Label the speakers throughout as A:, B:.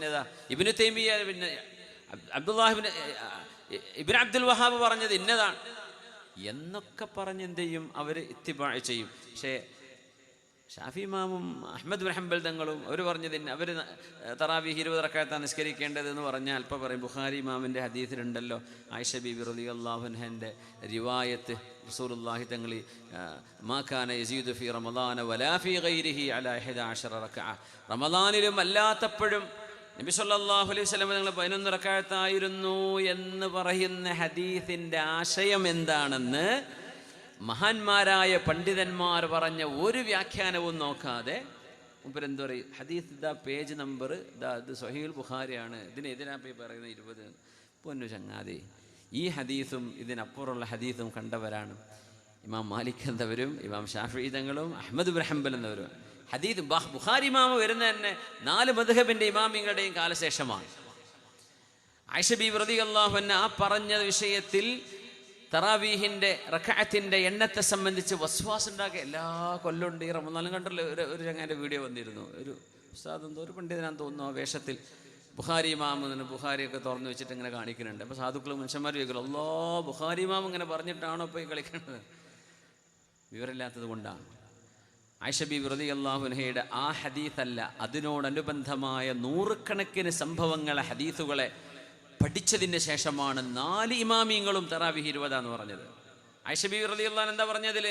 A: ഇന്നതാ, ഇബ്നു തൈമിയ്യ പിന്നെ ഇബ്നു അബ്ദുൽ വഹാബ് പറഞ്ഞത് ഇന്നതാണ് എന്നൊക്കെ പറഞ്ഞ് എന്ത് ചെയ്യും, അവർ ഇത്തിബാ ചെയ്യും. പക്ഷേ ഷാഫി ഇമാമും അഹ്മദ് ബിൻ ഹംബൽ തങ്ങളും അവർ പറഞ്ഞത് അവർ തറാവീഹ് 20 റക്അത്താണ് നിസ്കരിക്കേണ്ടത് എന്ന് പറഞ്ഞാൽ അല്പം പറയും ബുഖാരി ഇമാമിൻ്റെ ഹദീസിലുണ്ടല്ലോ ആയിഷ ബീബി റളിയല്ലാഹു അൻഹയുടെ റിവായത്ത് റസൂലുള്ളാഹി തങ്ങൾ മാ കാന യസീദു ഫീ റമളാന വലാ ഫീ ഗൈരിഹി അലാ 11 റക്അ, റമളാനിലും അല്ലാത്തപ്പോഴും നബി സല്ലല്ലാഹു അലൈഹി വസല്ലം തങ്ങൾ 11 റക്അത്തായിരുന്നു എന്ന് പറയുന്ന ഹദീസിൻ്റെ ആശയം എന്താണെന്ന് മഹാന്മാരായ പണ്ഡിതന്മാർ പറഞ്ഞ ഒരു വ്യാഖ്യാനവും നോക്കാതെ മുമ്പരെന്തു പറയും, ഹദീസ് ഇതാ പേജ് നമ്പർ ഇതാ, ഇത് സ്വഹീഹുൽ ബുഖാരിയാണ്, ഇതിനെതിരാ പോയി പറയുന്നത് 20. പൊന്നു ചങ്ങാതി, ഈ ഹദീസും ഇതിനപ്പുറമുള്ള ഹദീസും കണ്ടവരാണ് ഇമാം മാലിക് എന്നവരും ഇമാം ഷാഫിഈ തങ്ങളും അഹ്മദ് ബിൻ ഹംബൽ എന്നവരും. ഹദീസ് ബുഖാരി ഇമാമ വരുന്ന തന്നെ 4 മദ്ഹബിൻ്റെ ഇമാമിങ്ങളുടെയും കാലശേഷമാണ്. ആയിഷ ബീബി റളിയല്ലാഹു അൻഹ ആ പറഞ്ഞ വിഷയത്തിൽ തറാവീഹിൻ്റെ റക്അത്തിൻ്റെ എണ്ണത്തെ സംബന്ധിച്ച് വസ്വാസ് ഉണ്ടാക്കുക എല്ലാ കൊല്ലമുണ്ട്. ഈ റമളാനും കണ്ടല്ലോ ഒരു ചങ്ങാൻ്റെ വീഡിയോ വന്നിരുന്നു, ഒരു ഉസ്താദ് എന്തോ ഒരു പണ്ഡിതനാന്ന് തോന്നുന്നു, ആ വേഷത്തിൽ ബുഖാരി ഇമാമെന്ന് ബുഖാരിയൊക്കെ തുറന്നു വെച്ചിട്ട് ഇങ്ങനെ കാണിക്കുന്നുണ്ട്. അപ്പോൾ സാധുക്കളും മനുഷ്യന്മാർ ചോദിക്കുന്നു, അല്ലോ ബുഖാരി ഇമാം ഇങ്ങനെ പറഞ്ഞിട്ടാണോ ഇപ്പോൾ ഈ കളിക്കുന്നത്? വിവരമില്ലാത്തത് കൊണ്ടാണ്. ആയിഷ ബീബി റളിയല്ലാഹു അൻഹയുടെ ആ ഹദീസല്ല, അതിനോടനുബന്ധമായ നൂറുകണക്കിന് സംഭവങ്ങളെ ഹദീസുകളെ പഠിച്ചതിന് ശേഷമാണ് 4 ഇമാമിയങ്ങളും തറാവീഹ് 20 എന്ന് പറഞ്ഞത്. ആയിഷ ബീബി റളിയല്ലാഹു അൻഹ എന്താ പറഞ്ഞതിൽ?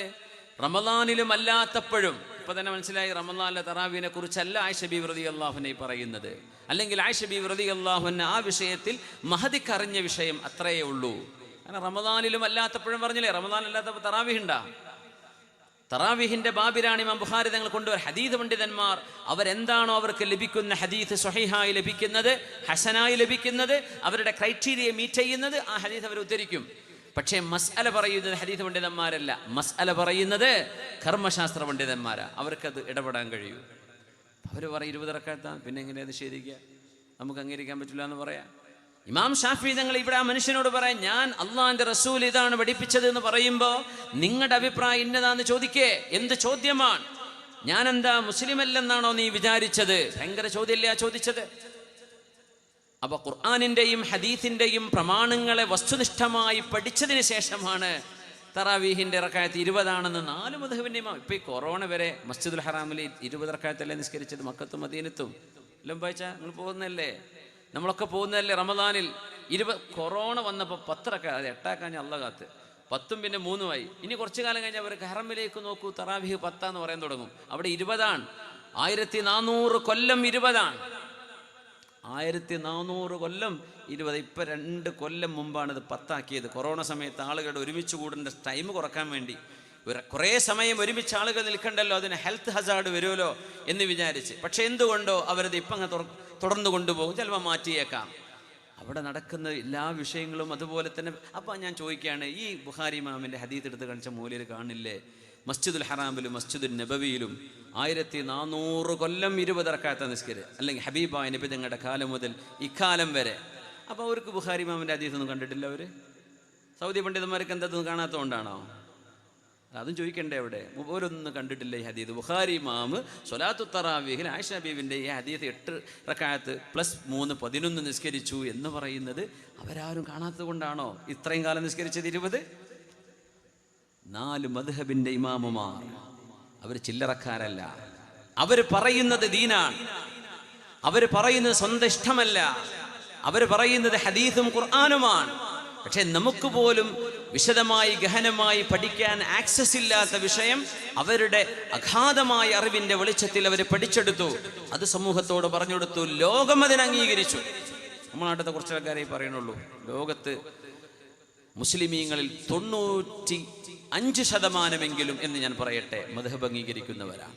A: റമളാനിലും അല്ലാത്തപ്പോഴും. ഇപ്പം തന്നെ മനസ്സിലായി റമളാനിലെ തറാവീഹിനെ കുറിച്ചല്ല ആയിഷ ബീബി റളിയല്ലാഹു അൻഹ പറയുന്നത്. അല്ലെങ്കിൽ ആയിഷ ബീബി റളിയല്ലാഹു അൻഹ ആ വിഷയത്തിൽ മഹദിക്ക് അറിഞ്ഞ വിഷയം അത്രയേ ഉള്ളൂ. കാരണം റമളാനിലും അല്ലാത്തപ്പോഴും പറഞ്ഞില്ലേ, റമളാൻ അല്ലാത്തപ്പോൾ തറാവീഹ് ഉണ്ടാ? തറാവീഹിൻ്റെ ബാബിലാണ് ഇമാം ബുഖാരി തങ്ങൾ കൊണ്ടുവരും. ഹദീസ് പണ്ഡിതന്മാർ അവരെന്താണോ അവർക്ക് ലഭിക്കുന്ന ഹദീസ് സ്വഹീഹായി ലഭിക്കുന്നത്, ഹസനായി ലഭിക്കുന്നത്, അവരുടെ ക്രൈറ്റീരിയ മീറ്റ് ചെയ്യുന്നത്, ആ ഹദീസ് അവർ ഉദ്ധരിക്കും. പക്ഷേ മസ്അല പറയുന്നത് ഹദീസ് പണ്ഡിതന്മാരല്ല, മസ്അല പറയുന്നത് കർമ്മശാസ്ത്ര പണ്ഡിതന്മാരാ. അവർക്കത് ഇടപെടാൻ കഴിയൂ. അവർ പറയും 20 റക്അത്താണ്, പിന്നെ എങ്ങനെയാണ് അത് ശരിക്കുക? നമുക്ക് അംഗീകരിക്കാൻ പറ്റില്ല എന്ന് പറയാം. ഇമാം ഷാഫി തങ്ങൾ ഇവിടെ ആ മനുഷ്യനോട് പറയാം, ഞാൻ അള്ളാഹിൻ്റെ റസൂൽ ഇതാണ് പഠിപ്പിച്ചത് എന്ന് പറയുമ്പോൾ നിങ്ങളുടെ അഭിപ്രായം ഇന്നതാന്ന് ചോദിക്കേ. എന്ത് ചോദ്യമാണ്? ഞാനെന്താ മുസ്ലിം അല്ലെന്നാണോ നീ വിചാരിച്ചത്? ഭയങ്കര ചോദ്യമല്ലേ ആ ചോദിച്ചത്. അപ്പോൾ ഖുർആനിൻ്റെയും ഹദീസിൻ്റെയും പ്രമാണങ്ങളെ വസ്തുനിഷ്ഠമായി പഠിച്ചതിന് ശേഷമാണ് തറാവീഹിൻ്റെ റക്അത്ത് 20 ആണെന്ന് 4 മദ്ഹബിൻ്റെ ഇമാം. ഇപ്പോൾ ഈ കൊറോണ വരെ മസ്ജിദുൽ ഹറാമിൽ 20 റക്അത്തല്ലേ നിസ്കരിച്ചത്? മക്കത്തും മദീനത്തും എല്ലാം വായിച്ചാൽ നിങ്ങൾ പോകുന്നതല്ലേ, നമ്മളൊക്കെ പോകുന്നതല്ലേ റമളാനിൽ. 20 കൊറോണ വന്നപ്പോൾ 10 റക്അത്ത്, അത് 8 ആക്കാൻ അള്ളാഹ് കാത്ത്, 10ഉം പിന്നെ 3ഉം ആയി. ഇനി കുറച്ച് കാലം കഴിഞ്ഞാൽ അവർക്ക് ഹറമിലേക്ക് നോക്കൂ, തറാവീഹ് 10 എന്ന് പറയാൻ തുടങ്ങും. അവിടെ 20 1400 കൊല്ലം 20. 1400 കൊല്ലം 20. ഇപ്പം 2 കൊല്ലം മുമ്പാണ് ഇത് 10 ആക്കിയത്. കൊറോണ സമയത്ത് ആളുകളുടെ ഒരുമിച്ച് കൂടേണ്ട ടൈം കുറക്കാൻ വേണ്ടി കുറേ സമയം ഒരുമിച്ച് ആളുകൾ നിൽക്കണ്ടല്ലോ, അതിന് ഹെൽത്ത് ഹസാർഡ് വരുമല്ലോ എന്ന് വിചാരിച്ച്. പക്ഷെ എന്തുകൊണ്ടോ അവരത് ഇപ്പം അങ്ങ് തുടർന്ന് കൊണ്ടുപോകും, ചിലപ്പോൾ മാറ്റിയേക്കാം. അവിടെ നടക്കുന്ന എല്ലാ വിഷയങ്ങളും അതുപോലെ തന്നെ. അപ്പം ഞാൻ ചോദിക്കുകയാണ്, ഈ ബുഖാരി ഇമാമിൻ്റെ ഹദീസ് എടുത്ത് കാണിച്ച മൂലയിൽ കാണില്ലേ മസ്ജിദുൽ ഹറാമിലും മസ്ജിദുൽ നബവിയിലും 1400 കൊല്ലം 20 റക്അത്ത് നിസ്കരിക്കുക, അല്ലെങ്കിൽ ഹബീബായ നബി തങ്ങളുടെ കാലം മുതൽ ഇക്കാലം വരെ. അപ്പോൾ അവർക്ക് ബുഖാരി ഇമാമിൻ്റെ ഹദീസൊന്നും കണ്ടിട്ടില്ല. അവർ സൗദി പണ്ഡിതന്മാർക്ക് എന്തൊന്നും കാണാത്തതുകൊണ്ടാണോ? അതും ചോദിക്കണ്ടേ അവിടെ? ഓരോന്നും കണ്ടിട്ടില്ല ഈ ഹദീസ്. ബുഖാരി ഇമാമ് സ്വലാത്തു തറാവീഹിൽ ആയിഷ ബീവിൻ്റെ ഈ ഹദീസ് 8 റക്അത്ത് + 3 11 നിസ്കരിച്ചു എന്ന് പറയുന്നത് അവരാരും കാണാത്തത് കൊണ്ടാണോ ഇത്രയും കാലം നിസ്കരിച്ചത് 20? 4 മദ്ഹബിൻ്റെ ഇമാമുമാർ അവർ ചില്ലറക്കാരല്ല. അവർ പറയുന്നത് ദീനാണ്, അവർ പറയുന്നത് സ്വന്തം ഇഷ്ടമല്ല, അവർ പറയുന്നത് ഹദീസും ഖുർആനുമാണ്. പക്ഷെ നമുക്ക് പോലും വിശദമായി ഗഹനമായി പഠിക്കാൻ ആക്സസ് ഇല്ലാത്ത വിഷയം അവരുടെ അഗാധമായ അറിവിൻ്റെ വെളിച്ചത്തിൽ അവർ പഠിച്ചെടുത്തു, അത് സമൂഹത്തോട് പറഞ്ഞു കൊടുത്തു, ലോകം അതിനെ അംഗീകരിച്ചു. നമ്മുടെ നാട്ടിലത്തെ കുറച്ച് ആൾക്കാരെ പറയുന്നുള്ളൂ. ലോകത്ത് മുസ്ലിമീങ്ങളിൽ 95% എന്ന് ഞാൻ പറയട്ടെ മദ്ഹബ് അംഗീകരിക്കുന്നവരാണ്.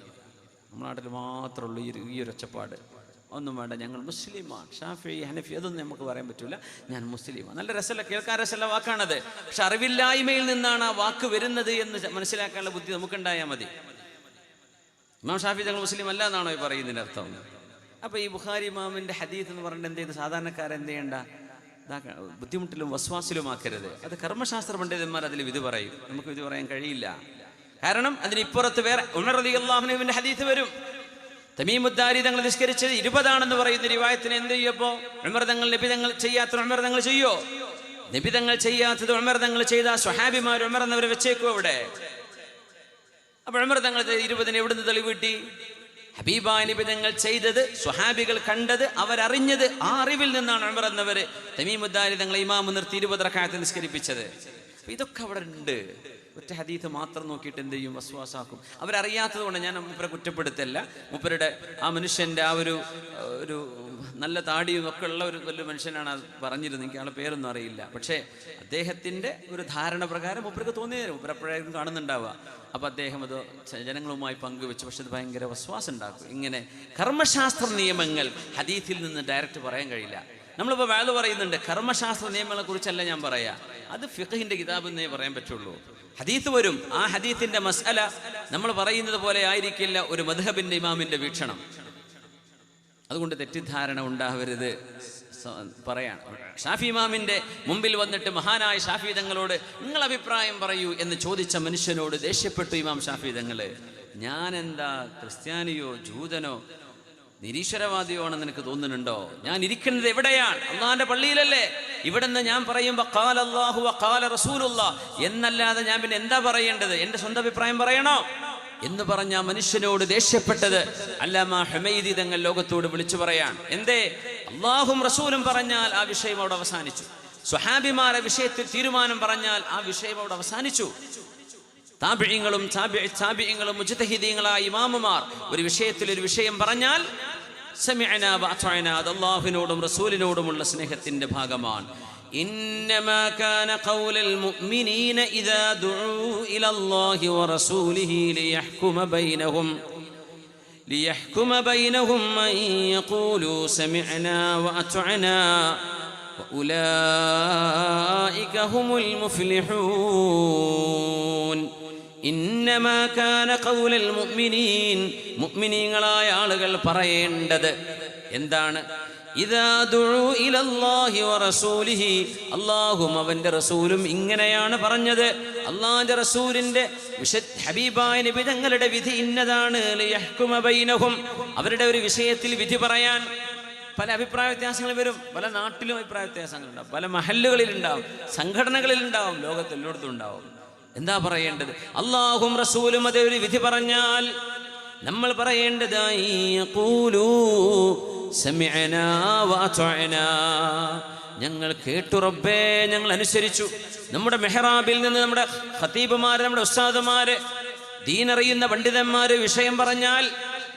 A: നമ്മുടെ നാട്ടിൽ മാത്രമുള്ളൂ ഈ ഒരു ഒച്ചപ്പാട്. ഒന്നും വേണ്ട, ഞങ്ങൾ മുസ്ലിമാണ്, ഷാഫി ഹനഫി അതൊന്നും നമുക്ക് പറയാൻ പറ്റില്ല, ഞാൻ മുസ്ലിമാണ്. നല്ല രസമല്ല, കേൾക്കാൻ രസമുള്ള വാക്കാണത്. പക്ഷെ അറിവില്ലായ്മയിൽ നിന്നാണ് ആ വാക്ക് വരുന്നത് എന്ന് മനസ്സിലാക്കാനുള്ള ബുദ്ധി നമുക്കുണ്ടായാൽ മതി. ഇമാം ഷാഫി തങ്ങൾ മുസ്ലിം അല്ല എന്നാണോ ഈ പറയുന്നതിൻ്റെ അർത്ഥം? അപ്പോൾ ഈ ബുഖാരി ഇമാമിൻ്റെ ഹദീസ് എന്ന് പറഞ്ഞിട്ട് എന്ത് ചെയ്ത് സാധാരണക്കാരൻ എന്ത് ചെയ്യേണ്ട? ബുദ്ധിമുട്ടിലും വസ്വാസിലുമാക്കരുത്. അത് കർമ്മശാസ്ത്ര പണ്ഡിതന്മാർ അതിൽ വിധി പറയും, നമുക്ക് വിധി പറയാൻ കഴിയില്ല. കാരണം അതിനിപ്പുറത്ത് വേറെ ഉമർ റളിയല്ലാഹു അൻഹുവിൻ്റെ ഹദീസ് വരും. തമീമുദ്ദാരി തങ്ങൾ നിസ്കരിച്ചത് 20 പറയുന്ന റിവായത്തിന് എന്ത് ചെയ്യപ്പോ ഉമർ തങ്ങൾ നബി തങ്ങൾ ചെയ്യാത്ത ഉമർ തങ്ങൾ ചെയ്യോ? നബി തങ്ങൾ ചെയ്യാത്തത് ഉമർ തങ്ങൾ ചെയ്ത സ്വഹാബിമാർ ഉമർ എന്നവരെ വെച്ചേക്കോ അവിടെ? അപ്പൊ ഉമർ തങ്ങൾ 20 എവിടുന്ന് തെളിവ് കിട്ടി? ഹബീബായ നബി തങ്ങൾ ചെയ്തത് സ്വഹാബികൾ കണ്ടത് അവരറിഞ്ഞത് ആ അറിവിൽ നിന്നാണ് ഉമർ എന്നവര് തമീമുദ്ദാരി തങ്ങളെ ഇമാമ് നിർത്തി 20 റക്അത്ത് നിസ്കരിപ്പിച്ചത്. ഇതൊക്കെ അവിടെ ഉണ്ട്. ഒറ്റ ഹദീത്ത് മാത്രം നോക്കിയിട്ട് എന്ത് ചെയ്യും? വസ്വാസാക്കും. അവരറിയാത്തത് കൊണ്ട് ഞാൻ മൂപ്പരെ കുറ്റപ്പെടുത്തല്ല. മൂപ്പരുടെ ആ മനുഷ്യൻ്റെ ആ ഒരു നല്ല താടിയും ഒക്കെ ഉള്ള ഒരു വലിയ മനുഷ്യനാണ് അത് പറഞ്ഞിരുന്നത്. എനിക്ക് ആളെ പേരൊന്നും അറിയില്ല. പക്ഷേ അദ്ദേഹത്തിൻ്റെ ഒരു ധാരണ പ്രകാരം മൂപ്പർക്ക് തോന്നിയത് മൂപ്പരെപ്പോഴായിരിക്കും കാണുന്നുണ്ടാവുക. അപ്പോൾ അദ്ദേഹം അത് ജനങ്ങളുമായി പങ്കുവെച്ചു. പക്ഷെ അത് ഭയങ്കര വസ്വാസം ഉണ്ടാക്കും. ഇങ്ങനെ കർമ്മശാസ്ത്ര നിയമങ്ങൾ ഹദീത്തിൽ നിന്ന് ഡയറക്റ്റ് പറയാൻ കഴിയില്ല. നമ്മളിപ്പോൾ വാദം പറയുന്നുണ്ട്, കർമ്മശാസ്ത്ര നിയമങ്ങളെ കുറിച്ചല്ല ഞാൻ പറയാ, അത് ഫിഖഹിന്റെ കിതാബ് എന്നേ പറയാൻ പറ്റുള്ളൂ. ഹദീത്ത് വരും, ആ ഹദീത്തിന്റെ മസ്അല നമ്മൾ പറയുന്നത് പോലെ ആയിരിക്കില്ല ഒരു മദ്ഹബിന്റെ ഇമാമിന്റെ വീക്ഷണം. അതുകൊണ്ട് തെറ്റിദ്ധാരണ ഉണ്ടാവരുത് പറയാൻ. ഷാഫി ഇമാമിന്റെ മുമ്പിൽ വന്നിട്ട് മഹാനായ ഷാഫി തങ്ങളോട് നിങ്ങൾ അഭിപ്രായം പറയൂ എന്ന് ചോദിച്ച മനുഷ്യനോട് ദേഷ്യപ്പെട്ടു ഇമാം ഷാഫി തങ്ങള്. ഞാൻ എന്താ ക്രിസ്ത്യാനിയോ ജൂതനോ നിരീശ്വരവാദിയോ ആണെന്ന് നിനക്ക് തോന്നുന്നുണ്ടോ? ഞാൻ ഇരിക്കുന്നത് എവിടെയാണ്? അള്ളാന്റെ പള്ളിയിലല്ലേ. ഇവിടുന്ന് ഞാൻ പറയുമ്പോ ഖാല അല്ലാഹു വ ഖാല റസൂലുള്ളാഹ് എന്നല്ലാതെ ഞാൻ പിന്നെ എന്താ പറയേണ്ടത്? എന്റെ സ്വന്തം അഭിപ്രായം പറയണോ എന്ന് പറഞ്ഞ മനുഷ്യനോട് ദേഷ്യപ്പെട്ടത് അല്ലാമ ഹുമൈദി തങ്ങൾ ലോകത്തോട് വിളിച്ചു പറയാൻ. എന്തേ? അള്ളാഹും റസൂലും പറഞ്ഞാൽ ആ വിഷയം അവിടെ അവസാനിച്ചു. സ്വഹാബിമാരെ വിഷയത്തിൽ തീരുമാനം പറഞ്ഞാൽ ആ വിഷയം അവിടെ അവസാനിച്ചു. താബിഈങ്ങളും താബിഈങ്ങളും മുജ്തഹിദീങ്ങളായ ഇമാമുമാർ ഒരു വിഷയത്തിൽ ഒരു വിഷയം പറഞ്ഞാൽ സമിഅനാ വഅതഅനാ, അത് അല്ലാഹുവിനോടും റസൂലിനോടുമുള്ള സ്നേഹത്തിന്റെ ഭാഗമാണ്. ഇന്നമാ കാന ഖൗലൽ മുഅ്മിനീന ഇദാ ദുഊ ഇലല്ലാഹി വറസൂലിഹി ലിയഹ്കുമ ബൈനഹും അൻ യഖൂലൂ സമിഅനാ വഅതഅനാ വഉലൈക ഹുമുൽ മുഫ്ലിഹൂൻ. ഇന്നമാ കാന ഖൗലൽ മുഅ്മിനീൻ, മുഅ്മിനീങ്ങളായ ആളുകൾ പറയേണ്ടത് എന്താണ്? ഇദാ ദുഊ ഇലല്ലാഹി വറസൂലിഹി, അല്ലാഹും അവന്റെ റസൂലും ഇങ്ങനെയാണ് പറഞ്ഞത്. അല്ലാഹുവിന്റെ റസൂലിന്റെ ഹബീബായ നബി തങ്ങളുടെ വിധി ഇന്നതാണ്. ലിയഹ്കുമ ബൈനഹും, അവരുടെ ഒരു വിഷയത്തിൽ വിധി പറയാൻ പല അഭിപ്രായ വ്യത്യാസങ്ങൾ വരും. പല നാട്ടിലും അഭിപ്രായ വ്യത്യാസങ്ങൾ ഉണ്ടാവും, പല മഹല്ലുകളിലുണ്ടാവും, സംഘടനകളിലുണ്ടാവും, ലോകത്തെല്ലായിടത്തും ഉണ്ടാവും. എന്താ പറയേണ്ടത്? അല്ലാഹും റസൂലും അതേ ഒരു വിധി പറഞ്ഞാൽ നമ്മൾ പറയേണ്ടത് ഞങ്ങൾ കേട്ടു റബ്ബേ, ഞങ്ങൾ അനുസരിച്ചു. നമ്മുടെ മെഹ്റാബിൽ നിന്ന് നമ്മുടെ ഖതീബുമാര്, നമ്മുടെ ഉസ്താദുമാര്, ദീനറിയുന്ന പണ്ഡിതന്മാര് വിഷയം പറഞ്ഞാൽ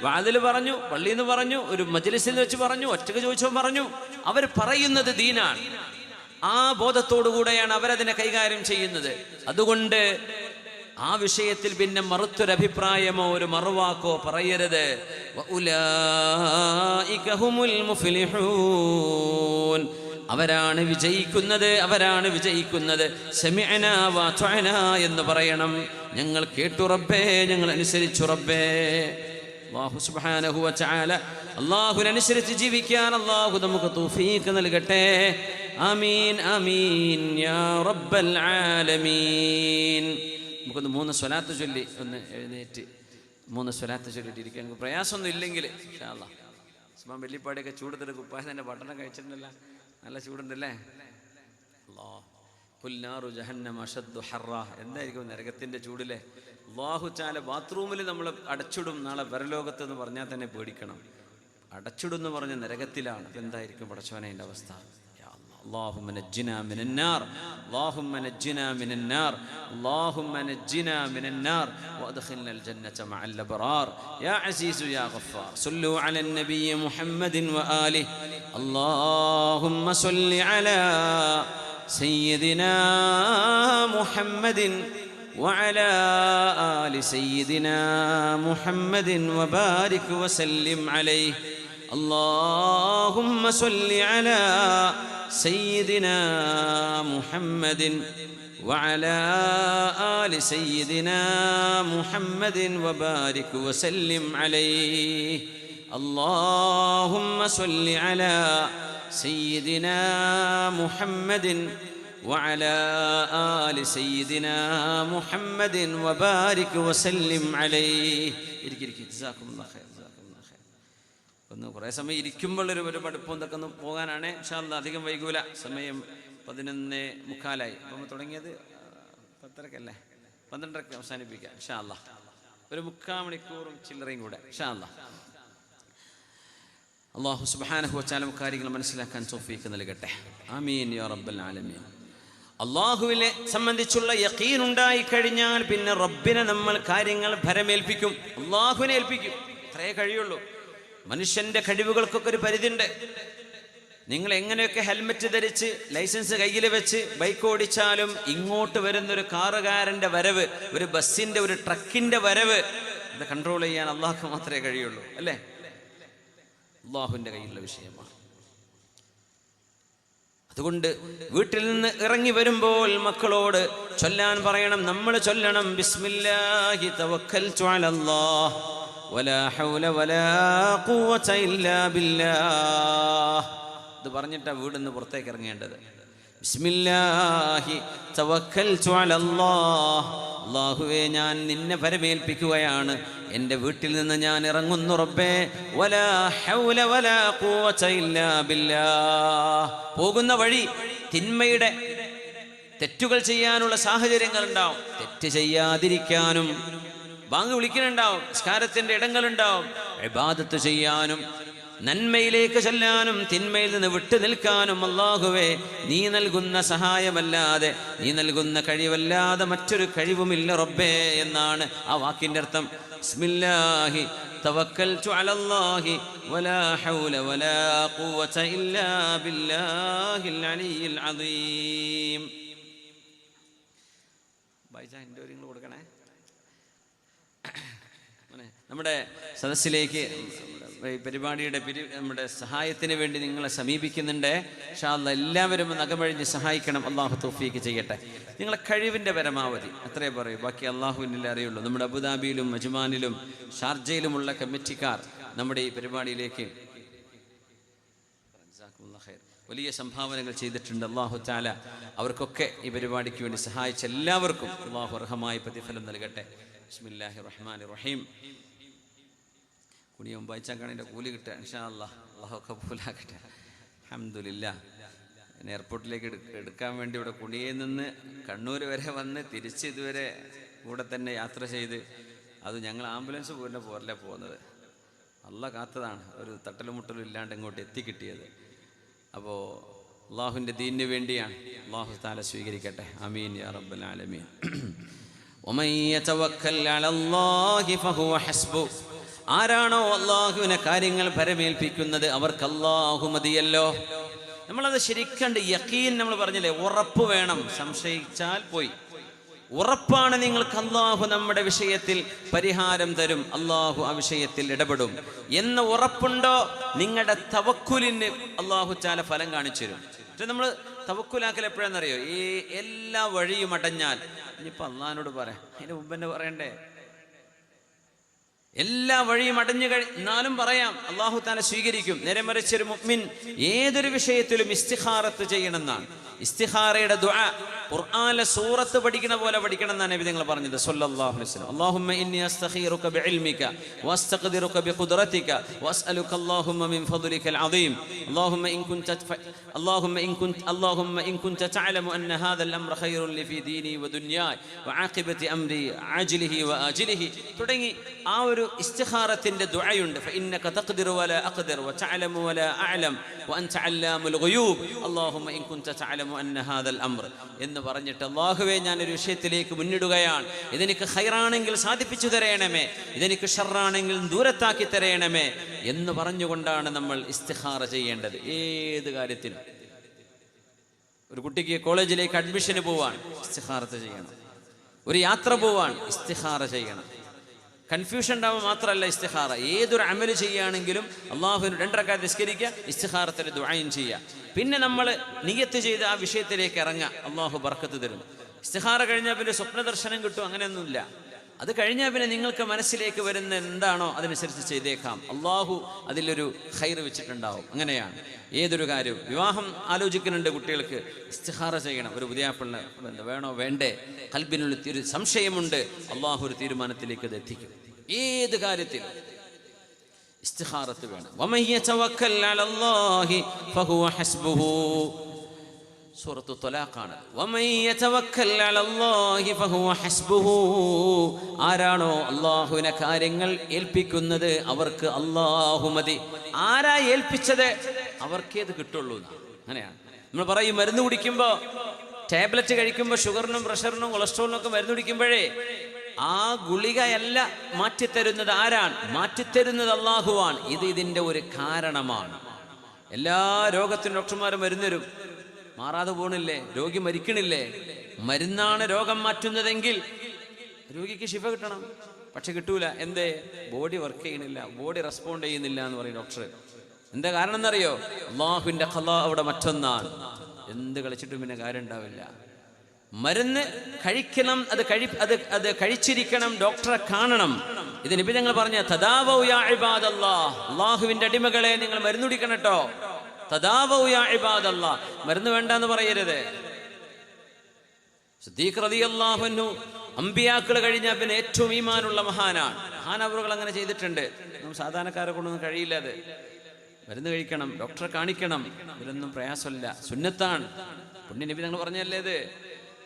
A: വാതിൽ പറഞ്ഞു, പള്ളിയിൽ നിന്ന് പറഞ്ഞു, ഒരു മജ്ലിസിൽ വെച്ച് പറഞ്ഞു, ഒറ്റക്ക് ചോദിച്ചോ പറഞ്ഞു, അവർ പറയുന്നത് ദീനാണ്. ആ ബോധത്തോടുകൂടെയാണ് അവരതിനെ കൈകാര്യം ചെയ്യുന്നത്. അതുകൊണ്ട് ആ വിഷയത്തിൽ പിന്നെ മറുത്തൊരഭിപ്രായമോ ഒരു മറുവാക്കോ പറയരുത്. വഉലൈക ഹുമുൽ മുഫ്ലിഹൂൻ, അവരാണ് വിജയിക്കുന്നത്, അവരാണ് വിജയിക്കുന്നത്. സമിഅനാ വഅതഅനാ എന്ന് പറയണം. ഞങ്ങൾ കേട്ടു റബ്ബേ, ഞങ്ങൾ അനുസരിച്ചു റബ്ബേ. അല്ലാഹു സുബ്ഹാനഹു വ തആല അല്ലാഹുവിനനുസരിച്ച് ജീവിക്കാൻ അല്ലാഹു നമുക്ക് തൗഫീഖ് നൽകട്ടെ. ആമീൻ ആമീൻ യാ റബ്ബൽ ആലമീൻ. നമുക്കൊന്ന് 3 സ്വലാത്ത് ചൊല്ലി ഒന്ന് എഴുന്നേറ്റ് 3 സ്വലാത്ത് ചൊല്ലിട്ടിരിക്കാൻ പ്രയാസമൊന്നും ഇല്ലെങ്കിൽ ഇൻഷാ അല്ലാഹ്. സുബ്ഹാൻ വെള്ളിപ്പാടിയൊക്കെ ചൂടത്തിട്ട് കുപ്പായ തന്നെ പട്ടണം കഴിച്ചിട്ടുണ്ടല്ല, നല്ല ചൂടുണ്ടല്ലേ. അല്ലാഹ് ഖുൽനാറു ജഹന്നമ അശദ്ദു ഹർറ, എന്തായിരിക്കും നരകത്തിന്റെ ചൂടിലെ. അല്ലാഹു തആല ബാത്റൂമിൽ നമ്മൾ അടച്ചിടും നാളെ പരലോകത്ത് എന്ന് പറഞ്ഞാൽ തന്നെ പേടിക്കണം. അടച്ചിടുന്ന് പറഞ്ഞ നരകത്തിലാണ്. അപ്പം എന്തായിരിക്കും പടച്ചവനെ എൻ്റെ അവസ്ഥ? اللهم نجنا من النار، اللهم نجنا من النار، اللهم نجنا من النار وادخلنا الجنة مع الأبرار يا عزيز يا غفار. صلوا على النبي محمد وآله. اللهم صل على سيدنا محمد وعلى آل سيدنا محمد وبارك وسلم عليه. اللهم صل على سيدنا محمد وعلى آل سيدنا محمد وبارك وسلم عليه. اللهم صل على سيدنا محمد وعلى آل سيدنا محمد وبارك وسلم عليه. جزاكم الله خير. ഒന്ന് കുറേ സമയം ഇരിക്കുമ്പോൾ ഒരു പഠിപ്പും ഇതൊക്കെ ഒന്ന് പോകാനാണ്. ഇൻഷാ അല്ലാഹ് അധികം വൈകൂല. സമയം 11:45. അപ്പം തുടങ്ങിയത് 10:30 12:30 അവസാനിപ്പിക്കാം ഇൻഷാ അല്ലാഹ്. ഒരു 3/4 മണിക്കൂറും ചില്ലറയും കൂടെ ഇൻഷാ അല്ലാഹ്. അല്ലാഹു സുബ്ഹാനഹു വ തആല കാര്യങ്ങൾ മനസ്സിലാക്കാൻ തൗഫീഖ് നൽകട്ടെ. ആമീൻ യാ റബ്ബൽ ആലമീൻ. അള്ളാഹുവിനെ സംബന്ധിച്ചുള്ള യഖീൻ ഉണ്ടായി കഴിഞ്ഞാൽ പിന്നെ റബ്ബിനെ നമ്മൾ കാര്യങ്ങൾ ഭരമേൽപ്പിക്കും, അള്ളാഹുവിനെ ഏൽപ്പിക്കും. അത്രേ കഴിയുള്ളൂ. മനുഷ്യന്റെ കഴിവുകൾക്കൊക്കെ ഒരു പരിധിയുണ്ട്. നിങ്ങൾ എങ്ങനെയൊക്കെ ഹെൽമെറ്റ് ധരിച്ച് ലൈസൻസ് കയ്യിൽ വെച്ച് ബൈക്ക് ഓടിച്ചാലും ഇങ്ങോട്ട് വരുന്നൊരു കാറുകാരൻ്റെ വരവ്, ഒരു ബസ്സിൻ്റെ, ഒരു ട്രക്കിൻ്റെ വരവ്, ഇത് കൺട്രോൾ ചെയ്യാൻ അള്ളാഹ്ക്ക് മാത്രമേ കഴിയുള്ളൂ. അല്ലേ? അള്ളാഹുവിൻ്റെ കയ്യിലുള്ള വിഷയമാണ്. അതുകൊണ്ട് വീട്ടിൽ നിന്ന് ഇറങ്ങി വരുമ്പോൾ മക്കളോട് ചൊല്ലാൻ പറയണം. നമ്മൾ ചൊല്ലണം ബിസ്മില്ലാഹി തവക്കൽതു അലല്ലാഹ് വലാ ഹൗല വലാ ഖുവത ഇല്ലാ ബില്ലാഹ്. ഇത് പറഞ്ഞിട്ടാ വീടിന്ന് പുറത്തേക്ക് ഇറങ്ങേണ്ടത്. ബിസ്മില്ലാഹി തവക്കൽതു അലല്ലാഹ്, അല്ലാഹുവേ ഞാൻ നിന്നെ ഭരമേൽപ്പിക്കുകയാണ്, എൻ്റെ വീട്ടിൽ നിന്ന് ഞാൻ ഇറങ്ങുന്നു റബ്ബേ. വലാ ഹൗല വലാ ഖുവത ഇല്ലാ ബില്ലാഹ്. പോകുന്ന വഴി തിന്മയുടെ തെറ്റുകൾ ചെയ്യാനുള്ള സാഹചര്യങ്ങൾ ഉണ്ടാവും. തെറ്റ് ചെയ്യാതിരിക്കാനും ബാങ്ക് വിളിക്കുന്നുണ്ടാവും, നിസ്കാരത്തിൻ്റെ ഇടങ്ങളുണ്ടാവും, ഇബാദത്ത് ചെയ്യാനും നന്മയിലേക്ക് ചെല്ലാനും തിന്മയിൽ നിന്ന് വിട്ടു നിൽക്കാനും അല്ലാഹുവേ നീ നൽകുന്ന സഹായമല്ലാതെ, നീ നൽകുന്ന കഴിവല്ലാതെ മറ്റൊരു കഴിവുമില്ല റബ്ബേ എന്നാണ് ആ വാക്കിൻ്റെ അർത്ഥം. ബിസ്മില്ലാഹി തവക്കൽതു അലല്ലാഹി വലാ ഹൗല വലാ ഖുവത ഇല്ലാ ബില്ലാഹിൽ അലിയിൽ അദീം. ബൈജാൻ്റെ നിങ്ങൾ കൊടുക്കണേ. നമ്മുടെ സദസ്സിലേക്ക് പരിപാടിയുടെ നമ്മുടെ സഹായത്തിന് വേണ്ടി നിങ്ങളെ സമീപിക്കുന്നുണ്ട്. ഇൻഷാ അല്ലാഹ് എല്ലാവരും നഖമഴിഞ്ഞ് സഹായിക്കണം. അള്ളാഹു തൗഫീഖ് ചെയ്യട്ടെ. നിങ്ങളെ കഴിവിൻ്റെ പരമാവധി അത്രേ പറയൂ, ബാക്കി അള്ളാഹുവിനല്ലേ അറിയുള്ളൂ. നമ്മുടെ അബുദാബിയിലും അജ്മാനിലും ഷാർജയിലുമുള്ള കമ്മിറ്റിക്കാർ നമ്മുടെ ഈ പരിപാടിയിലേക്ക് വലിയ സംഭാവനകൾ ചെയ്തിട്ടുണ്ട്. അല്ലാഹു തആല അവർക്കൊക്കെ ഈ പരിപാടിക്ക് വേണ്ടി സഹായിച്ച എല്ലാവർക്കും അല്ലാഹു അർഹമായ പ്രതിഫലം നൽകട്ടെ. ബിസ്മില്ലാഹിർ റഹ്മാനിർ റഹീം. കുണിയും വായിച്ചാക്കാണിൻ്റെ കൂലി കിട്ടുക ഇൻഷാ അല്ലാഹ്. അല്ലാഹു കബൂലാക്കട്ടെ. അൽഹംദുലില്ലാഹ്. എയർപോർട്ടിലേക്ക് എടുക്കാൻ വേണ്ടി ഇവിടെ കുണിയിൽ നിന്ന് കണ്ണൂർ വരെ വന്ന് തിരിച്ച് ഇതുവരെ കൂടെ തന്നെ യാത്ര ചെയ്ത്, അത് ഞങ്ങൾ ആംബുലൻസ് പോരല്ല പോകുന്നത്. അല്ലാഹ് കാത്തതാണ് ഒരു തട്ടലും മുട്ടലും ഇല്ലാണ്ട് ഇങ്ങോട്ട് എത്തിക്കിട്ടിയത്. അപ്പോൾ അള്ളാഹുവിൻ്റെ ദീനിന് വേണ്ടിയാണ്. അല്ലാഹു തആല സ്വീകരിക്കട്ടെ. ആമീൻ യാ റബ്ബൽ ആലമീൻ. വമൻ യതവക്കൽ അലല്ലാഹി ഫഹുവ ഹസ്ബു. ആരാണോ അള്ളാഹുവിനെ കാര്യങ്ങൾ ഭരമേൽപ്പിക്കുന്നത് അവർക്ക് അല്ലാഹു മതിയല്ലോ. നമ്മളത് ശരിക്കണ്ട് യഖീൻ, നമ്മൾ പറഞ്ഞില്ലേ, ഉറപ്പ് വേണം. സംശയിച്ചാൽ പോയി. ഉറപ്പാണ് നിങ്ങൾക്ക് അല്ലാഹു നമ്മുടെ വിഷയത്തിൽ പരിഹാരം തരും, അല്ലാഹു ആ വിഷയത്തിൽ ഇടപെടും എന്ന ഉറപ്പുണ്ടോ, നിങ്ങളുടെ തവക്കുലിന് അല്ലാഹു തആല ഫലം കാണിച്ചു തരും. പക്ഷെ നമ്മൾ തവക്കുലാക്കൽ എപ്പോഴാണെന്നറിയോ? ഈ എല്ലാ വഴിയും അടഞ്ഞാൽ ഇനിയിപ്പോൾ അള്ളാഹിനോട് പറയാം, അതിന് മുമ്പ് തന്നെ പറയണ്ടേ? എല്ലാ വഴിയും അടഞ്ഞു എന്നാലും പറയാം, അല്ലാഹു തആല സ്വീകരിക്കും. നേരെ മറിച്ച് ഒരു മുഅ്മിൻ ഏതൊരു വിഷയത്തിലും ഇസ്തിഖാറത്ത് ചെയ്യണമെന്നാണ്. ഇസ്തിഖാറയുടെ ദുആ ഖുർആനിലെ സൂറത്ത് പഠിക്കുന്ന പോലെ പഠിക്കണം എന്നാണ് നബി തങ്ങൾ പറഞ്ഞത് സല്ലല്ലാഹു അലൈഹി വസല്ലം. അല്ലാഹുമ്മ ഇന്നി അസ്തഖീറുക ബിഇൽമിക വഅസ്തഖ്ദിറുക ബിഖുദ്റതിക വഅസ്അലുക അല്ലാഹുമ്മ മിൻ ഫദ്ലികൽ അദീം. അല്ലാഹുമ്മ ഇൻ കുൻത തഅലമു അന്ന ഹാദൽ അംറ ഖൈറുൻ ലി ഫീ ദീനി വദുനിയായ വആഖിബതി അംരി ആജിലിഹി വആജിലിഹി തുടങ്ങി ആ ഒരു ഇസ്തിഖാറത്തിന്റെ ദുആയുണ്ട്. ഫഇന്നക തഖ്ദിറു വലാ അഖ്ദിറു വതഅലമു വലാ അഅലം വഅൻത അല്ലാമുൽ ഗുയൂബ്. അല്ലാഹുമ്മ ഇൻ കുൻത തഅലമു അന്ന ഹാദൽ അംർ എന്ന് പറഞ്ഞിട്ട്, അല്ലാഹുവേ ഞാനൊരു വിഷയത്തിലേക്ക് മുന്നിടുകയാണ്, ഇതെനിക്ക് ഖൈറാണെങ്കിൽ സാധിപ്പിച്ചു തരയണമേ, ഇതെനിക്ക് ഷർറാണെങ്കിൽ ദൂരത്താക്കി തരയണമേ എന്ന് പറഞ്ഞുകൊണ്ടാണ് നമ്മൾ ഇസ്തിഖാറ ചെയ്യേണ്ടത്. ഏത് കാര്യത്തിനും. ഒരു കുട്ടിക്ക് കോളേജിലേക്ക് അഡ്മിഷന് പോവാൻ ഇസ്തിഖാറത്ത് ചെയ്യണം. ഒരു യാത്ര പോവാൻ ഇസ്തിഖാറ ചെയ്യണം. കൺഫ്യൂഷൻ ഉണ്ടാവുമ്പോൾ മാത്രമല്ല ഇസ്തിഖാറ. ഏതൊരു അമല് ചെയ്യുകയാണെങ്കിലും അള്ളാഹുവിന് 2 റക്അത്ത് നിസ്കരിക്കുക, ഇസ്തിഖാറത്തിന് ദുആയും ചെയ്യുക. പിന്നെ നമ്മൾ നിയത്ത് ചെയ്ത് ആ വിഷയത്തിലേക്ക് ഇറങ്ങുക, അള്ളാഹു ബർക്കത്ത് തരും. ഇസ്തിഖാറ കഴിഞ്ഞാൽ പിന്നെ സ്വപ്ന ദർശനം കിട്ടും, അങ്ങനെയൊന്നുമില്ല. അത് കഴിഞ്ഞാൽ പിന്നെ നിങ്ങൾക്ക് മനസ്സിലേക്ക് വരുന്ന എന്താണോ അതനുസരിച്ച് ചെയ്തേക്കാം. അള്ളാഹു അതിലൊരു ഖൈർ വെച്ചിട്ടുണ്ടാവും. അങ്ങനെയാണ് ഏതൊരു കാര്യവും. വിവാഹം ആലോചിക്കുന്നുണ്ട് കുട്ടികൾക്ക്, ഇസ്തിഖാറ ചെയ്യണം. ഒരു പുതിയാപ്പിള്ള വേണോ വേണ്ടേ, ഖൽബിനുള്ള ഒരു സംശയമുണ്ട്, അള്ളാഹു ഒരു തീരുമാനത്തിലേക്ക് അത് എത്തിക്കും. ഏത് കാര്യത്തിലും ഇസ്തിഖാറത്ത് വേണം. വമൻ യതവക്കൽ അലല്ലാഹി ഫഹുവ ഹസ്ബുഹു. സൂറത്തു ത്വലാഖാണ്. വമൻ യതവക്കൽ അലല്ലാഹി ഫഹുവ ഹസ്ബുഹു. ആരാണോ അല്ലാഹുവിനെ കാര്യങ്ങൾ ഏൽപ്പിക്കുന്നത് അവർക്ക് അല്ലാഹു മതി. ആരാ ഏൽപ്പിച്ചത് അവർക്കേത് കിട്ടുള്ളൂ. അങ്ങനെയാണ് നമ്മൾ പറയും. മരുന്ന് കുടിക്കുമ്പോൾ, ടാബ്ലറ്റ് കഴിക്കുമ്പോൾ, ഷുഗറിനും പ്രഷറിനും കൊളസ്ട്രോളിനും ഒക്കെ മരുന്ന് കുടിക്കുമ്പോഴേ ആ ഗുളികയല്ല മാറ്റിത്തരുന്നത്. ആരാണ് മാറ്റിത്തരുന്നത്? അല്ലാഹുവാണ്. ഇതിൻ്റെ ഒരു കാരണമാണ്. എല്ലാ രോഗത്തിനും ഡോക്ടർമാർ മരുന്ന് തരും, മാറാതെ പോണില്ലേ, രോഗി മരിക്കണില്ലേ. മരുന്നാണ് രോഗം മാറ്റുന്നതെങ്കിൽ രോഗിക്ക് ശിഫ കിട്ടണം. പക്ഷെ കിട്ടൂല. എന്തേ? ബോഡി വർക്ക് ചെയ്യണില്ല, ബോഡി റെസ്പോണ്ട് ചെയ്യുന്നില്ല എന്ന് പറയും ഡോക്ടർ. എന്താ കാരണം എന്നറിയോ? അല്ലാഹുവിന്റെ ഖളാ അവിടെ മറ്റൊന്നാണ്. എന്ത് കളിച്ചിട്ടും പിന്നെ കാര്യം ഉണ്ടാവില്ല. മരുന്ന് കഴിക്കണം, അത് കഴിച്ചിരിക്കണം, ഡോക്ടറെ കാണണം. ഇത് നബി തങ്ങൾ പറഞ്ഞ തദാവൗ യാ ഇബാദല്ലാഹ്, അല്ലാഹുവിന്റെ അടിമകളെ നിങ്ങൾ മരുന്ന് കുടിക്കണം കേട്ടോ. തദാവൗ യാ ഇബാദല്ലാഹ്, മരുന്ന് വേണ്ടെന്ന് പറയരുത്. സിദ്ദീഖ് റളിയല്ലാഹു അൻഹു അമ്പിയാക്കൾ കഴിഞ്ഞാൽ പിന്നെ ഏറ്റവും ഈമാനുള്ള മഹാനാണ്. മഹാനവറുകൾ അങ്ങനെ ചെയ്തിട്ടുണ്ട്. നമ്മൾ സാധാരണക്കാരെ കൊണ്ടൊന്നും കഴിയില്ല. അത് മരുന്ന് കഴിക്കണം, ഡോക്ടറെ കാണിക്കണം, ഇതിലൊന്നും പ്രയാസമില്ല, സുന്നത്താണ്. പുണ്യ നബി തങ്ങൾ പറഞ്ഞല്ലേ ഇത്,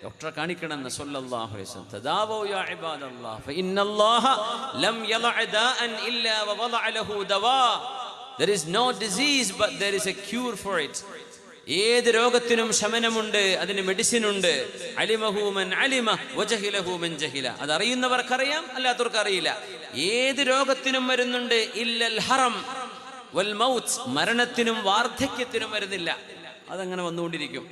A: ഡോക്ടറെ കാണിക്കണം എന്ന് സല്ലല്ലാഹു അലൈഹി വസല്ലം. തദാവൗ യാ ഇബാദല്ലാഹ് ഫഇന്നല്ലാഹ ലം യളഅ ദാഅൻ ഇല്ലാ വവളഅ ലഹു ദവാ. There is no disease but there is a cure for it. ഏത് രോഗത്തിനും ശമനമുണ്ട്, അതിന് മെഡിസിൻ ഉണ്ട്. അലിമഹു മൻ അലിമ വജഹിലഹു മൻ ജഹില. അത് അറിയുന്നവർക്കറിയാം, അല്ലാത്തവർക്ക് അറിയില്ല. ഏത് രോഗത്തിനും മരുന്നുണ്ട്. ഇല്ലൽ ഹറം വൽ മൗത്ത്, മരണത്തിനും വാർദ്ധക്യത്തിനും മരുന്നില്ല. അതങ്ങനെ വന്നുകൊണ്ടിരിക്കും.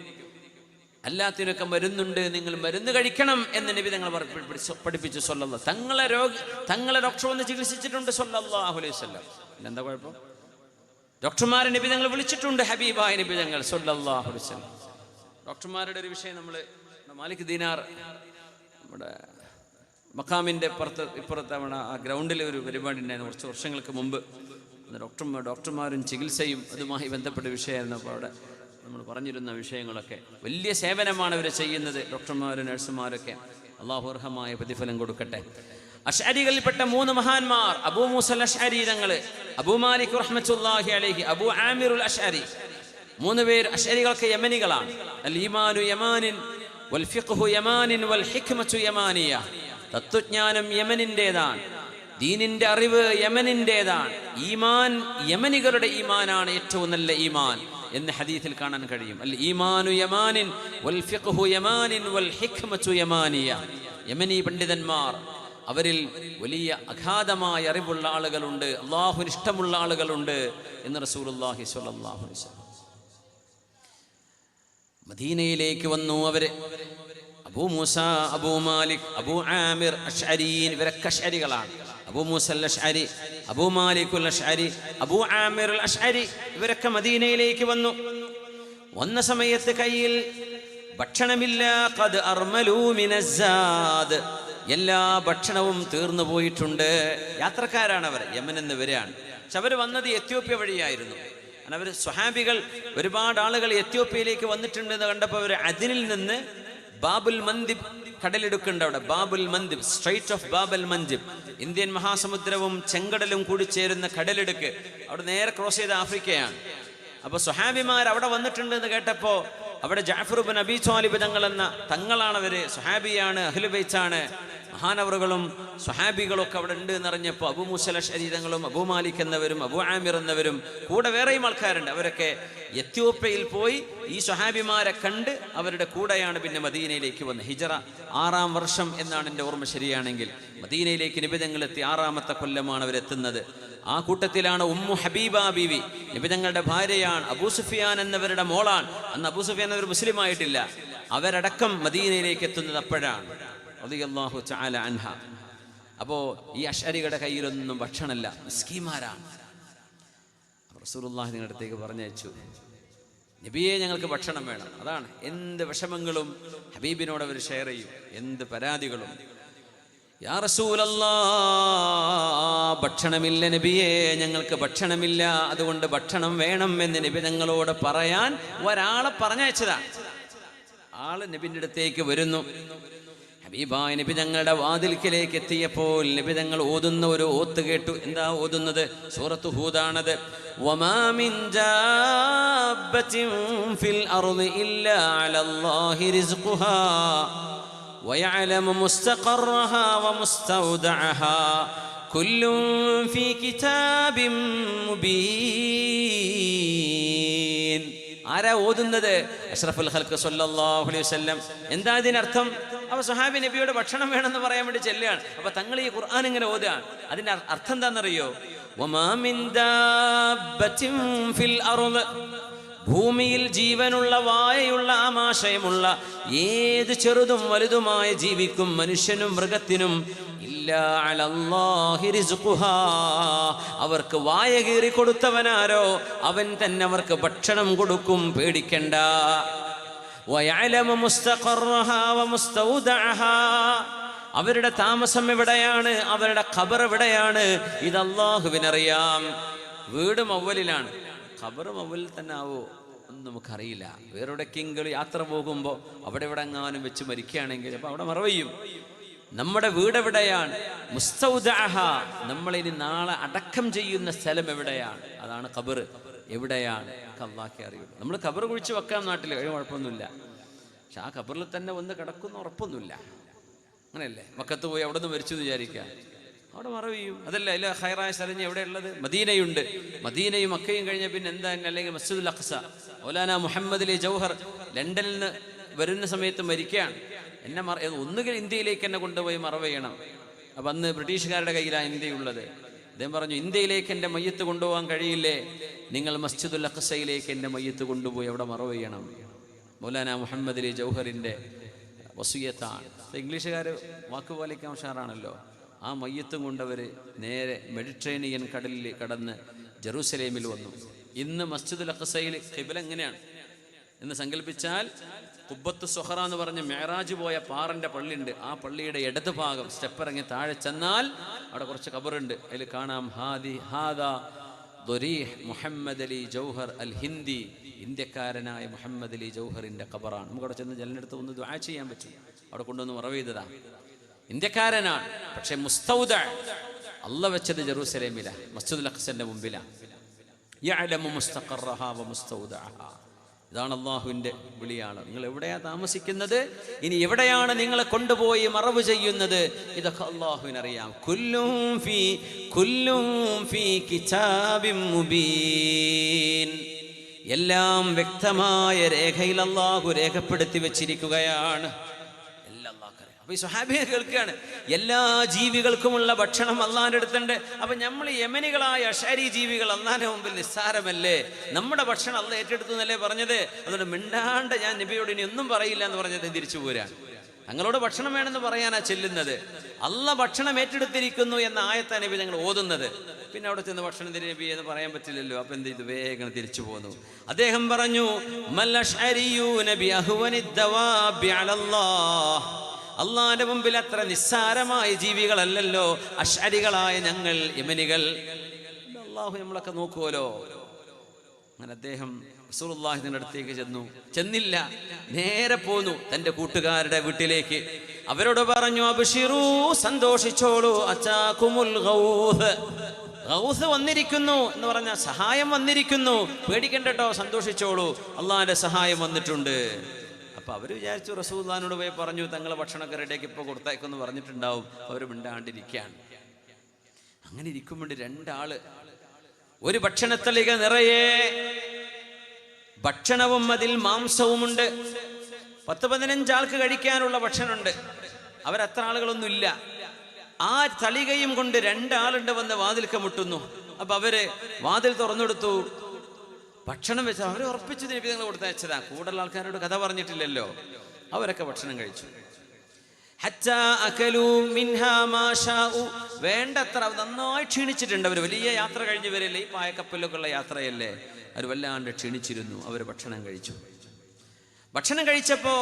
A: എല്ലാത്തിനൊക്കെ മരുന്നുണ്ട്, നിങ്ങൾ മരുന്ന് കഴിക്കണം എന്ന് നബി തങ്ങൾ പഠിപ്പിച്ചു സല്ലല്ലാഹു. തങ്ങളെ ഡോക്ടർ വന്ന് ചികിത്സിച്ചിട്ടുണ്ട് സല്ലല്ലാഹു അലൈഹി വസല്ലം. എന്താ കുഴപ്പം? ഡോക്ടർമാരെ നബി തങ്ങൾ വിളിച്ചിട്ടുണ്ട്, ഹബീബായ നബി തങ്ങൾ സല്ലല്ലാഹു അലൈഹി വസല്ലം. ഡോക്ടർമാരുടെ ഒരു വിഷയം നമ്മൾ മാലിക് ദീനാർ നമ്മുടെ മഖാമിൻ്റെ ഇപ്പുറത്ത് നമ്മുടെ ആ ഗ്രൗണ്ടിൽ ഒരു പരിപാടി ഉണ്ടായിരുന്നു കുറച്ച് വർഷങ്ങൾക്ക് മുമ്പ്. ഡോക്ടർമാരും ചികിത്സയും അതുമായി ബന്ധപ്പെട്ട വിഷയമായിരുന്നു. അപ്പോൾ അവിടെ നമ്മൾ പറഞ്ഞിരുന്ന വിഷയങ്ങളൊക്കെ വലിയ സേവനമാണ് അവർ ചെയ്യുന്നത്, ഡോക്ടർമാരും നഴ്സുമാരൊക്കെ. അല്ലാഹു അർഹമായ പ്രതിഫലം കൊടുക്കട്ടെ. അശ്അരികളിൽപ്പെട്ട 3 മഹാന്മാർ, അബൂ മൂസൽ അശ്അരി തങ്ങൾ, അബൂ മാലിക് റഹ്മത്തുള്ളാഹി അലൈഹി, അബൂ ആമിറുൽ അശ്അരി, 3 പേർ അശ്അരികൾക്ക് യമനികളാണ്. അൽ ഈമാനു യമാനിൻ വൽ ഫിഖ്ഹു യമാനിൻ വൽ ഹിക്മതു യമാനിയ. തത്വജ്ഞാനം യമനിൻ്റെതാണ്, ദീനിന്റെ അറിവ് യമനിൻ്റെതാണ്. ഈമാൻ യമനികളുടെ ഈമാനാണ് ഏറ്റവും നല്ല ഈമാൻ എന്ന് ഹദീസിൽ കാണാൻ കഴിയും. അൽ ഈമാനു യമാനിൻ വൽ ഫിഖ്ഹു യമാനിൻ വൽ ഹിക്മതു യമാനിയ. യമനി പണ്ഡിതന്മാർ, അവരിൽ വലിയ അഗാധമായ അറിവുള്ള ആളുകളുണ്ട്, അല്ലാഹുവിന് ഇഷ്ടമുള്ള ആളുകളുണ്ട് എന്ന് റസൂലുള്ളാഹി സ്വല്ലല്ലാഹു അലൈഹി വസല്ലം. മദീനയിലേക്ക് വന്നു അവര്. അബൂ മൂസ, അബൂ മാലിക്, അബൂ ആമിർ അശ്അരീൻ, ഇവരൊക്കെ അശ്അരികളാണ്. അബൂ മൂസൽ അശ്അരി, അബൂ മാലികുൽ അശ്അരി, അബൂ ആമിർ അൽ അശ്അരി, ഇവരൊക്കെ മദീനയിലേക്ക് വന്നു. വന്ന സമയത്ത് കയ്യിൽ ഭക്ഷണമില്ല. ഖദ് അർമലൂ മിനസ്സാദ്, എല്ലാ ഭക്ഷണവും തീർന്നു പോയിട്ടുണ്ട്. യാത്രക്കാരാണ് അവർ, യമൻ എന്ന് വരെയാണ്. പക്ഷെ അവർ വന്നത് എത്യോപ്യ വഴിയായിരുന്നു. അവർ സ്വഹാബികൾ ഒരുപാട് ആളുകൾ എത്യോപ്യയിലേക്ക് വന്നിട്ടുണ്ടെന്ന് കണ്ടപ്പോൾ അവർ അതിനിൽ നിന്ന് ബാബുൽ മന്ദിബ് കടലിടുക്കുണ്ട്. അവിടെ Bab el Mandeb, strait of Bab el Mandeb, Indian മഹാസമുദ്രവും ചെങ്കടലും കൂടി ചേരുന്ന കടലിടുക്ക്, അവിടെ നേരെ ക്രോസ് ചെയ്ത ആഫ്രിക്കയാണ്. അപ്പോൾ സ്വഹാബിമാർ അവിടെ വന്നിട്ടുണ്ട് എന്ന് കേട്ടപ്പോൾ അവിടെ ജഅഫർ ഇബ്നു അബീ ത്വാലിബ് തങ്ങൾ എന്ന തങ്ങളാണവർ, സ്വഹാബിയാണ്, അഹ്ലു ബൈത്താണ്. മഹാനവറുകളും സ്വഹാബികളും ഒക്കെ അവിടെ ഉണ്ട് എന്നറിഞ്ഞപ്പോൾ അബൂ മൂസൽ അശ്അരി തങ്ങളും അബൂ മാലിക് എന്നവരും അബൂ ആമിർ എന്നവരും കൂടെ വേറെയും ആൾക്കാരുണ്ട്. അവരൊക്കെ എത്യോപ്യയിൽ പോയി ഈ സ്വഹാബിമാരെ കണ്ട് അവരുടെ കൂടെയാണ് പിന്നെ മദീനയിലേക്ക് വന്നത്. ഹിജറ 6-ാം വർഷം എന്നാണ് എൻ്റെ ഓർമ്മ ശരിയാണെങ്കിൽ. മദീനയിലേക്ക് നബി തങ്ങൾ എത്തി 6-ാമത്തെ കൊല്ലമാണ് അവരെത്തുന്നത്. ആ കൂട്ടത്തിലാണ് ഉമ്മു ഹബീബ ബീവി, നബി തങ്ങളുടെ ഭാര്യയാണ്, അബൂ സുഫിയാൻ എന്നവരുടെ മോളാണ്. അന്ന് അബൂ സുഫിയാൻ എന്നവർ മുസ്ലിം ആയിട്ടില്ല. അവരടക്കം മദീനയിലേക്ക് എത്തുന്നത് അപ്പോഴാണ് റളിയല്ലാഹു തആല അൻഹ. അപ്പോൾ ഈ അശ്അരികളുടെ കയ്യിലൊന്നും ഭക്ഷണമില്ല, മിസ്കീന്മാരാണ്. റസൂലുള്ളാഹി നിങ്ങളുടെ അടുത്തേക്ക് പറഞ്ഞയച്ചു, നബിയെ ഞങ്ങൾക്ക് ഭക്ഷണം വേണം. അതാണ് എന്ത് വിഷമങ്ങളും ഹബീബിനോട് അവർ ഷെയർ ചെയ്യും, എന്ത് പരാതികളും. യാ റസൂലല്ലാഹ്, ഭക്ഷണമില്ല നബിയെ, ഞങ്ങൾക്ക് ഭക്ഷണമില്ല, അതുകൊണ്ട് ഭക്ഷണം വേണം എന്ന് നബി തങ്ങളോട് പറയാൻ ഒരാളെ പറഞ്ഞയച്ചതാണ്. ആള് നബിൻ്റെ അടുത്തേക്ക് വരുന്നു. ഹബീബായ നബി തങ്ങളുടെ വാതിൽക്കലേക്ക് എത്തിയപ്പോൾ നബി തങ്ങൾ ഓതുന്ന ഒരു ഓത്ത് കേട്ടു. എന്താ ഓതുന്നത്? സൂറത്ത് ഹൂദാണത്. വമാ മിൻ ദാബത്തിൻ ഫിൽ അർളി ഇല്ലാ അലല്ലാഹി റിസ്ഖുഹാ വയഅലമു മുസ്തഖറഹാ വമുസ്തൗദഅഹാ കുല്ലുൻ ഫീ കിതാബിൻ മുബീൻ. ആരാ ഓതുന്നത്? അഷ്റഫുൽ ഖൽഖ് സ്വല്ലല്ലാഹു അലൈഹി വസല്ലം. എന്താ ഇതിനർത്ഥം? അപ്പൊ സ്വഹാബി നബിയോട് ഭക്ഷണം വേണമെന്ന് പറയാൻ വേണ്ടി ചെല്ലുകയാണ്. അപ്പൊ തങ്ങൾ ഈ ഖുർആൻ ഇങ്ങനെ ഓതുകയാണ്. അതിന്റെ അർത്ഥം എന്താണെന്നറിയോ? വമാ മിൻ ദാബത്തിൻ ഫിൽ അർള്, ഭൂമിയിൽ ജീവനുള്ള വായയുള്ള ആമാശയമുള്ള ഏത് ചെറുതും വലുതുമായ ജീവിക്കും, മനുഷ്യനും മൃഗത്തിനും, ഇല്ലാ അലല്ലാഹി റിസ്ഖുഹാ, അവർക്ക് വായ കീറി കൊടുത്തവനാരോ അവൻ തന്നെ അവർക്ക് ഭക്ഷണം കൊടുക്കും, പേടിക്കണ്ട. വയഅലമു മുസ്തഖറഹാ വമുസ്തൗദഅഹാ, അവരുടെ താമസം എവിടെയാണ്, അവരുടെ ഖബർ എവിടെയാണ്, ഇത് അല്ലാഹുവിനറിയാം. വീട് മവ്വലിലാണ്, ഖബർ മവ്വലിൽ തന്നെ ആവോ ഒന്നും നമുക്കറിയില്ല. വേറെവിടേക്കെങ്കിലും യാത്ര പോകുമ്പോൾ അവിടെ ഇവിടെ എങ്ങാനും വെച്ച് മരിക്കുകയാണെങ്കിൽ അപ്പോൾ അവിടെ മറവയ്യും. നമ്മുടെ വീട് എവിടെയാണ്? മുസ്തൗദഅഹ, നമ്മളിനി നാളെ അടക്കം ചെയ്യുന്ന സ്ഥലം എവിടെയാണ്, അതാണ് ഖബർ. എവിടെയാണ് അല്ലാഹുവേ അറിയുള്ളൂ. നമ്മൾ ഖബർ കുഴിച്ച് വെക്കാം നാട്ടിൽ, കുഴപ്പമൊന്നുമില്ല. പക്ഷെ ആ ഖബറിൽ തന്നെ വന്ന് കിടക്കുന്ന ഉറപ്പൊന്നുമില്ല. അങ്ങനെയല്ലേ? മക്കത്ത് പോയി അവിടെ നിന്ന് മരിച്ചു എന്ന് വിചാരിക്കുക, അവിടെ മറവിയും. അതല്ല അതിൽ ഖൈറായ സ്ഥലം എവിടെയുള്ളത്? മദീനയുണ്ട്. മദീനയും മക്കയും കഴിഞ്ഞ പിന്നെ എന്താ? അല്ലെങ്കിൽ മസ്ജിദുൽ അഖ്സ. മൗലാന മുഹമ്മദ് അലി ജൗഹർ ലണ്ടനിൽ നിന്ന് വരുന്ന സമയത്ത് മരിക്കുകയാണ്. എന്നെ ഒന്നുകിൽ ഇന്ത്യയിലേക്ക് എന്നെ കൊണ്ടുപോയി മറവ് ചെയ്യണം. അപ്പം അന്ന് ബ്രിട്ടീഷുകാരുടെ കയ്യിലാണ് ഇന്ത്യയുള്ളത്. അദ്ദേഹം പറഞ്ഞു, ഇന്ത്യയിലേക്ക് എൻ്റെ മയ്യത്ത് കൊണ്ടുപോകാൻ കഴിയില്ലേ, നിങ്ങൾ മസ്ജിദുൽ അഖ്സയിലേക്ക് എൻ്റെ മയ്യത്ത് കൊണ്ടുപോയി അവിടെ മറവ് ചെയ്യണം. മൗലാന മുഹമ്മദ് അലി ജൗഹറിൻ്റെ വസിയത്താണ്. ഇംഗ്ലീഷുകാർ വാക്ക് പാലിക്കാൻ ഉഷാറാണല്ലോ. ആ മയ്യത്തും കൊണ്ടവർ നേരെ മെഡിറ്ററേനിയൻ കടലിൽ കടന്ന് ജെറൂസലേമിൽ വന്നു. ഇന്ന് മസ്ജിദുൽ അഖ്സയിൽ ഖിബ്ല എങ്ങനെയാണ് എന്ന് സങ്കല്പിച്ചാൽ, ഖുബ്ബത്തു സുഹറ എന്ന് പറഞ്ഞ മെഹറാജ് പോയ പാറൻ്റെ പള്ളിയുണ്ട്. ആ പള്ളിയുടെ ഇടത് ഭാഗം സ്റ്റെപ്പ് ഇറങ്ങി താഴെ ചെന്നാൽ അവിടെ കുറച്ച് ഖബറുണ്ട്. അതിൽ കാണാം ഹാദാ ദുരീഹ് മുഹമ്മദ് അലി ജൗഹർ അൽ ഹിന്ദി, ഇന്ത്യക്കാരനായ മുഹമ്മദ് അലി ജൗഹറിൻ്റെ ഖബറാണ്. നമുക്കവിടെ ചെന്ന് ജനലിനടുത്ത് ഒന്ന് ദുആ ചെയ്യാൻ പറ്റും. അവിടെ കൊണ്ടുവന്ന് മറവ് ചെയ്തതാ. ഇന്ത്യക്കാരനാണ്, പക്ഷെ മുസ്തൗദ അല്ല വെച്ചത് ജെറൂസലേമിലാണ്, മസ്ജിദുൽ അഖ്സന്റെ മുമ്പിലാണ്. യഅലമു മുസ്തഖറഹാ വമുസ്തൗദഅഹാ. ഇതാണ് അള്ളാഹുവിൻ്റെ വിളിയാണ്. നിങ്ങൾ എവിടെയാ താമസിക്കുന്നത്, ഇനി എവിടെയാണ് നിങ്ങളെ കൊണ്ടുപോയി മറവ് ചെയ്യുന്നത്, ഇതൊക്കെ അള്ളാഹുവിനറിയാം. കുല്ലും ഫീ കിതാബിൻ മുബീൻ, എല്ലാം വ്യക്തമായ രേഖയിൽ അള്ളാഹു രേഖപ്പെടുത്തി വെച്ചിരിക്കുകയാണ്. അപ്പൊ ഈ സ്വഹാബിയെ കേൾക്കുകയാണ്, എല്ലാ ജീവികൾക്കുമുള്ള ഭക്ഷണം അള്ളാഹിന്റെ അടുത്തുണ്ട്. അപ്പൊ നമ്മൾ യമനികളായ അശാരി ജീവികൾ അള്ളാഹിന്റെ മുമ്പിൽ നിസ്സാരമല്ലേ, നമ്മുടെ ഭക്ഷണം അള്ളാഹ് ഏറ്റെടുത്തു എന്നല്ലേ പറഞ്ഞത്. അതുകൊണ്ട് മിണ്ടാണ്ട് ഞാൻ നബിയോട് ഇനി ഒന്നും പറയില്ല എന്ന് പറഞ്ഞത് തിരിച്ചു പോരാൻ. തങ്ങളോട് ഭക്ഷണം വേണമെന്ന് പറയാനാ ചെല്ലുന്നത്. അള്ളാഹ് ഭക്ഷണം ഏറ്റെടുത്തിരിക്കുന്നു എന്ന ആയത്താ നബി ഞങ്ങൾ ഓതുന്നത്. പിന്നെ അവിടെ ചെന്ന് ഭക്ഷണം തരി നബി എന്ന് പറയാൻ പറ്റില്ലല്ലോ. അപ്പൊ എന്ത് ചെയ്തു? വേഗം തിരിച്ചു പോന്നു. അദ്ദേഹം പറഞ്ഞു, മൽ അശ്അരിയൂന ബിഅഹ്വനിദ് ദവാബി അലല്ലാഹ്, അള്ളാഹിന്റെ മുമ്പിൽ അത്ര നിസ്സാരമായ ജീവികളല്ലല്ലോ അശ്അരികളായ ഞങ്ങൾ യമനികൾ. അള്ളാഹു നമ്മളൊക്കെ നോക്കുമല്ലോ. അങ്ങനെ അദ്ദേഹം റസൂലുള്ളാഹിന്റെ അടുത്തേക്ക് ചെന്നില്ല, നേരെ പോന്നു തന്റെ കൂട്ടുകാരുടെ വീട്ടിലേക്ക്. അവരോട് പറഞ്ഞു, അബ്ശിറൂ, സന്തോഷിച്ചോളൂ, അതാകുമുൽ ഗൗസ്, ഗൗസ് വന്നിരിക്കുന്നു എന്ന് പറഞ്ഞ സഹായം വന്നിരിക്കുന്നു, പേടിക്കണ്ടട്ടോ, സന്തോഷിച്ചോളൂ, അള്ളാഹിന്റെ സഹായം വന്നിട്ടുണ്ട്. അപ്പൊ അവര് വിചാരിച്ചു റസൂലുള്ളാഹിനോട് പോയി പറഞ്ഞു, തങ്ങളെ ഭക്ഷണമൊക്കെ റെഡിയാക്കി ഇപ്പൊ കൊടുത്തേക്കെന്ന് പറഞ്ഞിട്ടുണ്ടാവും. അവർ മിണ്ടാണ്ടിരിക്കുകയാണ്. അങ്ങനെ ഇരിക്കുമ്പോൾ രണ്ടാള്, ഒരു ഭക്ഷണത്തളിക നിറയെ ഭക്ഷണവും അതിൽ മാംസവുമുണ്ട്. 10-15 ആൾക്ക് കഴിക്കാനുള്ള ഭക്ഷണമുണ്ട്. അവരത്ര ആളുകളൊന്നുമില്ല. ആ തളികയും കൊണ്ട് 2 ആളുണ്ട് വന്ന് വാതിൽക്ക് മുട്ടുന്നു. അപ്പൊ അവര് വാതിൽ തുറന്നെടുത്തു. ഭക്ഷണം വെച്ചാൽ അവർ ഉറപ്പിച്ചു നബി തങ്ങൾ കൊടുത്തയച്ചതാ. കൂടുതൽ ആൾക്കാരോട് കഥ പറഞ്ഞിട്ടില്ലല്ലോ. അവരൊക്കെ ഭക്ഷണം കഴിച്ചു. വേണ്ടത്ര നന്നായി ക്ഷീണിച്ചിട്ടുണ്ട്. അവർ വലിയ യാത്ര കഴിഞ്ഞ് വരല്ലേ, ഈ പായക്കപ്പലൊക്കെ ഉള്ള യാത്രയല്ലേ, അവർ വല്ലാണ്ട് ക്ഷീണിച്ചിരുന്നു. അവർ ഭക്ഷണം കഴിച്ചു. ഭക്ഷണം കഴിച്ചപ്പോ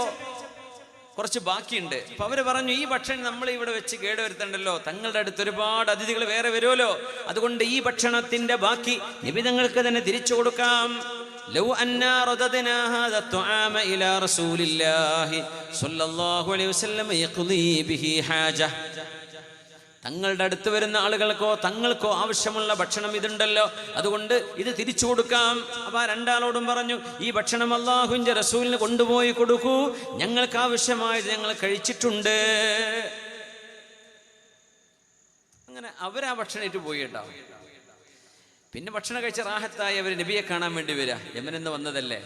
A: കുറച്ച് ബാക്കിയുണ്ട്. അപ്പൊ അവര് പറഞ്ഞു, ഈ ഭക്ഷണം നമ്മൾ ഇവിടെ വെച്ച് കേടുവരുത്തണ്ടല്ലോ, തങ്ങളുടെ അടുത്ത് ഒരുപാട് അതിഥികൾ വേറെ വരുമല്ലോ, അതുകൊണ്ട് ഈ ഭക്ഷണത്തിന്റെ ബാക്കി നബി തങ്ങൾക്ക് തന്നെ തിരിച്ചു കൊടുക്കാം. ലൗ അന്നാ റദദ്നാ ഹാദാ തുആമ ഇലാ റസൂലില്ലാഹി സ്വല്ലല്ലാഹു അലൈഹി വസല്ലം യഖ്ളീ ബിഹി ഹാജ. തങ്ങളുടെ അടുത്ത് വരുന്ന ആളുകൾക്കോ തങ്ങൾക്കോ ആവശ്യമുള്ള ഭക്ഷണം ഇതുണ്ടല്ലോ, അതുകൊണ്ട് ഇത് തിരിച്ചു കൊടുക്കാം. അപ്പൊ ആ രണ്ടാളോടും പറഞ്ഞു, ഈ ഭക്ഷണം അല്ലാഹുവിന്റെ റസൂലിന് കൊണ്ടുപോയി കൊടുക്കൂ, ഞങ്ങൾക്ക് ആവശ്യമായത് ഞങ്ങൾ കഴിച്ചിട്ടുണ്ട്. അങ്ങനെ അവരാ ഭക്ഷണമായിട്ട് പോയി കേട്ടോ. പിന്നെ ഭക്ഷണം കഴിച്ച റാഹത്തായി അവർ നബിയെ കാണാൻ വേണ്ടി വരിക. യമനെന്ന് വന്നതല്ലേ,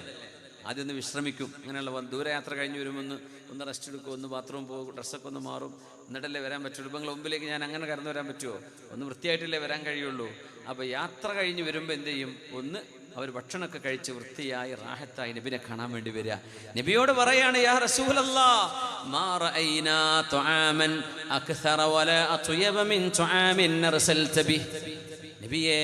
A: ആദ്യം ഒന്ന് വിശ്രമിക്കും. അങ്ങനെയുള്ള ദൂരയാത്ര കഴിഞ്ഞ് വരുമ്പോൾ ഒന്ന് റെസ്റ്റ് എടുക്കും, ഒന്ന് ബാത്റൂം പോകും, ഡ്രസ്സൊക്കെ ഒന്ന് മാറും, എന്നിട്ടല്ലേ വരാൻ പറ്റുള്ളൂ. ഇപ്പം നിങ്ങളുടെ മുമ്പിലേക്ക് ഞാൻ അങ്ങനെ കടന്നു വരാൻ പറ്റുമോ? ഒന്ന് വൃത്തിയായിട്ടല്ലേ വരാൻ കഴിയുള്ളൂ. അപ്പോൾ യാത്ര കഴിഞ്ഞ് വരുമ്പോൾ എന്ത് ചെയ്യും? ഒന്ന് അവർ ഭക്ഷണമൊക്കെ കഴിച്ച് വൃത്തിയായി റാഹത്തായി നബിനെ കാണാൻ വേണ്ടി വരിക. നബിയോട് പറയാണ്, യാ റസൂലല്ലാഹ് മാ റഅയ്നാ തുആമൻ അക്സറ വലാ അത്യബ മിൻ തുആമിൻ അർസൽത ബിഹി. നബിയെ,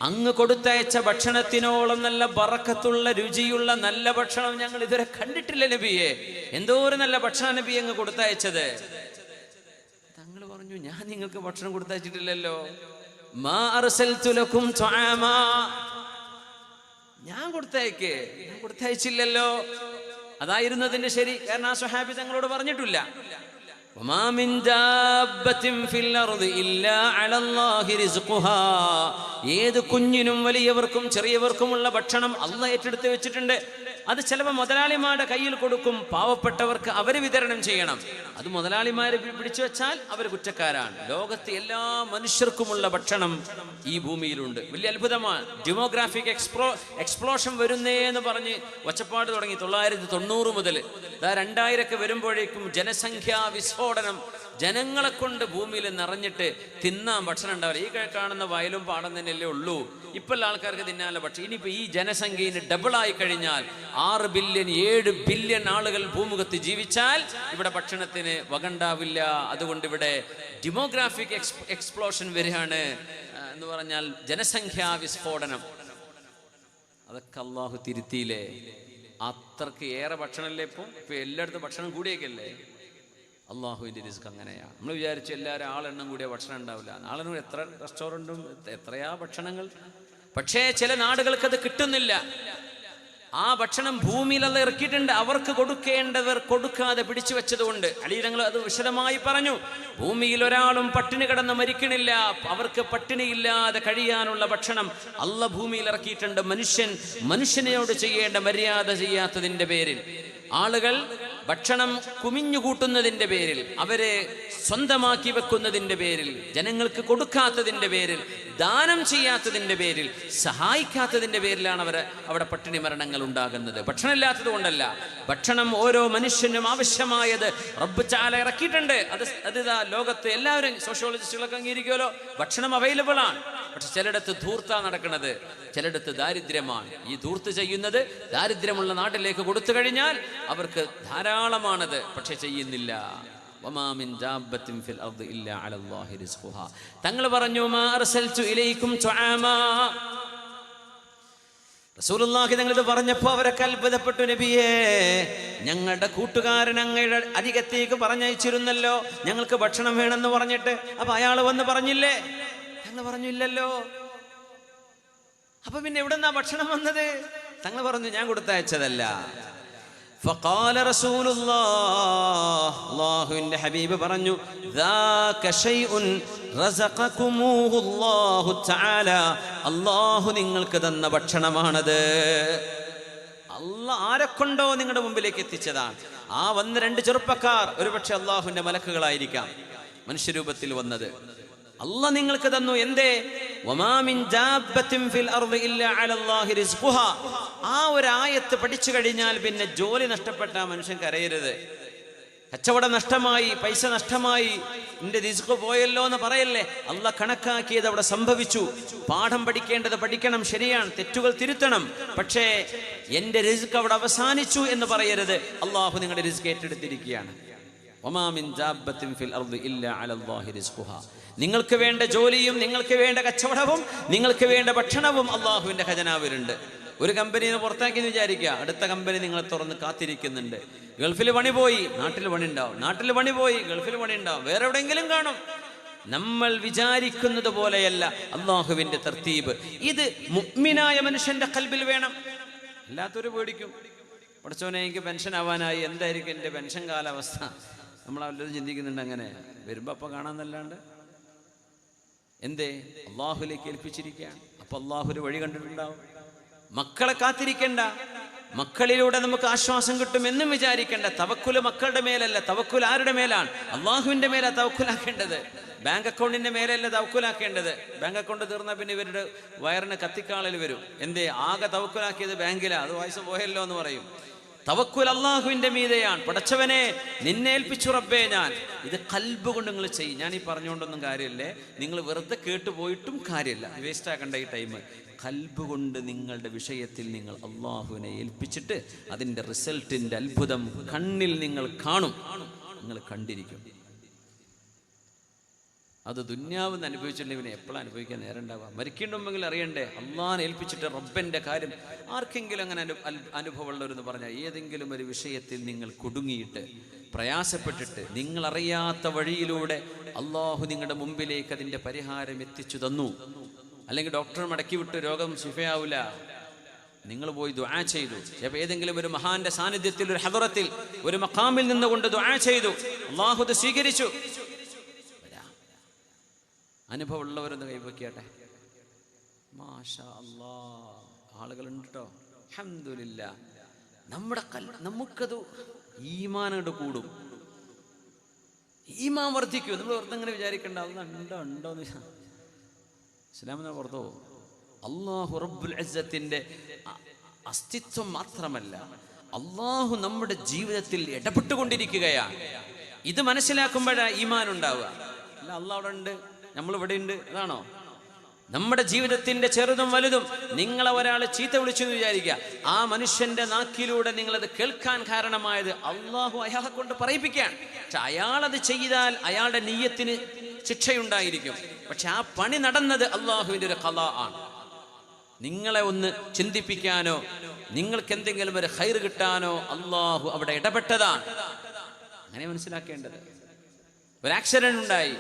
A: അങ്ങ് കൊടുത്തയച്ച ഭക്ഷണത്തിനോളം നല്ല ബറക്കത്തുള്ള രുചിയുള്ള നല്ല ഭക്ഷണം ഞങ്ങൾ ഇതുവരെ കണ്ടിട്ടില്ല നബിയെ. എന്തോ ഒരു നല്ല ഭക്ഷണം നബി അങ്ങ് കൊടുത്തയച്ചത്. തങ്ങൾ പറഞ്ഞു, ഞാൻ നിങ്ങൾക്ക് ഭക്ഷണം കൊടുത്തയച്ചിട്ടില്ലല്ലോ. മാ അർസൽതു ലക്കും തുആമാ, ഞാൻ കൊടുത്തയച്ചില്ലല്ലോ. അതായിരുന്നതിന്റെ ശരി. കാരണം ആ സ്വഹാബി തങ്ങളോട് പറഞ്ഞിട്ടില്ല. വമാ മിൻ ദാബത്തിൻ ഫിൽ അർദി ഇല്ലാ അലല്ലാഹി റിസ്ഖുഹാ. ഏത് കുഞ്ഞിനും വലിയവർക്കും ചെറിയവർക്കുമുള്ള ഭക്ഷണം അല്ലാഹ് ഏറ്റെടുത്ത് വെച്ചിട്ടുണ്ട്. അത് ചിലപ്പോൾ മുതലാളിമാരുടെ കയ്യിൽ കൊടുക്കും, പാവപ്പെട്ടവർക്ക് അവര് വിതരണം ചെയ്യണം. അത് മുതലാളിമാരെ പിടിച്ചു വെച്ചാൽ അവർ കുറ്റക്കാരാണ്. ലോകത്തെ എല്ലാ മനുഷ്യർക്കുമുള്ള ഭക്ഷണം ഈ ഭൂമിയിലുണ്ട്. വലിയ അത്ഭുതമാണ്. ഡെമോഗ്രാഫിക് എക്സ്പ്ലോഷൻ വരുന്നേ എന്ന് പറഞ്ഞ് ഒച്ചപ്പാട് തുടങ്ങി 990 മുതൽ 2000 വരുമ്പോഴേക്കും ജനസംഖ്യാ വിസ്ഫോടനം. ജനങ്ങളെ കൊണ്ട് ഭൂമിയിൽ നിറഞ്ഞിട്ട് തിന്നാൻ ഭക്ഷണം ഉണ്ടാവില്ല. ഈ കാണുന്ന വയലും പാടം തന്നെയല്ലേ ഉള്ളൂ. ഇപ്പോഴുള്ള ആൾക്കാർക്ക് തിന്നാനുള്ള ഭക്ഷണം. ഇനിയിപ്പോൾ ഈ ജനസംഖ്യയിൽ ഡബിളായി കഴിഞ്ഞാൽ 6 ബില്യൺ 7 ബില്യൺ ആളുകൾ ഭൂമുഖത്ത് ജീവിച്ചാൽ ഇവിടെ ഭക്ഷണത്തിന് വകണ്ടാവില്ല. അതുകൊണ്ട് ഇവിടെ ഡെമോഗ്രാഫിക് എക്സ്പ്ലോഷൻ വരികയാണ് എന്ന് പറഞ്ഞാൽ ജനസംഖ്യാ വിസ്ഫോടനം. അതൊക്കെ അള്ളാഹു തിരുത്തിയില്ലേ? അത്രക്ക് ഏറെ ഭക്ഷണമല്ലേ ഇപ്പൊ എല്ലായിടത്തും ഭക്ഷണം കൂടിയേക്കല്ലേ. അള്ളാഹുവിൻ്റെ റിസ്ക് അങ്ങനെയാണ്. നമ്മൾ വിചാരിച്ചു എല്ലാവരും ആളെണ്ണം കൂടിയ ഭക്ഷണം ഉണ്ടാവില്ല. നാളെ എത്ര റെസ്റ്റോറൻറ്റും എത്രയാ ഭക്ഷണങ്ങൾ. പക്ഷേ ചില നാടുകൾക്ക് അത് കിട്ടുന്നില്ല. ആ ഭക്ഷണം ഭൂമിയിൽ അത് ഇറക്കിയിട്ടുണ്ട്. അവർക്ക് കൊടുക്കേണ്ടവർ കൊടുക്കാതെ പിടിച്ചു വെച്ചതുകൊണ്ട് അലീതങ്ങൾ അത് വിശദമായി പറഞ്ഞു. ഭൂമിയിൽ ഒരാളും പട്ടിണി കിടന്ന് മരിക്കണില്ല. അവർക്ക് പട്ടിണിയില്ലാതെ കഴിയാനുള്ള ഭക്ഷണം അള്ളാഹ് ഭൂമിയിൽ ഇറക്കിയിട്ടുണ്ട്. മനുഷ്യനോട് ചെയ്യേണ്ട മര്യാദ ചെയ്യാത്തതിൻ്റെ പേരിൽ, ആളുകൾ ഭക്ഷണം കുമിഞ്ഞുകൂട്ടുന്നതിൻ്റെ പേരിൽ, അവരെ സ്വന്തമാക്കി വെക്കുന്നതിൻ്റെ പേരിൽ, ജനങ്ങൾക്ക് കൊടുക്കാത്തതിൻ്റെ പേരിൽ, ദാനം ചെയ്യാത്തതിൻ്റെ പേരിൽ, സഹായിക്കാത്തതിൻ്റെ പേരിലാണ് അവിടെ പട്ടിണി മരണങ്ങൾ ഉണ്ടാകുന്നത്. ഭക്ഷണം ഇല്ലാത്തത് കൊണ്ടല്ല. ഭക്ഷണം ഓരോ മനുഷ്യനും ആവശ്യമായത് റബ്ബ് തആല ഇറക്കിയിട്ടുണ്ട്. അത് ലോകത്ത് എല്ലാവരും സോഷ്യോളജിസ്റ്റുകളൊക്കെ അംഗീകരിക്കുമല്ലോ. ഭക്ഷണം അവൈലബിൾ ആണ്. പക്ഷെ ചിലയിടത്ത് ധൂർത്താ നടക്കുന്നത്, ചിലയിടത്ത് ദാരിദ്ര്യമാണ്. ഈ ധൂർത്ത് ചെയ്യുന്നത് ദാരിദ്ര്യമുള്ള നാട്ടിലേക്ക് കൊടുത്തു കഴിഞ്ഞാൽ അവർക്ക് ധാരാളമാണത്, പക്ഷെ ചെയ്യുന്നില്ല. വമാ മിൻ ദാബത്തിൻ ഫിൽ അർദി ഇല്ലാ അലല്ലാഹി റിസ്ഖുഹാ. തങ്ങൾ പറഞ്ഞു, മാ അർസൽതു ഇലൈക്കും തുആമാ. റസൂലുള്ളാഹി തങ്ങൾ ഇത് പറഞ്ഞപ്പോൾ അവരൊക്കെ അത്ഭുതപ്പെട്ടു. നബിയേ, ഞങ്ങളുടെ കൂട്ടുകാരൻ അങ്ങയുടെ അരികത്തേക്ക് പറഞ്ഞയച്ചിരുന്നല്ലോ, ഞങ്ങൾക്ക് ഭക്ഷണം വേണമെന്ന് പറഞ്ഞിട്ട്. അപ്പൊ അയാൾ വന്ന് പറഞ്ഞില്ലേ? തങ്ങൾ പറഞ്ഞില്ലല്ലോ. അപ്പൊ പിന്നെ എവിടെന്നാ ഭക്ഷണം വന്നത്? തങ്ങൾ പറഞ്ഞു, ഞാൻ കൊടുത്തയച്ചതല്ല. ഫഖാല റസൂലുള്ളാഹ്, അല്ലാഹുവിന്റെ ഹബീബ് പറഞ്ഞു, ദാക ശൈഉൻ റസഖകുമൂഹു അല്ലാഹു തആല. അല്ലാഹു നിങ്ങൾക്ക് തന്ന ഭക്ഷണമാണത്. അല്ലാഹ് ആരെക്കൊണ്ടോ നിങ്ങളുടെ മുമ്പിലേക്ക് എത്തിച്ചതാണ്. ആ വന്ന 2 ചെറുപ്പക്കാർ ഒരുപക്ഷെ അല്ലാഹുവിന്റെ മലക്കുകളായിരിക്കാം, മനുഷ്യരൂപത്തിൽ വന്നത്. അല്ലാഹ് നിങ്ങൾക്ക് തന്നു. എന്തേ? വമാ മിൻ ദാബത്തിൻ ഫിൽ അർദി ഇല്ലാ അലല്ലാഹി റിസ്ഖുഹാ. ആ ഒരു ആയത്ത് പഠിച്ചു കഴിഞ്ഞാൽ പിന്നെ ജോലി നഷ്ടപ്പെട്ട മനുഷ്യൻ കരയരുത്. കച്ചവടം നഷ്ടമായി, പൈസ നഷ്ടമായി, നിന്റെ റിസ്ക് പോയല്ലോ എന്ന് പറയല്ലേ. അല്ലാഹ് കണക്കാക്കിയത് അവിടെ സംഭവിച്ചു. പാഠം പഠിക്കേണ്ടത് പഠിക്കണം, ശരിയാണ്, തെറ്റുകൾ തിരുത്തണം. പക്ഷേ എന്റെ റിസ്ക് അവിടെ അവസാനിച്ചു എന്ന് പറയരുത്. അല്ലാഹു നിങ്ങളുടെ റിസ്ക് ഏറ്റെടുത്തിരിക്കുകയാണ്. വമാ മിൻ ദാബത്തിൻ ഫിൽ അർദി ഇല്ലാ അലല്ലാഹി റിസ്ഖുഹാ. നിങ്ങൾക്ക് വേണ്ട ജോലിയും നിങ്ങൾക്ക് വേണ്ട കച്ചവടവും നിങ്ങൾക്ക് വേണ്ട ഭക്ഷണവും അള്ളാഹുവിന്റെ ഖജനാവിലുണ്ട്. ഒരു കമ്പനിയിൽ നിന്ന് പുറത്താക്കി എന്ന് വിചാരിക്കുക, അടുത്ത കമ്പനി നിങ്ങളെ തുറന്ന് കാത്തിരിക്കുന്നുണ്ട്. ഗൾഫിൽ പണി പോയി, നാട്ടിൽ പണി ഉണ്ടാവും. നാട്ടിൽ പണി പോയി, ഗൾഫിൽ പണി ഉണ്ടാവും. വേറെ എവിടെയെങ്കിലും കാണും. നമ്മൾ വിചാരിക്കുന്നത് പോലെയല്ല അള്ളാഹുവിന്റെ തർത്തീബ്. ഇത് മുഅ്മിനായ മനുഷ്യന്റെ ഖൽബിൽ വേണം. അല്ലാത്തൊരു പേടിക്കും. പഠിച്ചവനെ എനിക്ക് പെൻഷൻ ആവാനായി, എന്തായിരിക്കും എൻ്റെ പെൻഷൻ കാലാവസ്ഥ, നമ്മളെല്ലാവരും ചിന്തിക്കുന്നുണ്ട്. അങ്ങനെ വരുമ്പോൾ അപ്പം കാണാമെന്നല്ലാണ്ട് എന്തേ അള്ളാഹുലേക്ക് ഏൽപ്പിച്ചിരിക്കുകയാണ്. അപ്പം അള്ളാഹു ഒരു വഴി കണ്ടിട്ടുണ്ടാവും. മക്കളെ കാത്തിരിക്കേണ്ട, മക്കളിലൂടെ നമുക്ക് ആശ്വാസം കിട്ടുമെന്നും വിചാരിക്കേണ്ട. തവക്കുല് മക്കളുടെ മേലല്ല, തവക്കുൽ ആരുടെ മേലാണ്? അള്ളാഹുവിൻ്റെ മേലാണ് തവക്കുലാക്കേണ്ടത്. ബാങ്ക് അക്കൗണ്ടിൻ്റെ മേലല്ല തവക്കുലാക്കേണ്ടത്. ബാങ്ക് അക്കൗണ്ട് തീർന്നാൽ പിന്നെ ഇവരുടെ വയറിന് കത്തിക്കാളിൽ വരും. എന്തേ ആകെ തവക്കുലാക്കിയത് ബാങ്കിലാണ്, അത് വയസ്സ് പോയല്ലോ എന്ന് പറയും. തവക്കുൽ അള്ളാഹുവിൻ്റെ മീതെയാണ്. പടച്ചവനെ നിന്നെ ഏൽപ്പിച്ചു റബ്ബേ ഞാൻ. ഇത് ഖൽബ് കൊണ്ട് നിങ്ങൾ ചെയ്യും. ഞാൻ ഈ പറഞ്ഞുകൊണ്ടൊന്നും കാര്യമില്ലേ, നിങ്ങൾ വെറുതെ കേട്ടു പോയിട്ടും കാര്യമില്ല, വേസ്റ്റ് ആക്കണ്ട ഈ ടൈം. ഖൽബ് കൊണ്ട് നിങ്ങളുടെ വിഷയത്തിൽ നിങ്ങൾ അള്ളാഹുവിനെ ഏൽപ്പിച്ചിട്ട് അതിൻ്റെ റിസൾട്ടിൻ്റെ അത്ഭുതം കണ്ണിൽ നിങ്ങൾ കാണും, നിങ്ങൾ കണ്ടിരിക്കും. അത് ദുന്യാവെന്ന് അനുഭവിച്ചിട്ടുണ്ടെങ്കിൽ പിന്നെ എപ്പോഴും അനുഭവിക്കാൻ നേരം ഉണ്ടാവുക. മരിക്കേണ്ടുമെങ്കിൽ അറിയണ്ടേ അള്ളാഹിനെ ഏൽപ്പിച്ചിട്ട് റബ്ബൻ്റെ കാര്യം. ആർക്കെങ്കിലും അങ്ങനെ അനുഭവമുള്ളവരെന്ന് പറഞ്ഞാൽ, ഏതെങ്കിലും ഒരു വിഷയത്തിൽ നിങ്ങൾ കുടുങ്ങിയിട്ട് പ്രയാസപ്പെട്ടിട്ട് നിങ്ങളറിയാത്ത വഴിയിലൂടെ അള്ളാഹു നിങ്ങളുടെ മുമ്പിലേക്ക് അതിൻ്റെ പരിഹാരം എത്തിച്ചു തന്നു. അല്ലെങ്കിൽ ഡോക്ടർ മടക്കി വിട്ട് രോഗം ശിഫയാവില്ല, നിങ്ങൾ പോയി ദുആ ചെയ്തു. ചിലപ്പോൾ ഏതെങ്കിലും ഒരു മഹാന്റെ സാന്നിധ്യത്തിൽ, ഒരു ഹദറത്തിൽ, ഒരു മഖാമിൽ നിന്നുകൊണ്ട് ദുആ ചെയ്തു, അള്ളാഹു അത് സ്വീകരിച്ചു. അനുഭവമുള്ളവരൊന്ന് കൈവയ്ക്കട്ടെ. മാഷാ അല്ലാഹ്, ആളുകളുണ്ട് കേട്ടോ. അൽഹംദുലില്ലാ. നമുക്കത് ഈമാനോട് കൂടും, ഈമാൻ വർദ്ധിക്കും. നമ്മൾ വെറുതെ ഇങ്ങനെ വിചാരിക്കേണ്ട ഉണ്ടോന്ന് ഇസ്ലാമിനെ പുറത്തോ. അല്ലാഹു റബ്ബുൽ ഇസ്സത്തിന്റെ അസ്തിത്വം മാത്രമല്ല, അല്ലാഹു നമ്മുടെ ജീവിതത്തിൽ ഇടപെട്ടുകൊണ്ടിരിക്കുകയാണ്. ഇത് മനസ്സിലാക്കുമ്പോഴാണ് ഈമാൻ ഉണ്ടാവുക. അല്ല അല്ലാഹ് അവിടെ ഉണ്ട്, നമ്മളിവിടെ ഉണ്ട്, അതാണോ? നമ്മുടെ ജീവിതത്തിന്റെ ചെറുതും വലുതും. നിങ്ങളെ ഒരാൾ ചീത്ത വിളിച്ചു എന്ന് വിചാരിക്കുക, ആ മനുഷ്യന്റെ നാക്കിലൂടെ നിങ്ങളത് കേൾക്കാൻ കാരണമായത് അള്ളാഹു അയാളെ കൊണ്ട് പറയിപ്പിക്കുകയാണ്. പക്ഷെ അയാളത് ചെയ്താൽ അയാളുടെ നിയ്യത്തിന് ശിക്ഷയുണ്ടായിരിക്കും. പക്ഷെ ആ പണി നടന്നത് അള്ളാഹുവിന്റെ ഒരു ഖളാ ആണ്. നിങ്ങളെ ഒന്ന് ചിന്തിപ്പിക്കാനോ നിങ്ങൾക്ക് എന്തെങ്കിലും ഒരു ഖൈർ കിട്ടാനോ അള്ളാഹു അവിടെ ഇടപെട്ടതാണ്. അങ്ങനെ മനസ്സിലാക്കേണ്ടത്. ഒരു ആക്സിഡന്റ് ഉണ്ടായി,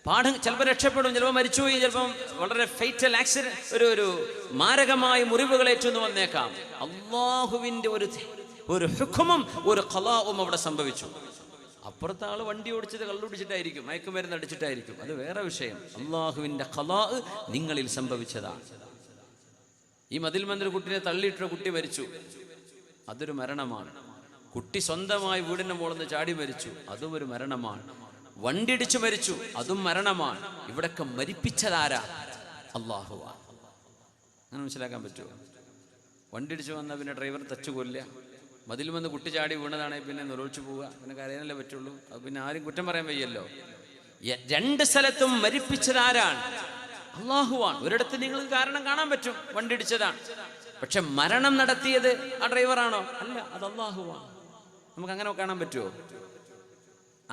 A: പാഠം ചിലപ്പോൾ രക്ഷപ്പെടും, ചിലപ്പോൾ മരിച്ചുപോയി, ചിലപ്പം വളരെ ഫേറ്റൽ ആക്സിഡന്റ്, ഒരു മാരകമായ മുറിവുകളേറ്റെന്ന് വന്നേക്കാം. അള്ളാഹുവിന്റെ ഒരു ഹുക്മും ഒരു ഖളാഉം അവിടെ സംഭവിച്ചു. അപ്പുറത്തെ ആള് വണ്ടി ഓടിച്ചത് കള്ളുടിച്ചിട്ടായിരിക്കും, മയക്കുമരുന്ന് അടിച്ചിട്ടായിരിക്കും, അത് വേറെ വിഷയം. അള്ളാഹുവിന്റെ ഖളാ നിങ്ങളിൽ സംഭവിച്ചതാണ്. ഈ മതിൽ മന്ദിര കുട്ടിനെ തള്ളിയിട്ട കുട്ടി മരിച്ചു, അതൊരു മരണമാണ്. കുട്ടി സ്വന്തമായി വീടിന്റെ മുകളിൽ നിന്ന് ചാടി മരിച്ചു, അതും ഒരു മരണമാണ്. വണ്ടിടിച്ചു മരിച്ചു, അതും മരണമാണ്. ഇവിടൊക്കെ മരിപ്പിച്ചതാരാ? അള്ളാഹുവാ. അങ്ങനെ മനസ്സിലാക്കാൻ പറ്റുമോ? വണ്ടിടിച്ചു വന്നാൽ പിന്നെ ഡ്രൈവർ തച്ചു കൊല്ലുക, മതിൽ വന്ന് കുട്ടി ചാടി വീണതാണെങ്കിൽ പിന്നെ നിറൊഴിച്ചു പോവുക, പിന്നെ കരയാനല്ലേ പറ്റുള്ളൂ. അത് പിന്നെ ആരും കുറ്റം പറയാൻ വയ്യല്ലോ. രണ്ട് സ്ഥലത്തും മരിപ്പിച്ചതാരാണ്? അള്ളാഹുവാണ്. ഒരിടത്ത് നിങ്ങൾക്ക് കാരണം കാണാൻ പറ്റും, വണ്ടിടിച്ചതാണ്. പക്ഷെ മരണം നടത്തിയത് ആ ഡ്രൈവറാണോ? അല്ല, അത് അള്ളാഹുവാണ്. നമുക്ക് അങ്ങനെ കാണാൻ പറ്റുമോ?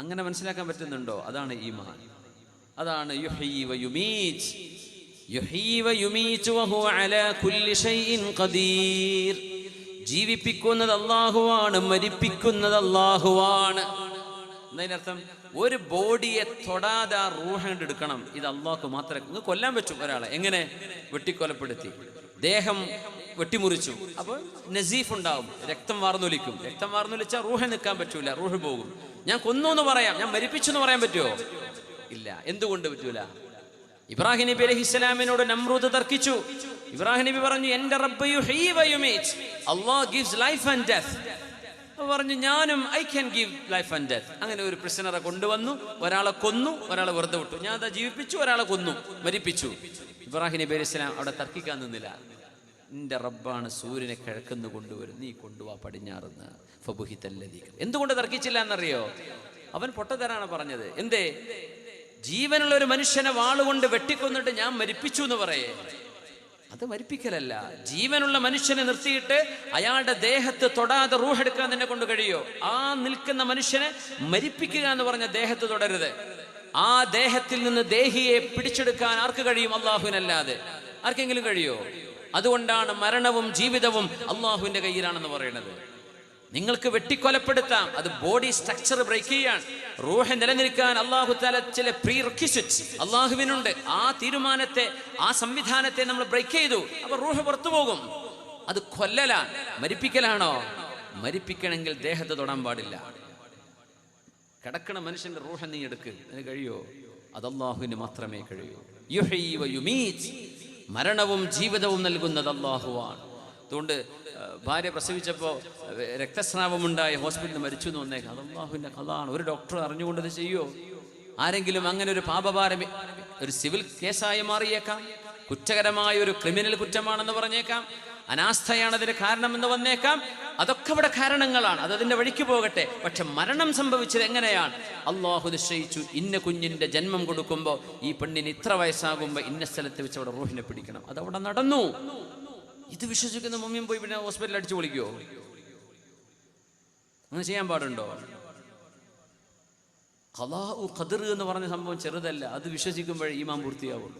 A: അങ്ങനെ മനസ്സിലാക്കാൻ പറ്റുന്നുണ്ടോ? അതാണ് ഈമാൻ. അതാണ് യുഹ്യി വ യുമീത്. യുഹ്യി വ യുമീത് വഹുവ അലാ കുല്ലി ഷൈഇൻ ഖദീർ. ജീവിപ്പിക്കുന്നത് അല്ലാഹുവാണ്, മരിപ്പിക്കുന്നത് അല്ലാഹുവാണ്. എന്നതിനർത്ഥം ഒരു ബോഡിയെ തൊടാതെ ആ റൂഹ് എടുക്കണം, ഇത് അള്ളാഹ്ക്ക് മാത്രമേ. നിങ്ങൾ കൊല്ലാൻ പറ്റും ഒരാളെ, എങ്ങനെ? വെട്ടിക്കൊലപ്പെടുത്തി, ദേഹം വെട്ടിമുറിച്ചു, അപ്പോൾ നസീഫ് ഉണ്ടാവും, രക്തം വാർന്നൊലിക്കും. രക്തം വാർന്നൊലിച്ചാൽ റൂഹ് നിൽക്കാൻ പറ്റൂല, റൂഹ് പോകും. ഞാൻ കൊന്നു എന്ന് പറയാം, ഞാൻ മരിപ്പിച്ചു എന്ന് പറയാൻ പറ്റുമോ? ഇല്ല. എന്തുകൊണ്ട് പറ്റൂല? ഇബ്രാഹിം നബി അലൈഹിസ്സലാമിനോട് നമ്രൂദ് തർക്കിച്ചു. ഇബ്രാഹിം നബി പറഞ്ഞു, എന്റെ റബ്ബ് യുഹ്യി വ യുമീത്, അല്ലാഹ് ഗിവ്സ് ലൈഫ് ആൻഡ് ഡെത്ത്. പറഞ്ഞു, ഞാനും I can give life and death. അങ്ങനെ ഒരു പ്രിസണറെ കൊണ്ടുവന്നു, ഒരാളെ കൊന്നു, ഒരാളെ വെറുതെ വിട്ടു. ഞാൻ അതാ ജീവിപ്പിച്ചു, ഒരാളെ കൊന്നു, മരിപ്പിച്ചു. ഇബ്രാഹിം നബി അലൈഹി സ്വലാം അവിടെ തർക്കിക്കാൻ നിന്നില്ല. നിന്റെ റബ്ബാണ് സൂര്യനെ കിഴക്കുന്ന് കൊണ്ടുവരും, നീ കൊണ്ടുപോവാ പടിഞ്ഞാറുന്ന്. എന്തുകൊണ്ട് തർക്കിച്ചില്ല എന്നറിയോ? അവൻ പൊട്ടത്തരാണ് പറഞ്ഞത്. എന്തേ? ജീവനുള്ള ഒരു മനുഷ്യനെ വാളുകൊണ്ട് വെട്ടിക്കൊന്നിട്ട് ഞാൻ മരിപ്പിച്ചു എന്ന് പറയേ, അത് മരിപ്പിക്കലല്ല. ജീവനുള്ള മനുഷ്യനെ നിർത്തിയിട്ട് അയാളുടെ ദേഹത്ത് തൊടാതെ റൂഹെടുക്കാൻ നിന്നെ കൊണ്ട് കഴിയോ? ആ നിൽക്കുന്ന മനുഷ്യനെ മരിപ്പിക്കുക എന്ന് പറഞ്ഞ ദേഹത്ത് തൊടരുത്. ആ ദേഹത്തിൽ നിന്ന് ദേഹിയെ പിടിച്ചെടുക്കാൻ ആർക്ക് കഴിയും? അള്ളാഹുവിനല്ലാതെ. ആർക്കെങ്കിലും കഴിയോ? അതുകൊണ്ടാണ് മരണവും ജീവിതവും അള്ളാഹുവിന്റെ കയ്യിലാണെന്ന് പറയുന്നത്. നിങ്ങൾക്ക് വെട്ടിക്കൊലപ്പെടുത്താം, അത് ബോഡി സ്ട്രക്ചർ ബ്രേക്ക് ചെയ്യാൻ. റൂഹ് നിലനിൽക്കാൻ അള്ളാഹു തആല ചില പ്രീ റിക്വിസിറ്റ്സ് അള്ളാഹുവിനുണ്ട്. ആ തീരുമാനത്തെ, ആ സംവിധാനത്തെ നമ്മൾ ബ്രേക്ക് ചെയ്തു, അപ്പൊ റൂഹ് പുറത്തു പോകും. അത് കൊല്ലലാണ്. മരിപ്പിക്കലാണോ? മരിപ്പിക്കണമെങ്കിൽ ദേഹത്ത് തൊടാൻ പാടില്ല. കിടക്കണ മനുഷ്യന്റെ റൂഹ നീ എടുക്ക്, അതിന് കഴിയോ? അത് അല്ലാഹുവിന് മാത്രമേ കഴിയൂ. യുഹ്യി വ യുമീത്, മരണവും ജീവിതവും നൽകുന്നത് അല്ലാഹുവാണ്. അതുകൊണ്ട് ഭാര്യ പ്രസവിച്ചപ്പോൾ രക്തസ്രാവമുണ്ടായി ഹോസ്പിറ്റലിൽ മരിച്ചു എന്ന് വന്നേക്കാം, അത് അല്ലാഹുവിൻ്റെ ഖദാണ്. ഒരു ഡോക്ടർ അറിഞ്ഞുകൊണ്ടത് ചെയ്യോ? ആരെങ്കിലും അങ്ങനെ ഒരു പാപഭാരം ഒരു സിവിൽ കേസായി മാറിയേക്കാം, കുറ്റകരമായ ഒരു ക്രിമിനൽ കുറ്റമാണെന്ന് പറഞ്ഞേക്കാം, അനാസ്ഥയാണ് അതിന് കാരണമെന്ന് വന്നേക്കാം. അതൊക്കെ ഇവിടെ കാരണങ്ങളാണ്, അതതിൻ്റെ വഴിക്ക് പോകട്ടെ. പക്ഷെ മരണം സംഭവിച്ചത് എങ്ങനെയാണ്? അള്ളാഹു നിശ്ചയിച്ചു, ഇന്ന കുഞ്ഞിൻ്റെ ജന്മം കൊടുക്കുമ്പോൾ ഈ പെണ്ണിന് ഇത്ര വയസ്സാകുമ്പോൾ ഇന്ന സ്ഥലത്ത് വെച്ച് അവിടെ റൂഹിനെ പിടിക്കണം. അതവിടെ നടന്നു. ഇത് വിശ്വസിക്കുന്ന മുമ്പിൽ പോയി പിന്നെ ഹോസ്പിറ്റലിൽ അടിച്ചു പൊളിക്കുമോ? അങ്ങനെ ചെയ്യാൻ പാടുണ്ടോ? ഖദാഉ ഖദർ എന്ന് പറഞ്ഞ സംഭവം ചെറുതല്ല. അത് വിശ്വസിക്കുമ്പോഴേ ഈമാൻ പൂർത്തിയാവും.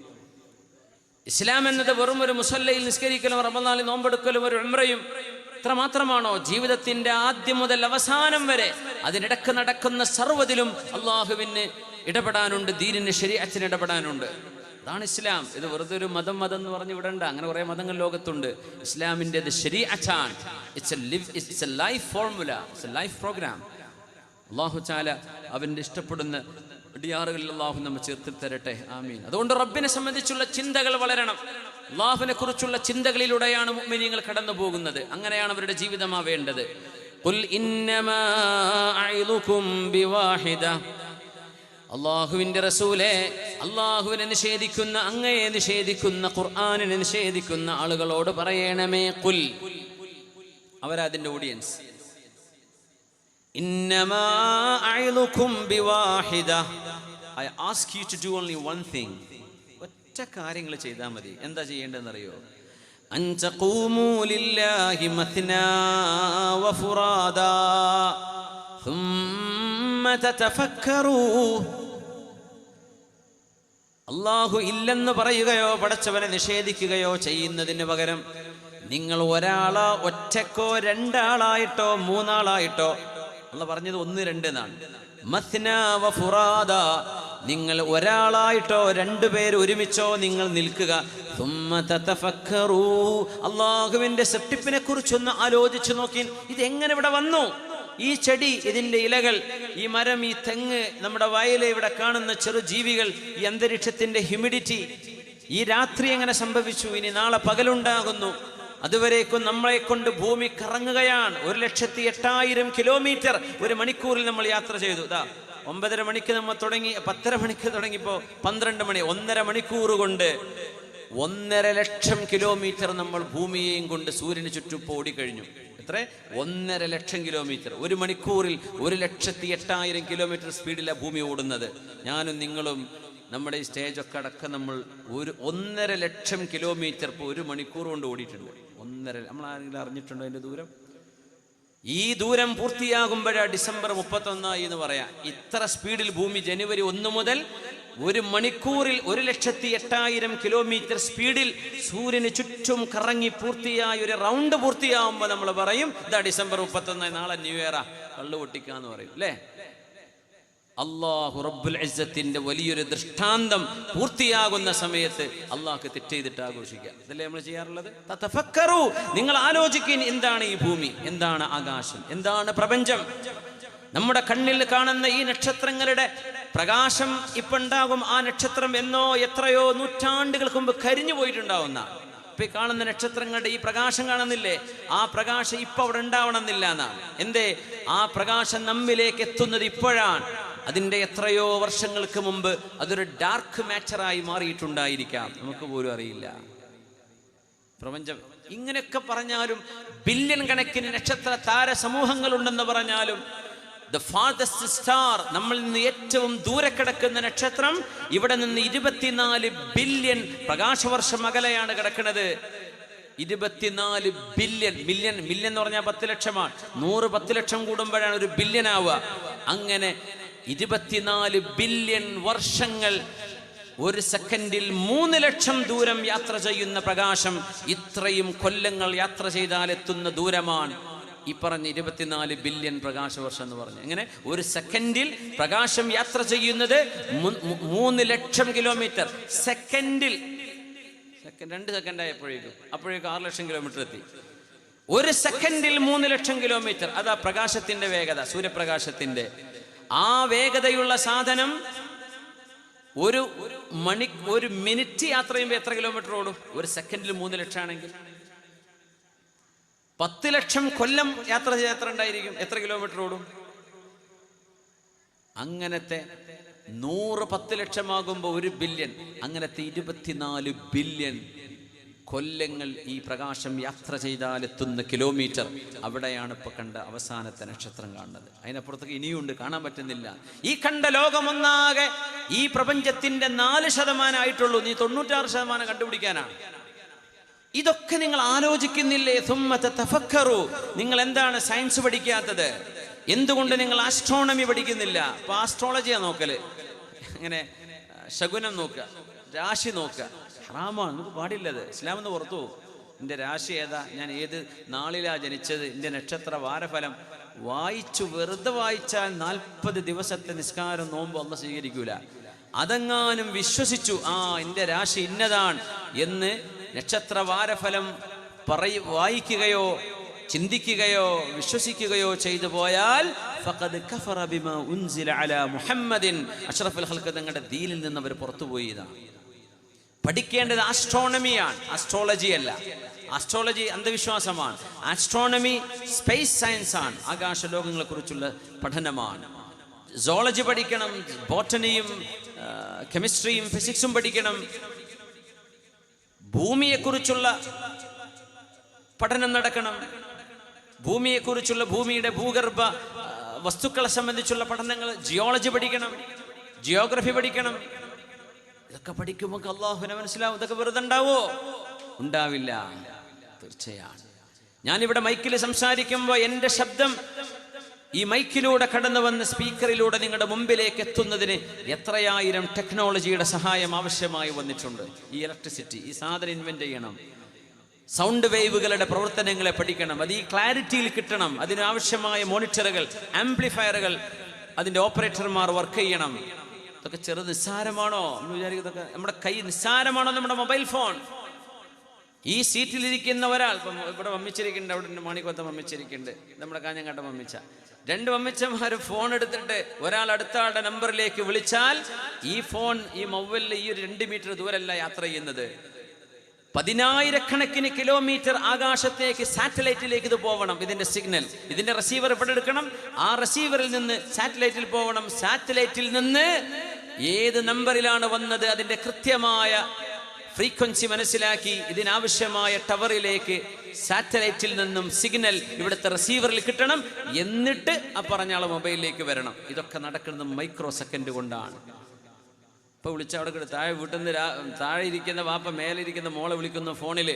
A: ഇസ്ലാം എന്നത് വെറും ഒരു മുസല്ലയിൽ നിസ്കരിക്കലും റമദാനിൽ നോമ്പെടുക്കലും ഒരു ഉംറയും ഇത്ര മാത്രമാണോ? ജീവിതത്തിന്റെ ആദ്യം മുതൽ അവസാനം വരെ അതിനിടക്ക് നടക്കുന്ന സർവ്വതിലും അള്ളാഹുവിന് ഇടപെടാനുണ്ട്, ദീനിന് ശരീഅത്തിന് ഇടപെടാനുണ്ട്. അതാണ് ഇസ്ലാം. ഇത് വെറുതെ ഒരു മതം എന്ന് പറഞ്ഞ് വിടണ്ട. അങ്ങനെ കുറെ മതങ്ങൾ ലോകത്തുണ്ട്. ഇസ്ലാമിൻ്റെ ശരീഅത്താണ്. It's a life formula, it's a life program. അല്ലാഹു തആല അവൻ്റെ ഇഷ്ടപ്പെടുന്ന ഡിയാറുകളിൽ അല്ലാഹു നമ്മെ ചേർത്തി തരട്ടെ. ആമീൻ. അതുകൊണ്ട് റബ്ബിനെ സംബന്ധിച്ചുള്ള ചിന്തകൾ വളരണം. അല്ലാഹുവിനെ കുറിച്ചുള്ള ചിന്തകളിലൂടെയാണ് മുഅ്മിനീങ്ങൾ കടന്നു പോകുന്നത്. അങ്ങനെയാണ് അവരുടെ ജീവിതമാവേണ്ടത്. ഖുൽ ഇന്നമാ അഇദുകും ബിവാഹിദ, അല്ലാഹുവിൻ്റെ റസൂലേ, അല്ലാഹുവിനെ നിഷേധിക്കുന്ന, അങ്ങയെ നിഷേധിക്കുന്ന, ഖുർആനിനെ നിഷേധിക്കുന്ന ആളുകളോട് പറയണമേ, ഖുൽ, അവരതിൻ്റെ ഓഡിയൻസ്, ഇന്നമാ അഇദുകും ബിവാഹിദ, I ask you to do only one thing. ഒറ്റ കാര്യങ്ങൾ ചെയ്താൽ മതി. എന്താ ചെയ്യേണ്ടതെന്നറിയോ? അൻ തഖൂമൂ ലില്ലാഹി മത്നാ വഫുറാദാ ثم تتفكروا. അല്ലാഹു ഇല്ലെന്ന് പറയുകയോ പടച്ചവനെ നിഷേധിക്കുകയോ ചെയ്യുന്നതിന് പകരം നിങ്ങൾ ഒരാളോ ഒറ്റക്കോ രണ്ടാളായിട്ടോ മൂന്നാളായിട്ടോ, അല്ലാഹു പറഞ്ഞത് 1, 2 എന്നാണ്. മത്നാ വഫുറാദ, നിങ്ങൾ ഒരാളായിട്ടോ 2 പേര് ഒരുമിച്ചോ നിങ്ങൾ നിൽക്കുക. ثم تتفكروا, അല്ലാഹുവിൻ്റെ സൃഷ്ടിപ്പിനെ കുറിച്ചൊന്ന് ആലോചിച്ചു നോക്കി. ഇതെങ്ങനെ ഇവിടെ വന്നു? ഈ ചെടി, ഇതിൻ്റെ ഇലകൾ, ഈ മരം, ഈ തെങ്ങ്, നമ്മുടെ വയല്, ഇവിടെ കാണുന്ന ചെറു ജീവികൾ, ഈ അന്തരീക്ഷത്തിന്റെ ഹ്യൂമിഡിറ്റി, ഈ രാത്രി എങ്ങനെ സംഭവിച്ചു? ഇനി നാളെ പകലുണ്ടാകുന്നു. അതുവരേക്കും നമ്മളെ കൊണ്ട് ഭൂമി കറങ്ങുകയാണ്. 1,08,000 കിലോമീറ്റർ ഒരു മണിക്കൂറിൽ നമ്മൾ യാത്ര ചെയ്തു. 9:30 മണിക്ക് നമ്മൾ തുടങ്ങി, 10:30 മണിക്ക് തുടങ്ങിയപ്പോൾ 12 മണി, 1.5 മണിക്കൂർ കൊണ്ട് 1.5 ലക്ഷം കിലോമീറ്റർ നമ്മൾ ഭൂമിയെയും കൊണ്ട് സൂര്യന് ചുറ്റും ഓടിക്കഴിഞ്ഞു. എത്ര? 1.5 ലക്ഷം കിലോമീറ്റർ. ഒരു മണിക്കൂറിൽ 1,08,000 കിലോമീറ്റർ സ്പീഡിലാണ് ഭൂമി ഓടുന്നത്. ഞാനും നിങ്ങളും നമ്മുടെ ഈ സ്റ്റേജൊക്കെ അടക്കം നമ്മൾ 1.5 ലക്ഷം കിലോമീറ്റർ ഇപ്പോൾ ഒരു മണിക്കൂർ കൊണ്ട് ഓടിയിട്ടുണ്ട്. 1.5, നമ്മൾ ആരെങ്കിലും അറിഞ്ഞിട്ടുണ്ടോ അതിൻ്റെ ദൂരം? ഈ ദൂരം പൂർത്തിയാകുമ്പോഴാണ് ഡിസംബർ 31 എന്ന് പറയാം. ഇത്ര സ്പീഡിൽ ഭൂമി ജനുവരി 1 മുതൽ ഒരു മണിക്കൂറിൽ 1,08,000 കിലോമീറ്റർ സ്പീഡിൽ സൂര്യന് ചുറ്റും കറങ്ങി പൂർത്തിയായ ഒരു റൗണ്ട് പൂർത്തിയാവുമ്പോൾ നമ്മൾ പറയും ഇതാ ഡിസംബർ 31, നാളെ ന്യൂ ഇയറാ, കള്ളു പൊട്ടിക്കാന്ന് പറയും, അല്ലേ? അല്ലാഹു റബ്ബുൽ ഇസ്സത്തിന്റെ വലിയൊരു ദൃഷ്ടാന്തം പൂർത്തിയാകുന്ന സമയത്ത് അള്ളാഹ്ക്ക് തെറ്റ് ചെയ്തിട്ട് ആഘോഷിക്കുക. ഇതല്ലേ നമ്മൾ ചെയ്യാറുള്ളത്? തതഫക്കറു, നിങ്ങൾ ആലോചിക്കുക, എന്താണ് ഈ ഭൂമി, എന്താണ് ആകാശം, എന്താണ് പ്രപഞ്ചം? നമ്മുടെ കണ്ണിൽ കാണുന്ന ഈ നക്ഷത്രങ്ങളുടെ പ്രകാശം ഇപ്പം ഉണ്ടാകും. ആ നക്ഷത്രം എത്രയോ നൂറ്റാണ്ടുകൾക്ക് മുമ്പ് കരിഞ്ഞു പോയിട്ടുണ്ടാവുന്ന, ഇപ്പൊ ഈ കാണുന്ന നക്ഷത്രങ്ങളുടെ ഈ പ്രകാശം കാണുന്നില്ലേ? ആ പ്രകാശം ഇപ്പൊ അവിടെ ഉണ്ടാവണമെന്നില്ല എന്നാണ്. എന്തേ? ആ പ്രകാശം നമ്മിലേക്ക് എത്തുന്നത് ഇപ്പോഴാണ്. അതിൻ്റെ എത്രയോ വർഷങ്ങൾക്ക് മുമ്പ് അതൊരു ഡാർക്ക് മാറ്ററായി മാറിയിട്ടുണ്ടായിരിക്കാം, നമുക്ക് പോലും അറിയില്ല. പ്രപഞ്ചം ഇങ്ങനെയൊക്കെ പറഞ്ഞാലും, ബില്യൺ കണക്കിന് നക്ഷത്ര താര സമൂഹങ്ങളുണ്ടെന്ന് പറഞ്ഞാലും, ദ ഫാർദസ്റ്റ് സ്റ്റാർ, നമ്മളിൽ നിന്ന് ഏറ്റവും ദൂരെ കിടക്കുന്ന നക്ഷത്രം ഇവിടെ നിന്ന് 24 ബില്യൺ പ്രകാശവർഷം അകലെയാണ് കിടക്കുന്നത്. 24 ബില്യൺ. മില്യൺ എന്ന് പറഞ്ഞാൽ 10 ലക്ഷമാണ്. 100 10 ലക്ഷം കൂടുമ്പോഴാണ് ഒരു ബില്യൺ ആവുക. അങ്ങനെ 24 ബില്യൺ വർഷങ്ങൾ, ഒരു സെക്കൻഡിൽ 3 ലക്ഷം ദൂരം യാത്ര ചെയ്യുന്ന പ്രകാശം ഇത്രയും കൊല്ലങ്ങൾ യാത്ര ചെയ്താൽ എത്തുന്ന ദൂരമാണ് ഈ പറഞ്ഞ 24 ബില്യൺ പ്രകാശവർഷം എന്ന് പറഞ്ഞു. എങ്ങനെ? ഒരു സെക്കൻഡിൽ പ്രകാശം യാത്ര ചെയ്യുന്നത് 3 ലക്ഷം കിലോമീറ്റർ. സെക്കൻഡിൽ 2 സെക്കൻഡ് ആയപ്പോഴേക്കും 6 ലക്ഷം കിലോമീറ്റർ എത്തി. ഒരു സെക്കൻഡിൽ 3 ലക്ഷം കിലോമീറ്റർ. അതാ പ്രകാശത്തിന്റെ വേഗത, സൂര്യപ്രകാശത്തിന്റെ ആ വേഗതയുള്ള സാധനം ഒരു മിനിറ്റ് യാത്ര ചെയ്യുമ്പോൾ എത്ര കിലോമീറ്റർ ഓടും? ഒരു സെക്കൻഡിൽ 3 ലക്ഷം ആണെങ്കിൽ 10 ലക്ഷം കൊല്ലം യാത്ര ഉണ്ടായിരിക്കും, എത്ര കിലോമീറ്റർ ഓടും? അങ്ങനത്തെ 10 ലക്ഷമാകുമ്പോൾ 1 ബില്യൺ, അങ്ങനത്തെ 24 ബില്യൺ കൊല്ലങ്ങൾ ഈ പ്രകാശം യാത്ര ചെയ്താൽ എത്തുന്ന കിലോമീറ്റർ. അവിടെയാണ് ഇപ്പൊ കണ്ട അവസാനത്തെ നക്ഷത്രം കാണുന്നത്. അതിനപ്പുറത്തേക്ക് ഇനിയുണ്ട്, കാണാൻ പറ്റുന്നില്ല. ഈ കണ്ട ലോകമൊന്നാകെ ഈ പ്രപഞ്ചത്തിന്റെ 4% ആയിട്ടുള്ളൂ. നീ 96% കണ്ടുപിടിക്കാനാണ്. ഇതൊക്കെ നിങ്ങൾ ആലോചിക്കുന്നില്ലേ? സുമ്മത തഫക്കറു. നിങ്ങൾ എന്താണ് സയൻസ് പഠിക്കാത്തത്? എന്തുകൊണ്ട് നിങ്ങൾ ആസ്ട്രോണമി പഠിക്കുന്നില്ല? അപ്പൊ ആസ്ട്രോളജിയാ നോക്കല്, ഇങ്ങനെ ശകുനം നോക്കുക, രാശി നോക്കുക. ഹറാമാണ്, നമുക്ക് പാടില്ലത്. ഇസ്ലാം എന്ന് പുറത്തു പോകും. എൻ്റെ രാശി ഏതാ, ഞാൻ ഏത് നാളിലാ ജനിച്ചത്, എൻ്റെ നക്ഷത്ര വാരഫലം വെറുതെ വായിച്ചാൽ 40 ദിവസത്തെ നിസ്കാരം നോമ്പ് അല്ലാഹു സ്വീകരിക്കൂല. അതെങ്ങാനും വിശ്വസിച്ചു എൻ്റെ രാശി ഇന്നതാണ് എന്ന് നക്ഷത്ര വാരഫലം വായിക്കുകയോ ചിന്തിക്കുകയോ വിശ്വസിക്കുകയോ ചെയ്തു പോയാൽ ഫഖദ് കഫറ ബിമാ ഉൻസില അലാ മുഹമ്മദിൻ, അഷ്റഫുൽ ഖൽഖ് തങ്ങളുടെ ദീനിൽ നിന്ന് അവർ പുറത്തുപോയി. പഠിക്കേണ്ടത് ആസ്ട്രോണമിയാണ്, ആസ്ട്രോളജി അല്ല. ആസ്ട്രോളജി അന്ധവിശ്വാസമാണ്. ആസ്ട്രോണമി സ്പേസ് സയൻസ് ആണ്, ആകാശ ലോകങ്ങളെ കുറിച്ചുള്ള പഠനമാണ്. സോളജി പഠിക്കണം, ബോട്ടണിയും കെമിസ്ട്രിയും ഫിസിക്സും പഠിക്കണം. ഭൂമിയെക്കുറിച്ചുള്ള പഠനം നടക്കണം. ഭൂമിയെക്കുറിച്ചുള്ള, ഭൂമിയുടെ ഭൂഗർഭ വസ്തുക്കളെ സംബന്ധിച്ചുള്ള പഠനങ്ങൾ, ജിയോളജി പഠിക്കണം, ജിയോഗ്രഫി പഠിക്കണം. ഇതൊക്കെ പഠിക്കുമ്പോൾ അല്ലാഹുവിനെ മനസ്സിലാവും. ഇതൊക്കെ വെറുതെ ഉണ്ടാവോ? ഉണ്ടാവില്ല, തീർച്ചയാണ്. ഞാനിവിടെ മൈക്കിൽ സംസാരിക്കുമ്പോൾ എൻ്റെ ശബ്ദം ഈ മൈക്കിലൂടെ കടന്നു വന്ന സ്പീക്കറിലൂടെ നിങ്ങളുടെ മുമ്പിലേക്ക് എത്തുന്നതിന് എത്രയായിരം ടെക്നോളജിയുടെ സഹായം ആവശ്യമായി വന്നിട്ടുണ്ട്. ഈ ഇലക്ട്രിസിറ്റി, ഈ സാധനം ഇൻവെന്റ് ചെയ്യണം. സൗണ്ട് വേവുകളുടെ പ്രവർത്തനങ്ങളെ പഠിക്കണം. അത് ഈ ക്ലാരിറ്റിയിൽ കിട്ടണം. അതിനാവശ്യമായ മോണിറ്ററുകൾ, ആംപ്ലിഫയറുകൾ, അതിൻ്റെ ഓപ്പറേറ്റർമാർ വർക്ക് ചെയ്യണം. ഇതൊക്കെ നിസ്സാരമാണോ എന്ന് വിചാരിക്കുന്നതൊക്കെ നമ്മുടെ കൈ നിസ്സാരമാണോ? നമ്മുടെ മൊബൈൽ ഫോൺ. ഈ സീറ്റിലിരിക്കുന്ന ഒരാൾ, ഇപ്പം ഇവിടെ മമ്മിച്ചിരിക്കുന്നുണ്ട്, അവിടെ മാണിക്കോത്ത മമ്മിച്ചിരിക്കുന്നുണ്ട്, നമ്മുടെ കാഞ്ഞങ്ങാട്ട മമ്മിച്ച, 2 മമ്മിച്ചമാർ ഫോൺ എടുത്തിട്ട് ഒരാൾ അടുത്ത ആളുടെ നമ്പറിലേക്ക് വിളിച്ചാൽ ഈ ഫോൺ, ഈ മൊബൈലിൽ ഈ ഒരു 2 മീറ്റർ ദൂരമല്ല യാത്ര ചെയ്യുന്നത്, 10,000 കിലോമീറ്റർ ആകാശത്തേക്ക്, സാറ്റലൈറ്റിലേക്ക് ഇത് പോകണം. ഇതിന്റെ സിഗ്നൽ, ഇതിന്റെ റിസീവർ ഇവിടെ എടുക്കണം. ആ റിസീവറിൽ നിന്ന് സാറ്റലൈറ്റിൽ പോകണം. സാറ്റലൈറ്റിൽ നിന്ന് ഏത് നമ്പറിലാണ് വന്നത് അതിന്റെ കൃത്യമായ ഫ്രീക്വൻസി മനസ്സിലാക്കി ഇതിനാവശ്യമായ ടവറിലേക്ക് സാറ്റലൈറ്റിൽ നിന്നും സിഗ്നൽ ഇവിടുത്തെ റിസീവറിൽ കിട്ടണം. എന്നിട്ട് ആ പറഞ്ഞ ആളെ മൊബൈലിലേക്ക് വരണം. ഇതൊക്കെ നടക്കുന്നത് മൈക്രോ സെക്കൻഡ് കൊണ്ടാണ്. ഇപ്പൊ വിളിച്ച അവിടെ താഴെ വീട്ടിൽ നിന്ന് താഴെ ഇരിക്കുന്ന വാപ്പ മേലിരിക്കുന്ന മോളെ വിളിക്കുന്ന ഫോണിൽ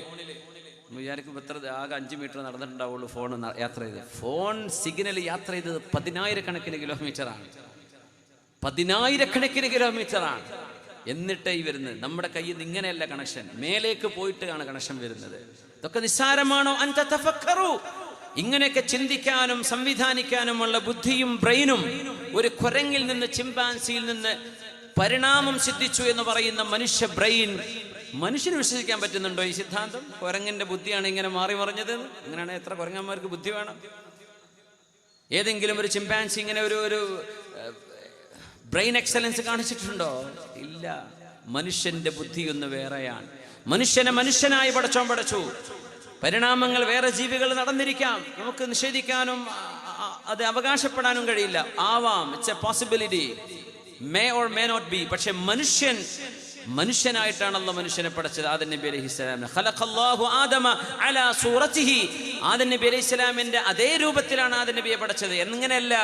A: വിചാരിക്കുമ്പോൾ എത്ര ആകെ 5 മീറ്റർ നടന്നിട്ടുണ്ടാവുള്ളൂ ഫോൺ യാത്ര ചെയ്ത്. ഫോൺ സിഗ്നൽ യാത്ര ചെയ്തത് 10,000 കിലോമീറ്ററാണ്. 10,000 കിലോമീറ്ററാണ്. എന്നിട്ടേ ഈ വരുന്നത്. നമ്മുടെ കയ്യിൽ നിന്ന് ഇങ്ങനെയല്ല കണക്ഷൻ, മേലേക്ക് പോയിട്ടാണ് കണക്ഷൻ വരുന്നത്. ഇതൊക്കെ നിസ്സാരമാണോ? അൻത തഫക്കറു. ഇങ്ങനെയൊക്കെ ചിന്തിക്കാനും സംവിധാനിക്കാനുമുള്ള ബുദ്ധിയും ബ്രെയിനും ഒരു കുരങ്ങിൽ നിന്ന്, ചിമ്പാൻസിയിൽ നിന്ന് പരിണാമം സിദ്ധിച്ചു എന്ന് പറയുന്ന മനുഷ്യ ബ്രെയിൻ, മനുഷ്യന് വിശ്വസിക്കാൻ പറ്റുന്നുണ്ടോ ഈ സിദ്ധാന്തം? കുരങ്ങിന്റെ ബുദ്ധിയാണ് ഇങ്ങനെ മാറി മറിഞ്ഞത്. ഇങ്ങനെയാണ് എത്ര കുരങ്ങന്മാർക്ക് ബുദ്ധി വേണം? ഏതെങ്കിലും ഒരു ചിമ്പാൻസി ഇങ്ങനെ ഒരു ബ്രെയിൻ എക്സലൻസ് കാണിച്ചിട്ടുണ്ടോ? ഇല്ല. മനുഷ്യന്റെ ബുദ്ധി ഒന്ന് വേറെയാണ്. മനുഷ്യനെ മനുഷ്യനായി പടച്ചു. പരിണാമങ്ങൾ വേറെ ജീവികൾ നടന്നിരിക്കാം, നമുക്ക് നിഷേധിക്കാനും അത് അവകാശപ്പെടാനും കഴിയില്ല. ആവാം, it's A possibility, may or may not be. പക്ഷെ മനുഷ്യനായിട്ടാണല്ലോ മനുഷ്യനെ പടച്ചത്. ആദം നബി അലൈഹിസ്സലാം ഖലഖല്ലാഹു ആദമ അലാ സൂറതിഹി. ആദം നബി അലൈഹിസ്സലാമിന്റെ അതേ രൂപത്തിലാണ് ആദം നബിയെ പടച്ചത്. എങ്ങനെയല്ല,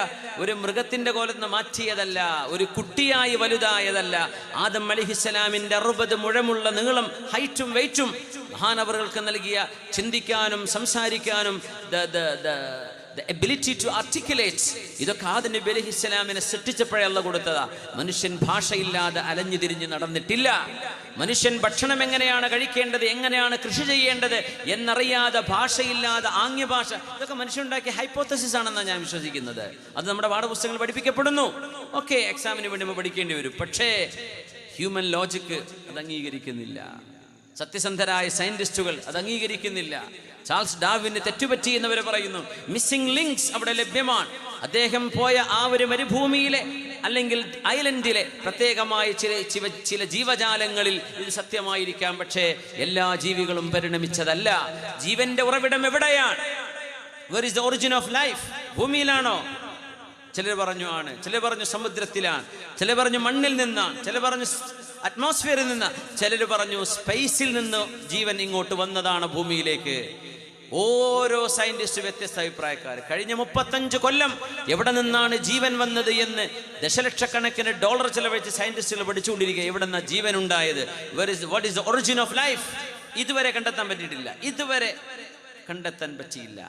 A: ഒരു മൃഗത്തിന്റെ കോലത്ത് നിന്ന് മാറ്റിയതല്ല, ഒരു കുട്ടിയായി വലുതായതല്ല. ആദം അലൈഹിസ്സലാമിന്റെ 60 മുഴമുള്ള നീളം, ഹൈറ്റും വെയിറ്റും മഹാനവറുകൾക്ക് നൽകിയ ചിന്തിക്കാനും സംസാരിക്കാനും the ability to articulate, ഇതൊക്കെ ആദം നബി അലൈഹിസ്സലാമിനെ സൃഷ്ടിച്ചപ്പോഴേ അല്ലാഹു കൊടുത്തതാ. മനുഷ്യൻ ഭാഷയില്ലാതെ അലഞ്ഞു തിരിഞ്ഞ് നടന്നിട്ടില്ല. മനുഷ്യൻ ഭക്ഷണം എങ്ങനെയാണ് കഴിക്കേണ്ടത്, എങ്ങനെയാണ് കൃഷി ചെയ്യേണ്ടത് എന്നറിയാതെ, ഭാഷയില്ലാതെ, ആംഗ്യഭാഷ, ഇതൊക്കെ മനുഷ്യനുണ്ടാക്കിയ ഹൈപ്പോത്തസിസ് ആണെന്നാണ് ഞാൻ വിശ്വസിക്കുന്നത്. അത് നമ്മുടെ പാഠപുസ്തകങ്ങൾ പഠിപ്പിക്കപ്പെടുന്നു. ഓക്കെ, എക്സാമിന് വേണ്ടി നമ്മൾ പഠിക്കേണ്ടി വരും. പക്ഷേ ഹ്യൂമൻ ലോജിക്ക് അത് അംഗീകരിക്കുന്നില്ല. സത്യസന്ധരായ സയന്റിസ്റ്റുകൾ അത് അംഗീകരിക്കുന്നില്ല. ചാൾസ് ഡാർവിന് തെറ്റുപറ്റി എന്നവർ പറയുന്നു. മിസ്സിംഗ് ലിങ്ക്സ് അവിടെ ലഭ്യമാണ്. അദ്ദേഹം പോയ ആ ഒരു മരുഭൂമിയിലെ അല്ലെങ്കിൽ ഐലൻഡിലെ പ്രത്യേകമായ ചില ജീവജാലങ്ങളിൽ ഇത് സത്യമായിരിക്കാം. പക്ഷേ എല്ലാ ജീവികളും പരിണമിച്ചതല്ല. ജീവന്റെ ഉറവിടം എവിടെയാണ്? Where is the origin of life? ഭൂമിയിലാണോ? ചിലർ പറഞ്ഞു ആണ്, ചിലർ പറഞ്ഞു സമുദ്രത്തിലാണ്, ചിലർ പറഞ്ഞു മണ്ണിൽ നിന്നാണ്, ചിലർ പറഞ്ഞു അറ്റ്മോസ്ഫിയറിൽ നിന്ന്, ചിലർ പറഞ്ഞു സ്പേസിൽ നിന്ന് ജീവൻ ഇങ്ങോട്ട് വന്നതാണ് ഭൂമിയിലേക്ക്. ഓരോ സയന്റിസ്റ്റ് വ്യത്യസ്ത അഭിപ്രായക്കാർ. കഴിഞ്ഞ 35 കൊല്ലം എവിടെ നിന്നാണ് ജീവൻ വന്നത് എന്ന് ദശലക്ഷക്കണക്കിന് ഡോളർ ചെലവഴിച്ച് സയന്റിസ്റ്റുകൾ പഠിച്ചുകൊണ്ടിരിക്കുക. എവിടെ നിന്നാണ് ജീവൻ ഉണ്ടായത്? What is the origin of life? ഇതുവരെ കണ്ടെത്താൻ പറ്റിയിട്ടില്ല, ഇതുവരെ കണ്ടെത്താൻ പറ്റിയില്ല.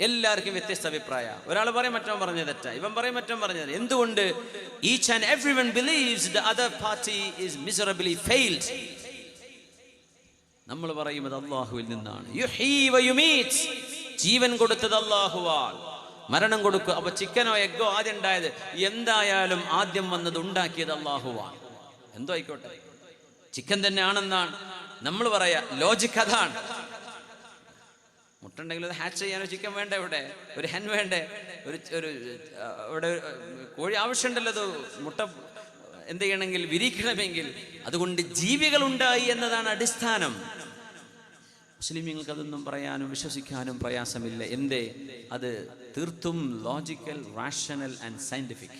A: എല്ലാവർക്കും വ്യത്യസ്ത അഭിപ്രായ. ഒരാൾ പറയും മറ്റവൻ പറഞ്ഞത് തെറ്റാ, ഇവൻ പറയും മറ്റവൻ പറഞ്ഞത്. എന്തുകൊണ്ട്? Each and everyone believes the other party is miserably failed. നമ്മൾ പറയുന്നത് അല്ലാഹുവിൽ നിന്നാണ്. യുഹീ വ യുമീത്, ജീവൻ കൊടുത്തത് അല്ലാഹുവാണ്, മരണം കൊടുക്കുക. അപ്പൊ ചിക്കനോ എഗ്ഗോ ആദ്യം ഉണ്ടായത്, എന്തായാലും ആദ്യം വന്നത് ഉണ്ടാക്കിയത് അല്ലാഹുവാണ്. എന്തോ ആയിക്കോട്ടെ, ചിക്കൻ തന്നെ ആണെന്നാണ് നമ്മൾ പറയാ. ലോജിക് അതാണ്. മുട്ടുണ്ടെങ്കിൽ അത് ഹാച്ച് ചെയ്യാനോ ചിക്കൻ വേണ്ട, ഇവിടെ ഒരു ഹെൻ വേണ്ടേ, ഒരു ഇവിടെ കോഴി ആവശ്യമുണ്ടല്ലോ. അത് മുട്ട എന്ത് ചെയ്യണമെങ്കിൽ വിരിക്കണമെങ്കിൽ. അതുകൊണ്ട് ജീവികൾ ഉണ്ടായി എന്നതാണ് അടിസ്ഥാനം. മുസ്ലിമീങ്ങൾക്ക് അതൊന്നും പറയാനും വിശ്വസിക്കാനും പ്രയാസമില്ല. എന്തേ? അത് തീർത്തും ലോജിക്കൽ, റാഷണൽ ആൻഡ് സയന്റിഫിക്.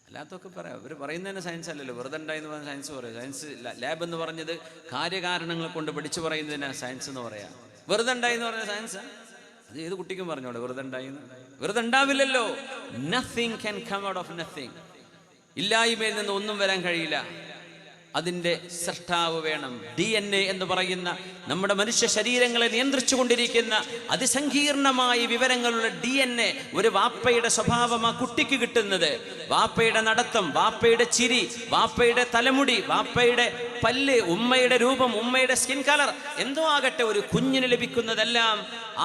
A: അല്ലാത്തൊക്കെ പറയാം. അവർ പറയുന്നതന്നെ സയൻസ് അല്ലല്ലോ. വെറുതെ ഉണ്ടായി എന്ന് പറഞ്ഞാൽ സയൻസ് പറയും. സയൻസ് ലാബ് എന്ന് പറഞ്ഞത് കാര്യകാരണങ്ങളെ കൊണ്ട് പഠിച്ചു പറയുന്നതിനാ സയൻസ് എന്ന് പറയാം. വെറുതെ ഉണ്ടായി എന്ന് പറഞ്ഞ സയൻസാ? അത് ഏത് കുട്ടിക്കും പറഞ്ഞോടെ വെറുതെ ഉണ്ടായി. വെറുതെ ഉണ്ടാവില്ലല്ലോ. Nothing can come out of nothing. ഇല്ലായ്മയിൽ നിന്ന് ഒന്നും വരാൻ കഴിയില്ല. അതിൻ്റെ സൃഷ്ടാവ് വേണം. DNA എന്ന് പറയുന്ന നമ്മുടെ മനുഷ്യ ശരീരങ്ങളെ നിയന്ത്രിച്ചു കൊണ്ടിരിക്കുന്ന അതിസങ്കീർണമായ വിവരങ്ങളുള്ള DNA, ഒരു വാപ്പയുടെ സ്വഭാവം ആ കുട്ടിക്ക് കിട്ടുന്നത്. വാപ്പയുടെ നടത്തം, വാപ്പയുടെ ചിരി, വാപ്പയുടെ തലമുടി, വാപ്പയുടെ പല്ല്, ഉമ്മയുടെ രൂപം, ഉമ്മയുടെ സ്കിൻ കളർ, എന്തോ ആകട്ടെ, ഒരു കുഞ്ഞിന് ലഭിക്കുന്നതെല്ലാം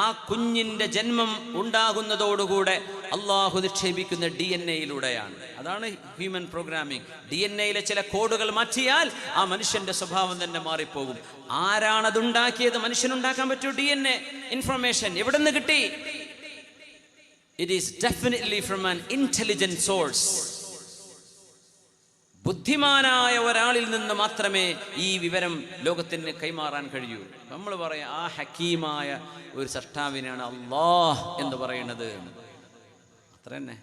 A: ആ കുഞ്ഞിൻ്റെ ജന്മം ഉണ്ടാകുന്നതോടുകൂടെ അള്ളാഹു നിക്ഷേപിക്കുന്ന DNA-യിലൂടെയാണ്. അതാണ് ഹ്യൂമൻ പ്രോഗ്രാമിംഗ്. DNA-യിലെ ചില കോഡുകൾ മാറ്റിയാൽ ആ മനുഷ്യന്റെ സ്വഭാവം തന്നെ മാറിപ്പോകും. ആരാണതുണ്ടാക്കിയത്? മനുഷ്യനുണ്ടാക്കാൻ പറ്റൂ DNA ഇൻഫർമേഷൻ? എവിടെ നിന്ന് കിട്ടി? It is definitely from an intelligent source. ബുദ്ധിമാനായ ഒരാളിൽ നിന്ന് മാത്രമേ ഈ വിവരം ലോകത്തിന് കൈമാറാൻ കഴിയൂ. നമ്മൾ പറയാം ആ ഹക്കീമായ ഒരു സൃഷ്ടാവിനാണ് അല്ലാഹ് എന്ന് പറയുന്നത്. അത്ര തന്നെ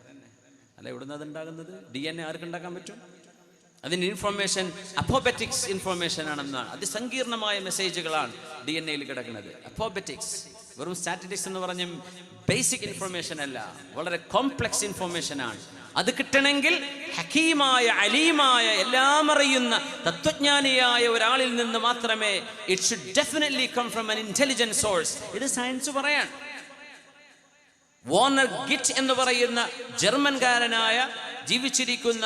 A: അല്ല. എവിടുന്ന് അത് ഉണ്ടാകുന്നത്? DNA ആർക്കുണ്ടാക്കാൻ പറ്റും? അതിൻ്റെ ഇൻഫർമേഷൻ അപ്പോബറ്റിക്സ് ഇൻഫർമേഷൻ ആണെന്നാണ്. അതിസങ്കീർണമായ മെസ്സേജുകളാണ് DNA-യിൽ കിടക്കുന്നത്. അപ്പോബറ്റിക്സ് വെറും സ്റ്റാറ്റിസ്റ്റിക്സ് എന്ന് പറഞ്ഞ ബേസിക് ഇൻഫർമേഷൻ അല്ല, വളരെ കോംപ്ലക്സ് ഇൻഫർമേഷൻ ആണ്. അത് കിട്ടണമെങ്കിൽ ഹക്കീമായ, അലീമായ, എല്ലാം അറിയുന്ന തത്വജ്ഞാനിയായ ഒരാളിൽ നിന്ന് മാത്രമേ. It should definitely come from an intelligent source. ഇത് സയൻസ് പറയാൻ. വോർണർ ഗിറ്റ് എന്ന് പറയുന്ന ജർമ്മൻകാരനായ ജീവിച്ചിരിക്കുന്ന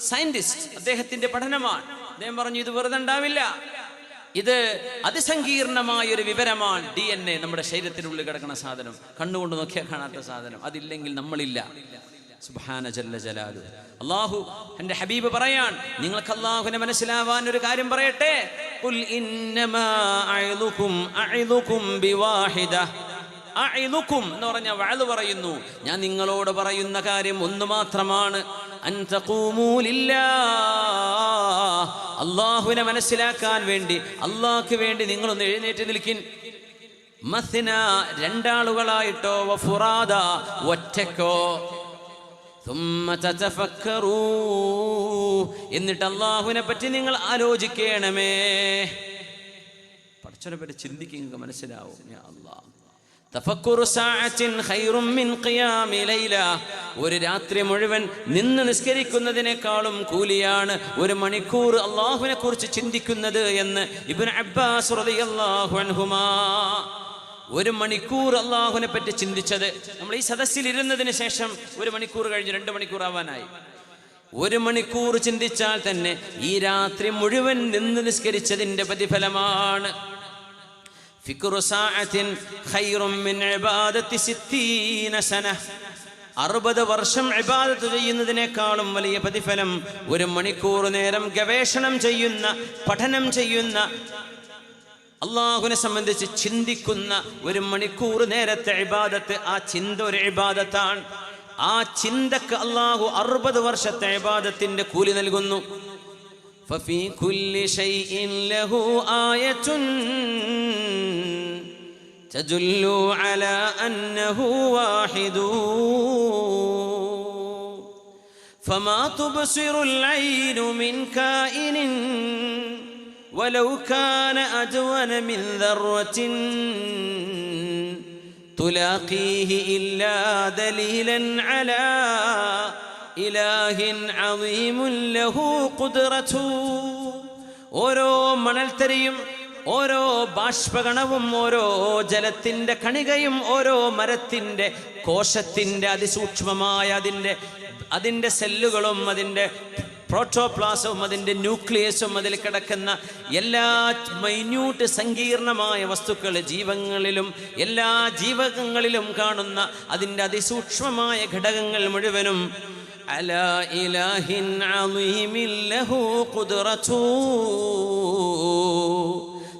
A: സയന്റിസ്റ്റ്, അദ്ദേഹത്തിന്റെ പഠനമാണ്. അദ്ദേഹം പറഞ്ഞു ഇത് വെറുതെ ഉണ്ടാവില്ല, ഇത് അതിസങ്കീർണമായ ഒരു വിവരമാണ്. DNA നമ്മുടെ ശരീരത്തിനുള്ളിൽ കിടക്കുന്ന സാധനം, കണ്ണുകൊണ്ട് നോക്കിയാൽ കാണാത്ത സാധനം. അതില്ലെങ്കിൽ നമ്മളില്ല. സുബ്ഹാന ജല്ല ജലാലു. അല്ലാഹു എൻ്റെ ഹബീബ് പറയാൻ, നിങ്ങൾക്ക് അല്ലാഹുവിനെ മനസ്സിലാവാൻ ഒരു കാര്യം പറയട്ടെ. ഖുൽ ഇന്നമാ അഇദുകും ബിവാഹിദ. അഇദുകും എന്ന് പറഞ്ഞാൽ വഅദ് പറയുന്നു. ഞാൻ നിങ്ങളോട് പറയുന്ന കാര്യം ഒന്ന് മാത്രമാണ്. അൻ തഖൂമൂ ലില്ലാഹ്. അല്ലാഹുവിനെ മനസ്സിലാക്കാൻ വേണ്ടി, അല്ലാഹുവിന് വേണ്ടി നിങ്ങളൊന്ന് എഴുന്നേറ്റ് നിൽക്കിൻ. മസ്ന, രണ്ടാളുകളായിട്ടോ, വഫുറാദ, ഒറ്റക്കോ. എന്നിട്ട് അല്ലാഹുവിനെ പറ്റി നിങ്ങൾ ആലോചിക്കണമേ. പടച്ചവനെ പറ്റി ചിന്തിക്കുക, മനസ്സിലാവും. യാ അല്ലാഹ്, തഫക്കുറു സഅത്തിൻ ഖൈറും മിൻ ഖിയാമി ലൈല. ഒരു രാത്രി മുഴുവൻ നിന്ന് നിസ്കരിക്കുന്നതിനേക്കാളും കൂലിയാണ് 1 മണിക്കൂർ അല്ലാഹുവിനെ കുറിച്ച് ചിന്തിക്കുന്നത് എന്ന് ഇബ്നു അബ്ബാസ് റളിയല്ലാഹു അൻഹുമാ. 1 മണിക്കൂർ അല്ലാഹുവിനെ പറ്റി ചിന്തിച്ചത്. നമ്മൾ ഈ സദസ്സിൽ ഇരുന്നതിന് ശേഷം 1 മണിക്കൂർ കഴിഞ്ഞ് 2 മണിക്കൂർ ആവാനായി. 1 മണിക്കൂർ ചിന്തിച്ചാൽ തന്നെ ഈ രാത്രി മുഴുവൻ നിന്ന് നിസ്കരിച്ചതിന്റെ പ്രതിഫലമാണ്. ഫിക്റു സഅത്തിൻ ഖൈറും മിൻ ഇബാദത്തി 60 സന. 60 വർഷം ഇബാദത്ത് ചെയ്യുന്നതിനേക്കാളും വലിയ പ്രതിഫലം 1 മണിക്കൂർ നേരം ഗവേഷണം ചെയ്യുന്ന, പഠനം ചെയ്യുന്ന അള്ളാഹുവിനെ സംബന്ധിച്ച് ചിന്തിക്കുന്ന 1 മണിക്കൂർ നേരത്തെ ഇബാദത്ത്, ആ ചിന്ത ഒരു ഇബാദത്താണ്. ആ ചിന്തക്ക് അള്ളാഹു 60 വർഷത്തെ ഇബാദത്തിന്റെ കൂലി നൽകുന്നു. ഫഫീ കുല്ലി ശൈഇൻ ലഹു ആയത്തുൻ തദുല്ലു അലാ അന്നഹു വാഹിദു ഫമാ തുബ്സിറുൽ ഐനു മിൻ കായിനിൻ ولو كان أدون من ذرة تلاقيه إلا دليلا على إله عظيم له قدرته. ഓരോ മണൽത്തരിയും, ഓരോ ബാഷ്പകണവും, ഓരോ ജലത്തിൻ്റെ കണികയും, ഓരോ മരത്തിൻ്റെ കോശത്തിൻ്റെ അതിസൂക്ഷ്മമായ അതിൻ്റെ സെല്ലുകളും അതിൻ്റെ പ്രോട്ടോപ്ലാസവും അതിൻ്റെ ന്യൂക്ലിയസും അതിൽ കിടക്കുന്ന എല്ലാ മൈന്യൂട്ട് സങ്കീർണമായ വസ്തുക്കൾ, ജീവങ്ങളിലും എല്ലാ ജീവകങ്ങളിലും കാണുന്ന അതിൻ്റെ അതിസൂക്ഷ്മമായ ഘടകങ്ങൾ മുഴുവനും അലാ ഇലാഹിൻ അളീമിൻ ലഹു ഖുദ്റതു,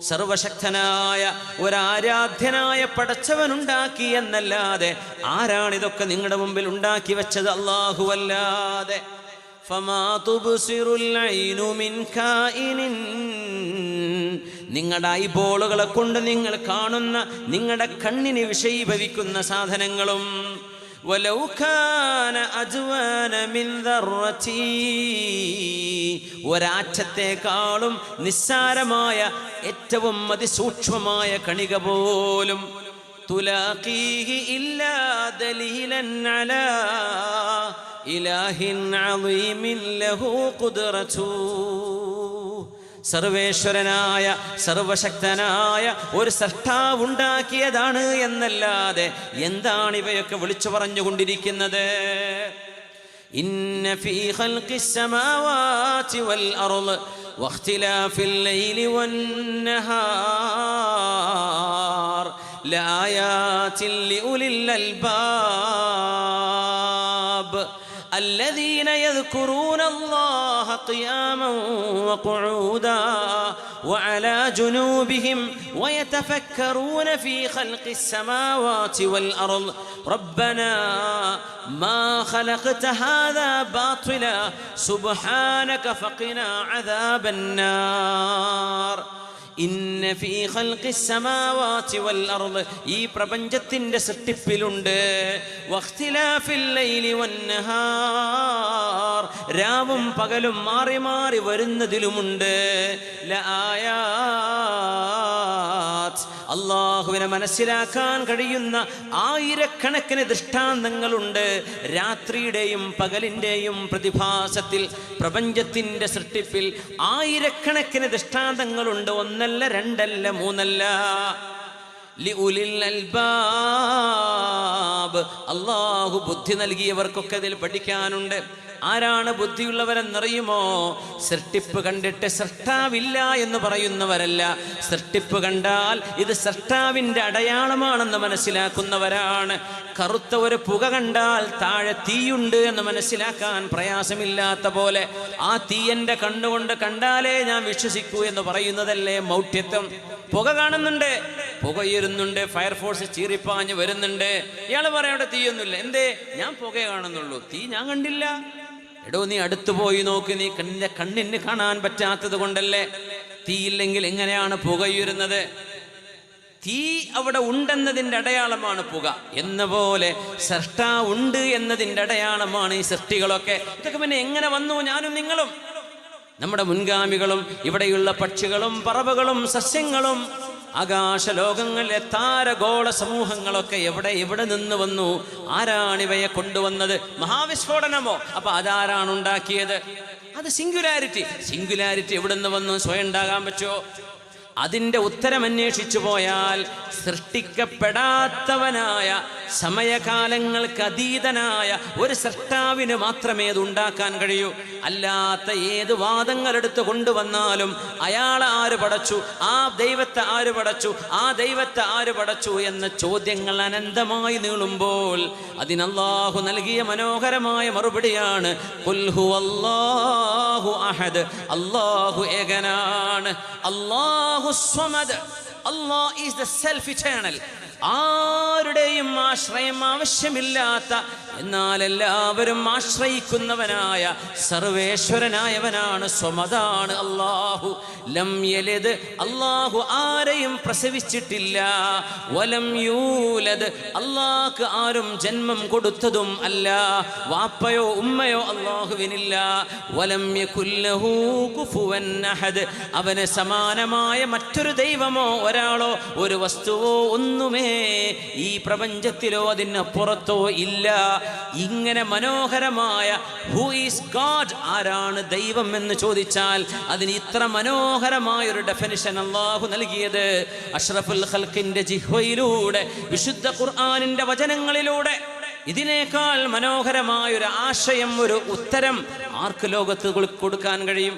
A: സർവശക്തനായ ഒരാരാധ്യനായ പടച്ചവനുണ്ടാക്കി എന്നല്ലാതെ ആരാണിതൊക്കെ നിങ്ങളുടെ മുമ്പിൽ ഉണ്ടാക്കി വെച്ചത്? അല്ലാഹുവല്ലാതെ. ഫമാ തുബ്സിറുൽ ഐനു മിൻ കായിനിൻ, നിങ്ങളുടെ ഐബോളുകളെ കൊണ്ട് നിങ്ങൾ കാണുന്ന, നിങ്ങളുടെ കണ്ണിന് വിഷയീഭവിക്കുന്ന സാധനങ്ങളും വലൗ കാന അജ്വാന മിൻ ദർറതി, ഒരാറ്റത്തെക്കാളും നിസ്സാരമായ ഏറ്റവും അതിസൂക്ഷ്മമായ കണിക പോലും തുലാഖീഹി ഇല്ലാ ദലീലൻ അലാ ഇലാഹിൻ അളീമിൻ ലഹു ഖുദ്റതു, സർവേശ്വരനായ സർവശക്തനായ ഒരു സൃഷ്ടാവുണ്ടാക്കിയതാണ് എന്നല്ലാതെ എന്താണ് ഇവയൊക്കെ വിളിച്ചു പറഞ്ഞുകൊണ്ടിരിക്കുന്നത്? ഇന്ന ഫീ ഖൽഖിസ് സമാവാതി വൽ അർള് വഖ്തിലാഫിൽ ലൈലി വന്നഹാർ ലആയാതിൻ ലിഉലിൽ അൽബാബ് الذين يذكرون الله قياما وقعودا وعلى جنوبهم ويتفكرون في خلق السماوات والأرض ربنا ما خلقت هذا باطلا سبحانك فقنا عذاب النار. ഇന്ന ഫീ ഖൽഖിസ് സമാവാതി വൽ അർള്, ഈ പ്രപഞ്ചത്തിന്റെ സൃഷ്ടിപ്പിലുണ്ട്, വഖ്തിലാഫിൽ ലൈലി വന്നഹാർ, രാവും പകലും മാറി മാറി വരുന്നതിലുമുണ്ട്, ലആയാത്, അല്ലാഹുവിനെ മനസ്സിലാക്കാൻ കഴിയുന്ന ആയിരക്കണക്കിന് ദൃഷ്ടാന്തങ്ങളുണ്ട്. രാത്രിയുടെയും പകലിൻ്റെയും പ്രതിഭാസത്തിൽ, പ്രപഞ്ചത്തിന്റെ സൃഷ്ടിപ്പിൽ ആയിരക്കണക്കിന് ദൃഷ്ടാന്തങ്ങളുണ്ട്. ഒന്നല്ല, രണ്ടല്ല, മൂന്നല്ല. ലിഉലിൽ അൽബാബ്, അല്ലാഹു ബുദ്ധി നൽകിയവർക്കൊക്കെ അതിൽ പഠിക്കാനുണ്ട്. ആരാണ് ബുദ്ധിയുള്ളവരെന്നറിയുമോ? സൃഷ്ടിപ്പ് കണ്ടിട്ട് സൃഷ്ടാവില്ല എന്ന് പറയുന്നവരല്ല. സൃഷ്ടിപ്പ് കണ്ടാൽ ഇത് സൃഷ്ടാവിൻ്റെ അടയാളമാണെന്ന് മനസ്സിലാക്കുന്നവരാണ്. കറുത്ത ഒരു പുക കണ്ടാൽ താഴെ തീയുണ്ട് എന്ന് മനസ്സിലാക്കാൻ പ്രയാസമില്ലാത്ത പോലെ ആ തീ എൻ്റെ കണ്ണുകൊണ്ട് കണ്ടാലേ ഞാൻ വിശ്വസിക്കൂ എന്ന് പറയുന്നതല്ലേ മൗഢ്യത്വം. പുക കാണുന്നുണ്ട്, പുകയുരുന്നുണ്ട്, ഫയർഫോഴ്സ് ചീറിപ്പാഞ്ഞ് വരുന്നുണ്ട്. ഇയാൾ പറയാം അവിടെ തീയൊന്നുമില്ല. എന്തേ? ഞാൻ പുക കാണുന്നുള്ളൂ, തീ ഞാൻ കണ്ടില്ല. എടോ, നീ അടുത്തു പോയി നോക്ക്, നീ കണ്ണിന് കാണാൻ പറ്റാത്തത് കൊണ്ടല്ലേ. തീയില്ലെങ്കിൽ എങ്ങനെയാണ് പുകയുരുന്നത്? തീ അവിടെ ഉണ്ടെന്നതിൻ്റെ അടയാളമാണ് പുക. എന്ന പോലെ സൃഷ്ടാ ഉണ്ട് എന്നതിൻ്റെ അടയാളമാണ് ഈ സൃഷ്ടികളൊക്കെ. ഇതൊക്കെ പിന്നെ എങ്ങനെ വന്നു? ഞാനും നിങ്ങളും, നമ്മുടെ മുൻഗാമികളും, ഇവിടെയുള്ള പക്ഷികളും പറവകളും സസ്യങ്ങളും ആകാശലോകങ്ങളിലെ താരഗോള സമൂഹങ്ങളൊക്കെ എവിടെ നിന്ന് വന്നു? ആരാണിവയെ കൊണ്ടുവന്നത്? മഹാവിസ്ഫോടനമോ? അപ്പൊ അതാരാണ് ഉണ്ടാക്കിയത്? അത് സിംഗുലാരിറ്റി എവിടെ നിന്ന് വന്നു? സ്വയം ഉണ്ടാകാൻ പറ്റുമോ? അതിൻ്റെ ഉത്തരം അന്വേഷിച്ചു പോയാൽ സൃഷ്ടിക്കപ്പെടാത്തവനായ, സമയകാലങ്ങൾക്ക് അതീതനായ ഒരു സൃഷ്ടാവിന് മാത്രമേ അത് ഉണ്ടാക്കാൻ കഴിയൂ. അല്ലാത്ത ഏത് വാദങ്ങളെടുത്ത് കൊണ്ടുവന്നാലും അയാളെ ആര് പടച്ചു, ആ ദൈവത്തെ ആര് പടച്ചു, ആ ദൈവത്തെ ആര് പടച്ചു എന്ന ചോദ്യങ്ങൾ അനന്തമായി നീളുമ്പോൾ അതിന് അല്ലാഹു നൽകിയ മനോഹരമായ മറുപടിയാണ് ഖുൽ ഹുവല്ലാഹു അഹദ്, അല്ലാഹു ഏകനാണ്, അല്ലാഹു സ്വമദ്, Allah is the self-eternal. ആരുടെയും ആശ്രയം ആവശ്യമില്ലാത്ത, എന്നാൽ എല്ലാവരും ആശ്രയിക്കുന്നവനായ സർവേശ്വരനായവനാണ്, സ്വമതാണ് അല്ലാഹു. ലം യലിദ്, അല്ലാഹു ആരെയും പ്രസവിച്ചിട്ടില്ല. വലം യൂലദ്, അല്ലാഹുക്ക് ആരും ജന്മം കൊടുത്തതും അല്ല. വാപ്പയോ ഉമ്മയോ അല്ലാഹുവിനില്ല. വലം യകുല്ലഹു കുഫുവൻ അഹദ്, അവന് സമാനമായ മറ്റൊരു ദൈവമോ ഒരാളോ ഒരു വസ്തുവോ ഒന്നുമേ ഈ പ്രപഞ്ചത്തിലോ അതിനപ്പുറത്തോ ഇല്ല. ഇങ്ങനെ മനോഹരമായ ഹു ഈസ് ഗോഡ്, ആരാണ് ദൈവം എന്ന് ചോദിച്ചാൽ അതിന് ഇത്ര മനോഹരമായ ഒരു ഡെഫിനിഷൻ അല്ലാഹു നൽകിയത് അഷ്റഫുൽ ഖൽഖിന്റെ ജിഹ്വയിലൂടെ, വിശുദ്ധ ഖുർആനിന്റെ വചനങ്ങളിലൂടെ. ഇതിനേക്കാൾ മനോഹരമായൊരു ആശയം, ഒരു ഉത്തരം ആർക്ക് ലോകത്ത് കൊടുക്കാൻ കഴിയും?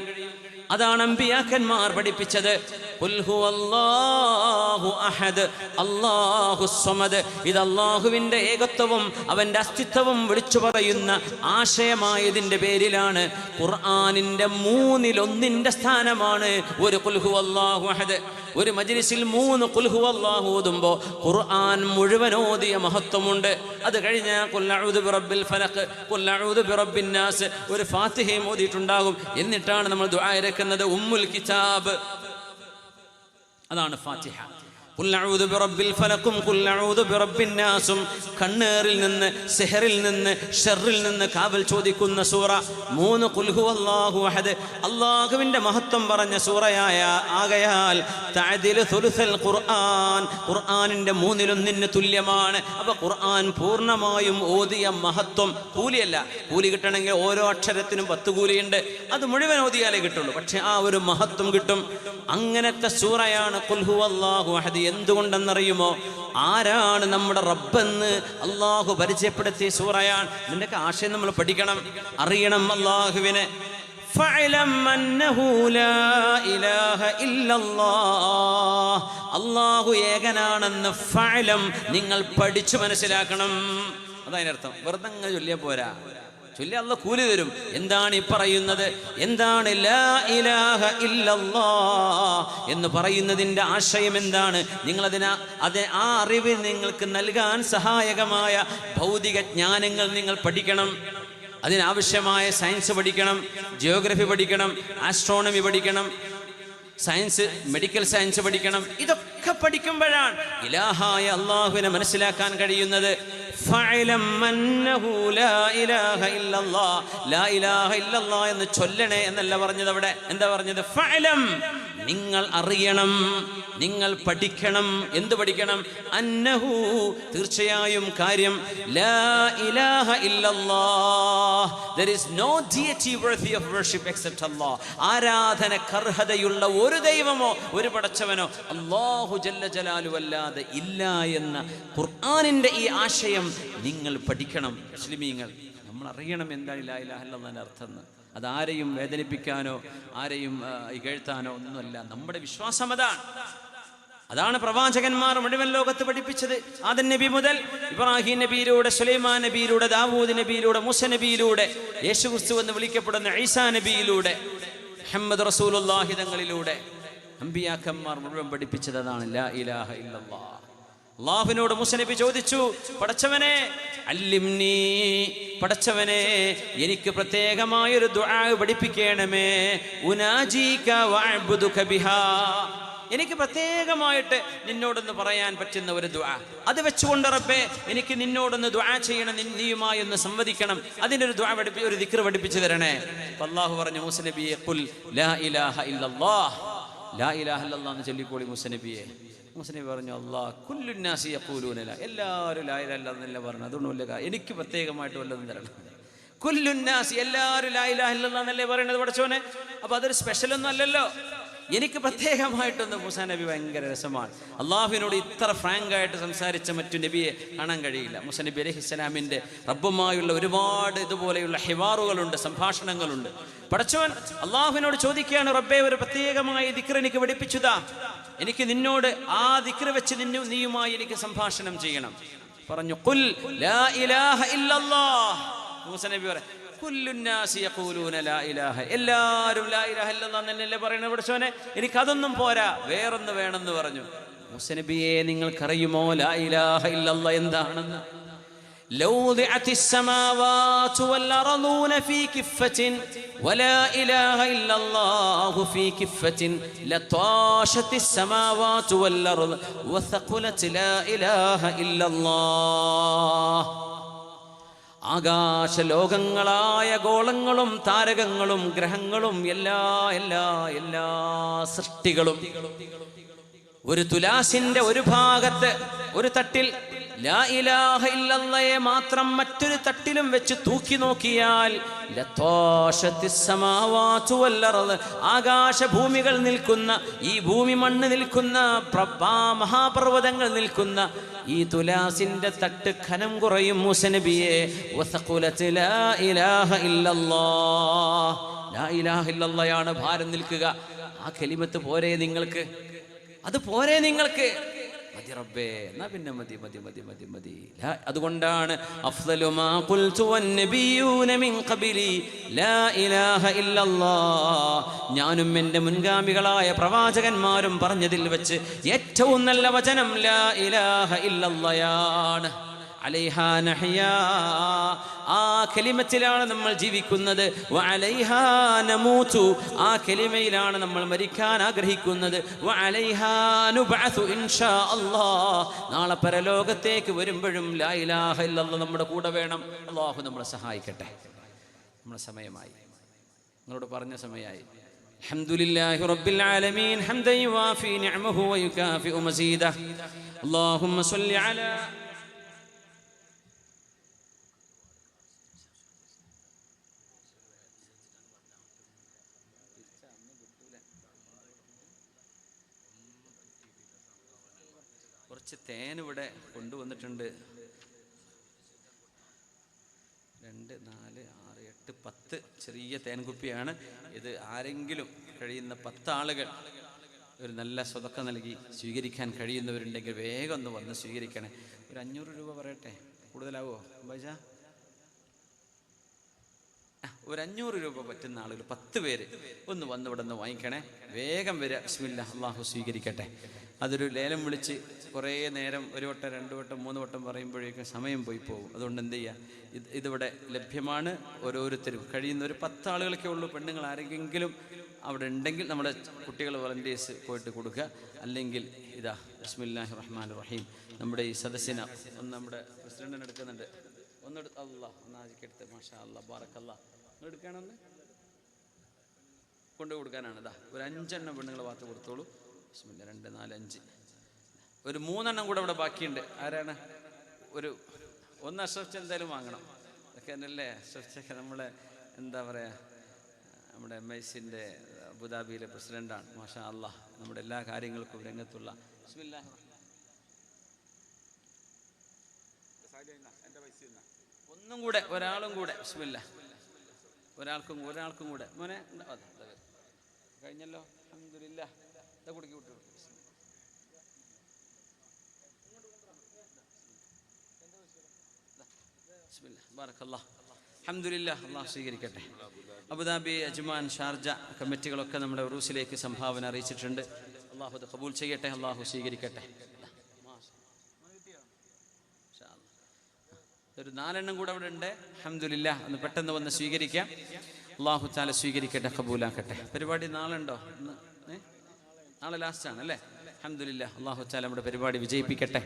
A: അതാണ് അമ്പിയാക്കന്മാർ പഠിപ്പിച്ചത്. ഖുൽ ഹുവല്ലാഹു അഹദ് അല്ലാഹുസ് സമദ്. ഇത് അല്ലാഹുവിൻ്റെ ഏകത്വവും അവൻ്റെ അസ്തിത്വവും വിളിച്ചു പറയുന്ന ആശയമായതിൻ്റെ പേരിലാണ് ഖുർആനിൻ്റെ 1/3 സ്ഥാനമാണ് ഒരു ഖുൽ ഹുവല്ലാഹു അഹദ്. ഒരു മജ്ലിസിൽ 3 ഖുൽ ഹുവല്ലാഹു ഓതുമ്പോൾ ഖുർആൻ മുഴുവൻ ഓതിയ മഹത്വമുണ്ട്. അത് കഴിഞ്ഞാൽ ഖുൽ അഊദു ബിറബ്ബിൽ ഫലഖ്, ഖുൽ അഊദു ബിറബ്ബിൻ നാസ്, ഒരു ഫാത്തിഹയും ഓതിയിട്ടുണ്ടാകും. എന്നിട്ടാണ് നമ്മൾ ദുആ ഇറക്കുന്നത് ഉമ്മുൽ കിതാബ്, അതാണ് ഫാത്തിഹ. ഖുൽ അഊദു ബിറബ്ബിൽ ഫലഖും ഖുൽ അഊദു ബിറബ്ബിൻ നാസും, കണ്ണേറിൽ നിന്ന്, സിഹറിൽ നിന്ന്, ഷർറിൽ നിന്ന് കാവൽ ചോദിക്കുന്ന സൂറ. 3 ഖുൽ ഹുവല്ലാഹു അഹദ്, അല്ലാഹുവിൻ്റെ മഹത്വം പറഞ്ഞ സൂറയായ ആകയാൽ തഅദിലു സുലുസൽ ഖുർആൻ, ഖുർആനിൻ്റെ 1/3 തുല്യമാണ്. അപ്പോൾ ഖുർആൻ പൂർണ്ണമായും ഓതിയ മഹത്വം, കൂലിയല്ല, കൂലി കിട്ടണമെങ്കിൽ ഓരോ അക്ഷരത്തിനും 10 കൂലിയുണ്ട്, അത് മുഴുവൻ ഓതിയാലേ കിട്ടുള്ളൂ. പക്ഷെ ആ ഒരു മഹത്വം കിട്ടും. അങ്ങനത്തെ സൂറയാണ് ഖുൽ ഹുവല്ലാഹു അഹദ്. എന്തുകൊണ്ടെന്നറിയുമോ? ആരാണ് നമ്മുടെ റബ്ബെന്ന് അള്ളാഹു പരിചയപ്പെടുത്തിയ സൂറയാണ്. ഇതിൻ്റെയൊക്കെ ആശയം നമ്മൾ പഠിക്കണം, അറിയണം അള്ളാഹുവിനെ. ഫഅലം അന്നഹു ലാ ഇലാഹ ഇല്ലല്ലാഹ്, അള്ളാഹു ഏകനാണെന്ന് ഫഅലം, നിങ്ങൾ പഠിച്ചു മനസ്സിലാക്കണം. അതതിനർത്ഥം. വെറുതെ അങ്ങ് ചൊല്ലിയാൽ പോരാ, ചൊല്ലി അല്ലാഹു കൂലി തരും. എന്താണ് ഈ പറയുന്നത്? എന്താണ് ലാ ഇലാഹ ഇല്ലല്ലാഹ് എന്ന് പറയുന്നതിൻ്റെ ആശയം എന്താണ്? നിങ്ങളതിന് ആ അറിവ് നിങ്ങൾക്ക് നൽകാൻ സഹായകമായ ഭൗതിക ജ്ഞാനങ്ങൾ നിങ്ങൾ പഠിക്കണം. അതിനാവശ്യമായ സയൻസ് പഠിക്കണം, ജിയോഗ്രഫി പഠിക്കണം, ആസ്ട്രോണമി പഠിക്കണം, സയൻസ്, മെഡിക്കൽ സയൻസ് പഠിക്കണം. ഇതൊക്കെ പഠിക്കുമ്പോഴാണ് ഇലാഹായ അള്ളാഹുവിനെ മനസ്സിലാക്കാൻ കഴിയുന്നത്. ഫഅലം അന്നഹു ലാ ഇലാഹ ഇല്ലല്ലാഹ്, ലാ ഇലാഹ ഇല്ലല്ലാഹ് എന്ന് ചൊല്ലണേ എന്നല്ല പറഞ്ഞത്. അവിടെ എന്താ പറഞ്ഞത്? ഫഅലം, നിങ്ങൾ അറിയണം, നിങ്ങൾ പഠിക്കണം. എന്ത് പഠിക്കണം? അന്നഹു, തീർച്ചയായും കാര്യം, ലാ ഇലാഹ ഇല്ലല്ലാഹ്, there is no deity worthy of worship except Allah, ആരാധനക്കർഹതയുള്ള ഒരു ദൈവമോ ഒരു പടച്ചവനോ അല്ലാഹു ജല്ല ജലാലുഹു അല്ലാതെ ഇല്ല എന്ന ഖുർആനിൻ്റെ ഈ ആശയം നിങ്ങൾ പഠിക്കണം. മുസ്ലിമീങ്ങൾ, നമ്മൾ അറിയണം എന്താണ് ലാ ഇലാഹ ഇല്ലല്ലാഹിന്റെ അർത്ഥം എന്ന്. അതാരെയും വേദനിപ്പിക്കാനോ ആരെയും ഇകഴ്ത്താനോ ഒന്നുമല്ല. നമ്മുടെ വിശ്വാസം അതാണ് പ്രവാചകന്മാർ മുഴുവൻ ലോകത്ത് പഠിപ്പിച്ചത്. ആദം നബി മുതൽ ഇബ്രാഹിം നബിയിലൂടെ, സുലൈമാൻ നബിയിലൂടെ, ദാവൂദ് നബിയിലൂടെ, മൂസ നബിയിലൂടെ, യേശു ക്രിസ്തു എന്ന് വിളിക്കപ്പെടുന്ന ഈസാ നബിയിലൂടെ, മുഹമ്മദ് റസൂലുള്ളാഹി തങ്ങളിലൂടെ അമ്പിയാക്കന്മാർ മുഴുവൻ പഠിപ്പിച്ചത് അതാണ്, ലാ ഇലാഹ ഇല്ലല്ലാഹ്. അല്ലാഹുവിനോട് മൂസ നബി ചോദിച്ചു, പടച്ചവനെ അല്ലിംനി, പടച്ചവനെ എനിക്ക് പ്രത്യേകമായൊരു ദുആ പഠിപ്പിക്കണമേ. ഉനാജീക വഅബ്ദുക ബിഹാ, എനിക്ക് പ്രത്യേകമായിട്ട് നിന്നോടൊന്ന് പറയാൻ പറ്റുന്ന ഒരു ദുആ, അത് വെച്ചുകൊണ്ട് റബ്ബേ എനിക്ക് നിന്നോടൊന്ന് ദുആ ചെയ്യണം, നീയുമായി ഒന്ന് സംവദിക്കണം, അതിൻ്റെ ഒരു ദുആ ഒരു ദിക്ർ പഠിപ്പിച്ചു തരണേ. അല്ലാഹു പറഞ്ഞു മൂസ നബിയെ, ഖുൽ ലാ ഇലാഹ ഇല്ലല്ലാഹ്, ലാ ഇലാഹ ഇല്ലല്ലാഹ് എന്ന് ചൊല്ലിക്കോളി മൂസ നബിയെ. മൂസ നബി പറഞ്ഞു, അല്ലാഹ് കുല്ലുന്നാസി യഖൂലൂന ലാ, എല്ലാവരും ലാ ഇലാഹ ഇല്ലല്ലാഹ് എന്നല്ല പറഞ്ഞു, അതുകൊണ്ട് വല്ല എനിക്ക് പ്രത്യേകമായിട്ട് വല്ലതും തരണം. കുല്ലുന്നാസി, എല്ലാവരും ലാ ഇലാഹ ഇല്ലല്ലാഹ് എന്നല്ലേ പറയുന്നത് പടച്ചോനെ. അപ്പോൾ അതൊരു സ്പെഷ്യലൊന്നും അല്ലല്ലോ, എനിക്ക് പ്രത്യേകമായിട്ടൊന്ന്. മൂസാ നബി ഭയങ്കര രസമാണ്. അള്ളാഹുവിനോട് ഇത്ര ഫ്രാങ്കായിട്ട് സംസാരിച്ച മറ്റു നബിയെ കാണാൻ കഴിയില്ല. മൂസാ നബി അലൈഹിസ്സലാമിൻ്റെ റബ്ബുമായുള്ള ഒരുപാട് ഇതുപോലെയുള്ള ഹിവാറുകളുണ്ട്, സംഭാഷണങ്ങളുണ്ട്. പടച്ചവൻ അള്ളാഹുവിനോട് ചോദിക്കുകയാണ്, റബ്ബേ ഒരു പ്രത്യേകമായ ദിക്ർ എനിക്ക് പഠിപ്പിച്ചുതാ, എനിക്ക് നിന്നോട് ആ ദിക്ർ വെച്ച് നീയുമായി എനിക്ക് സംഭാഷണം ചെയ്യണം. പറഞ്ഞു, ഖുൽ ലാ ഇലാഹ ഇല്ലല്ലാഹ്. മൂസാ നബി പറയാം, കുല്ലുന്നാസി യഖൂലൂന ലാ ഇലാഹ, എല്ലാവരും ലാ ഇലാഹ ഇല്ലല്ലാഹ് എന്നല്ലേ പറയുന്നത് പടച്ചോനെ, എനിക്കതൊന്നും പോരാ, വേറൊന്ന് വേണമെന്ന് പറഞ്ഞു. മൂസ നബിയെ നിങ്ങൾക്കറിയുമോ ലാ ഇലാഹ ഇല്ലല്ലാഹ് എന്താണെന്ന്? ലൗ ദഅതിസ് സമാവാതു വൽ അർളൂന ഫീ കിഫ്ഫത്തിൻ വലാ ഇലാഹ ഇല്ലല്ലാഹു ഫീ കിഫ്ഫത്തിൻ ലതാശതിസ് സമാവാതു വൽ അർള് വസഖലത് ലാ ഇലാഹ ഇല്ലല്ലാഹ്. ആകാശലോകങ്ങളായ ഗോളങ്ങളും താരകങ്ങളും ഗ്രഹങ്ങളും എല്ലാ സൃഷ്ടികളും ഒരു തുലാസിന്റെ ഒരു ഭാഗത്ത് ഒരു തട്ടിൽ ലാ ഇലാഹ ഇല്ലല്ലാഹയെ മാത്രം മറ്റൊരു തട്ടിലും വെച്ച് തൂക്കി നോക്കിയാൽ ലതാശതിസ് സമാവാതു വൽ അർള്, ആകാശഭൂമികൾ നിൽക്കുന്ന, ഈ ഭൂമി മണ്ണ് നിൽക്കുന്ന, മഹാപർവ്വതങ്ങൾ നിൽക്കുന്ന ഈ തുലാസിന്റെ തട്ട് ഖനം കുറയും മൂസ നബിയെ. വസഖുലത് ലാ ഇലാഹ ഇല്ലല്ലാഹ്, ലാ ഇലാഹ ഇല്ലല്ലാഹയാണ് ഭാരം നിൽക്കുക. ആ കലിമത്ത് പോരെ നിങ്ങൾക്ക്? അത് പോരെ നിങ്ങൾക്ക്? മതി റബ്ബേ, എന്നാ പിന്നെ മതി മതി മതി മതി മതി. അതുകൊണ്ടാണ് അഫ്ളലു മാ ഖുൽതു വന്നബിയൂന മിൻ ഖബലി ലാ ഇലാഹ ഇല്ലല്ലാഹ്, ഞാനും എൻ്റെ മുൻഗാമികളായ പ്രവാചകന്മാരും പറഞ്ഞതിൽ വെച്ച് ഏറ്റവും നല്ല വചനം ലാ ഇലാഹ ഇല്ലല്ലാഹയാണ്. അലൈഹാ നഹ്യാ, ആ കലിമത്തിലാണ് നമ്മൾ ജീവിക്കുന്നത്. വഅലൈഹാ നമൂതു, ആ കലിമയിലാണ് നമ്മൾ മരിക്കാൻ ആഗ്രഹിക്കുന്നത്. വഅലൈഹാ നുബഅസു ഇൻഷാ അല്ലാഹ്, നാളെ പരലോകത്തേക്ക് വരുമ്പോഴും ലാ ഇലാഹ ഇല്ലല്ലാഹ് നമ്മുടെ കൂടെ വേണം. അല്ലാഹു നമ്മളെ സഹായിക്കട്ടെ. നമ്മുടെ സമയമായി, നിങ്ങളോട് പറഞ്ഞ സമയമായി. അൽഹംദുലില്ലാഹി റബ്ബിൽ ആലമീൻ ഹംദൻ യുവാഫി നിഅമഹു വയുകാഫിഉ മസീദഹു. അല്ലാഹുമ്മ സ്വല്ലി അലാ കുറച്ച് തേൻ ഇവിടെ കൊണ്ടുവന്നിട്ടുണ്ട്. 2, 4, 6, 8, 10 ചെറിയ തേൻ കുപ്പിയാണ് ഇത്. ആരെങ്കിലും കഴിയുന്ന 10 ആളുകൾ ഒരു നല്ല സ്വതക്ക നൽകി സ്വീകരിക്കാൻ കഴിയുന്നവരുണ്ടെങ്കിൽ വേഗം ഒന്ന് വന്ന് സ്വീകരിക്കണേ. ഒരു 500 രൂപ പറയട്ടെ, കൂടുതലാവോ ബൈജ? ഒരു 500 രൂപ പറ്റുന്ന ആളുകൾ 10 പേര് ഒന്ന് വന്ന് ഇവിടെ നിന്ന് വാങ്ങിക്കണേ. വേഗം വരിക. ബിസ്മില്ലാഹ്, അല്ലാഹു സ്വീകരിക്കട്ടെ. അതൊരു ലേലം വിളിച്ച് കുറേ നേരം 1 വട്ടം 2 വട്ടം 3 വട്ടം പറയുമ്പോഴേക്കും സമയം പോയി പോകും. അതുകൊണ്ട് എന്ത് ചെയ്യുക, ഇതിവിടെ ലഭ്യമാണ്. ഓരോരുത്തരും കഴിയുന്ന ഒരു 10 ആളുകൾക്കേ ഉള്ളൂ. പെണ്ണുങ്ങൾ ആരെങ്കിലും അവിടെ ഉണ്ടെങ്കിൽ നമ്മുടെ കുട്ടികൾ വളണ്ടിയേഴ്സ് പോയിട്ട് കൊടുക്കുക. അല്ലെങ്കിൽ ഇതാ ബിസ്മില്ലാഹിർ റഹ്മാനിർ റഹീം. നമ്മുടെ ഈ സദസ്സിന ഒന്ന് നമ്മുടെ പ്രസിഡന്റിനെ എടുക്കുന്നുണ്ട്. അല്ലാഹ് ഒന്നാജിക്കെടുത്ത് മാഷാ അല്ലാഹ് ബാറക്കല്ലാഹ്. നിങ്ങൾ എടുക്കുകയാണെന്ന് കൊണ്ടു കൊടുക്കാനാണ്. ഇതാ ഒരു 5 എണ്ണം പെണ്ണുങ്ങൾ ഭാഗത്ത് കൊടുത്തോളൂ. ബിസ്മില്ലാ. 2, 4, 5. ഒരു 3 എണ്ണം കൂടെ ഇവിടെ ബാക്കിയുണ്ട്. ആരാണ്? ഒന്ന് അഷ്റഫ് എന്തായാലും വാങ്ങണം. അതൊക്കെ എന്നല്ലേ അഷ്റഫ് നമ്മളെ എന്താ പറയുക, നമ്മുടെ MICന്റെ അബുദാബിയിലെ പ്രസിഡന്റാണ്. മാഷാ അല്ലാഹ്, നമ്മുടെ എല്ലാ കാര്യങ്ങൾക്കും രംഗത്തുള്ള. ബിസ്മില്ലാഹ്. ഒന്നും കൂടെ, ഒരാളും കൂടെ. ബിസ്മില്ലാ. ഒരാൾക്കും കൂടെ. മോനെ കഴിഞ്ഞല്ലോ. അൽഹംദുലില്ലാഹ്. കുടുക്കി വിട്ടു. അൽഹംദുലില്ലാഹ്, അല്ലാഹു സ്വീകരിക്കട്ടെ. അബുദാബി, അജ്മാൻ, ഷാർജ കമ്മിറ്റികളൊക്കെ നമ്മുടെ ഉറൂസിലേക്ക് സംഭാവന അറിയിച്ചിട്ടുണ്ട്. അല്ലാഹു അത് ഖബൂൽ ചെയ്യട്ടെ, അല്ലാഹു സ്വീകരിക്കട്ടെ. ഒരു 4 എണ്ണം കൂടെ അവിടെ ഉണ്ട്. അൽഹംദുലില്ലാഹ്, ഒന്ന് പെട്ടെന്ന് വന്ന് സ്വീകരിക്കാം. അല്ലാഹു തആല സ്വീകരിക്കട്ടെ, ഖബൂലാക്കട്ടെ. പരിപാടി നാളെ ഉണ്ടോ? നാളെ ലാസ്റ്റാണ് അല്ലേ? അൽഹംദുലില്ലാഹ്, അല്ലാഹു തആല നമ്മുടെ പരിപാടി വിജയിപ്പിക്കട്ടെ.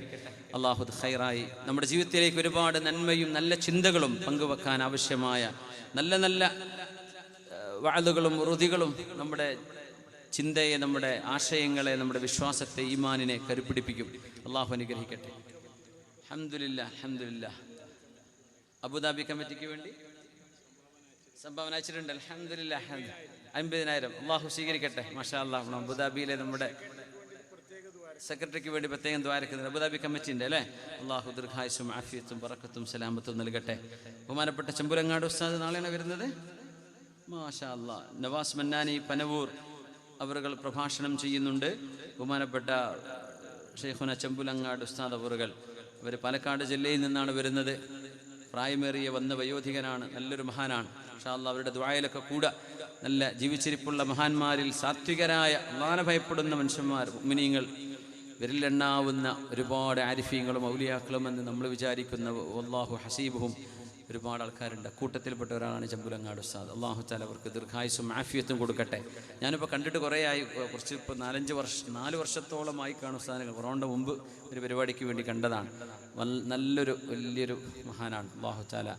A: അല്ലാഹു ഖൈറായി നമ്മുടെ ജീവിതത്തിലേക്ക് ഒരുപാട് നന്മയും നല്ല ചിന്തകളും പങ്കുവെക്കാൻ ആവശ്യമായ നല്ല നല്ല വഅദുകളും ഉറുദികളും നമ്മുടെ ചിന്തയെ, നമ്മുടെ ആശയങ്ങളെ, നമ്മുടെ വിശ്വാസത്തെ, ഈമാനിനെ കരുപിടിപ്പിക്കും. അല്ലാഹു അനുഗ്രഹിക്കട്ടെ. അൽഹംദുലില്ലാഹ്, അൽഹംദുലില്ലാഹ്. അബുദാബി കമ്മിറ്റിക്ക് വേണ്ടി സംഭാവന അയച്ചിട്ടുണ്ട്. അൽഹംദുലില്ലാഹ്, 50,000. അല്ലാഹു സ്വീകരിക്കട്ടെ. മാഷാ അല്ലാഹ്. അബുദാബിയിലെ നമ്മുടെ സെക്രട്ടറിക്ക് വേണ്ടി പ്രത്യേകം ദ്വാരക്കുന്നുണ്ട്. അബുദാബി കമ്മിറ്റിൻ്റെ അല്ലേ? അല്ലാഹു ദീർഘായുസ്സും ആഫിയത്തും ബറക്കത്തും സലാമത്തും നൽകട്ടെ. ബഹുമാനപ്പെട്ട ചെമ്പുരങ്ങാട് ഉസ്താദ് നാളെയാണ് വരുന്നത്. മാഷാ അല്ലാഹ്. നവാസ് മന്നാനി പനവൂർ അവറുകൾ പ്രഭാഷണം ചെയ്യുന്നുണ്ട്. ബഹുമാനപ്പെട്ട ഷെയ്ഖുന ചെമ്പുലങ്ങാട് ഉസ്താദ് അവറുകൾ, അവർ പാലക്കാട് ജില്ലയിൽ നിന്നാണ് വരുന്നത്. പ്രായമേറിയ വന്ന വയോധികനാണ്, നല്ലൊരു മഹാനാണ്. മാഷാ അല്ലാഹ്. അവരുടെ ദുആയിലൊക്കെ കൂടെ നല്ല ജീവിച്ചിരിപ്പുള്ള മഹാന്മാരിൽ സാത്വികരായ അല്ലാഹനെ ഭയപ്പെടുന്ന മനുഷ്യന്മാർ, മുഅ്മിനീങ്ങൾ വിരലെണ്ണാവുന്ന ഒരുപാട് ആരിഫീങ്ങളും ഔലിയാക്കളും എന്ന് നമ്മൾ വിചാരിക്കുന്ന വല്ലാഹു ഹസീബുഹും ഒരുപാട് ആൾക്കാരുണ്ട്. കൂട്ടത്തിൽപ്പെട്ട ഒരാളാണ് ചമ്പുലങ്ങാട് ഉസ്താദ്. അള്ളാഹു തആല അവർക്ക് ദീർഘായുസ്സും ആഫിയത്തും കൊടുക്കട്ടെ. ഞാനിപ്പോൾ കണ്ടിട്ട് കുറേ ആയി, കുറച്ച് ഇപ്പോൾ 4 വർഷത്തോളമായി കാണും ഉസ്താദിനെ. കൊറോണയുടെ മുമ്പ് ഒരു പരിപാടിക്ക് വേണ്ടി കണ്ടതാണ്. നല്ലൊരു വലിയൊരു മഹാനാണ്. അള്ളാഹു തആല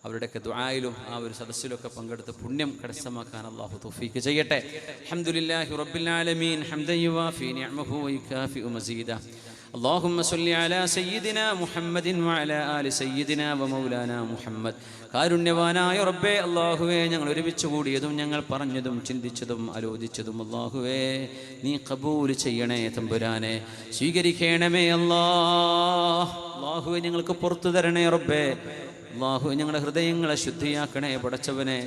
A: അവരുടെയൊക്കെ ദുആയിലും ആ ഒരു സദസ്സിലൊക്കെ പങ്കെടുത്ത് പുണ്യം കരസ്ഥമാക്കാൻ അല്ലാഹു തൗഫീഖ് ചെയ്യട്ടെ. അൽഹംദുലില്ലാഹി റബ്ബിൽ ആലമീൻ ഹംദൻ യുവാഫി നിഅമഹു വയുകാഫിഉ മസീദ. اللهم صل على سيدنا محمد وعلى آل سيدنا ومولانا محمد. കാരുണ്യവാനായ റബ്ബേ, അല്ലാഹുവേ, ഞങ്ങൾ ഒരുമിച്ച് കൂടിയതും ഞങ്ങൾ പറഞ്ഞതും ചിന്തിച്ചതും ആലോചിച്ചതും അല്ലാഹുവേ നീ ഖബൂൽ ചെയ്യണേ തമ്പുരാനെ, സ്വീകരിക്കണമേ അല്ലാഹുവേ, ഞങ്ങൾക്ക് പുറത്തു തരണേ റബ്ബേ. അല്ലാഹു ഞങ്ങളുടെ ഹൃദയങ്ങളെ ശുദ്ധിയാക്കണേ പടച്ചവനെ,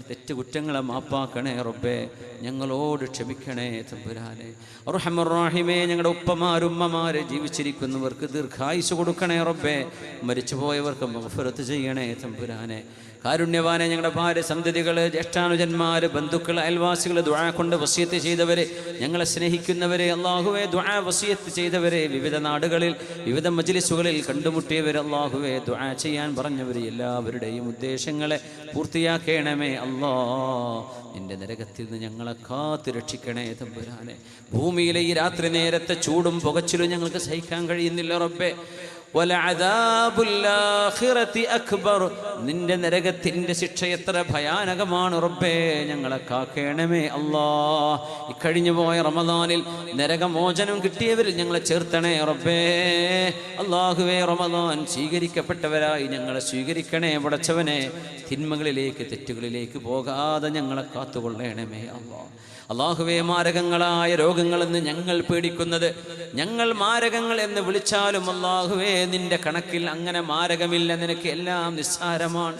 A: തെറ്റുകുറ്റങ്ങളെ മാപ്പാക്കണേ റബ്ബേ, ഞങ്ങളോട് ക്ഷമിക്കണേ തമ്പുരാനെ. അർഹമർ റഹീമേ, ഞങ്ങളുടെ ഉപ്പമാരുമ്മമാരെ ജീവിച്ചിരിക്കുന്നവർക്ക് ദീർഘായുസ് കൊടുക്കണേ റബ്ബേ, മരിച്ചുപോയവർക്ക് മഗ്ഫിറത്ത് ചെയ്യണേ തമ്പുരാനെ. കാരുണ്യവാനെ, ഞങ്ങളുടെ ഭാര്യ സന്തതികൾ, ജ്യേഷ്ഠാനുജന്മാർ, ബന്ധുക്കൾ, അയൽവാസികൾ, ദുആ കൊണ്ട് വസിയത്ത് ചെയ്തവരെ, ഞങ്ങളെ സ്നേഹിക്കുന്നവരെ, അല്ലാഹുവേ ദുആ വസിയത്ത് ചെയ്തവരെ, വിവിധ നാടുകളിൽ വിവിധ മജ്ലിസുകളിൽ കണ്ടുമുട്ടിയവരെ, അല്ലാഹുവേ ദുആ ചെയ്യാൻ പറഞ്ഞവരെ, എല്ലാവരുടെയും ഉദ്ദേശങ്ങളെ പൂർത്തിയാക്കണമേ അല്ലാ. നിന്റെ നരകത്തിൽ നിന്ന് ഞങ്ങളെ കാത്തു രക്ഷിക്കണേ തമ്പുരാനെ. ഭൂമിയിലെ ഈ രാത്രി നേരത്തെ ചൂടും പുകച്ചിലും ഞങ്ങൾക്ക് സഹിക്കാൻ കഴിയുന്നില്ല റബ്ബേ. നിന്റെ നരകത്തിന്റെ ശിക്ഷ എത്ര ഭയാനകമാണ് റബ്ബേ, ഞങ്ങളെ കാക്കേണമേ അല്ലാ. ഇക്കഴിഞ്ഞു പോയ റമദാനിൽ നരകമോചനം കിട്ടിയവരിൽ ഞങ്ങളെ ചേർത്തണേ റബ്ബേ. അല്ലാഹുവേ, റമദാൻ സ്വീകരിക്കപ്പെട്ടവരായി ഞങ്ങളെ സ്വീകരിക്കണേ പടച്ചവനെ. തിന്മകളിലേക്ക് തെറ്റുകളിലേക്ക് പോകാതെ ഞങ്ങളെ കാത്തുകൊള്ളണമേ അല്ലാ. അല്ലാഹുവേ, മാരകങ്ങളായ രോഗങ്ങളെന്ന് ഞങ്ങൾ പേടിക്കുന്നത്, ഞങ്ങൾ മാരകങ്ങൾ എന്ന് വിളിച്ചാലും അല്ലാഹുവേ നിന്റെ കണക്കിൽ അങ്ങനെ മാരകമില്ല, നിനക്ക് എല്ലാം നിസ്സാരമാണ്.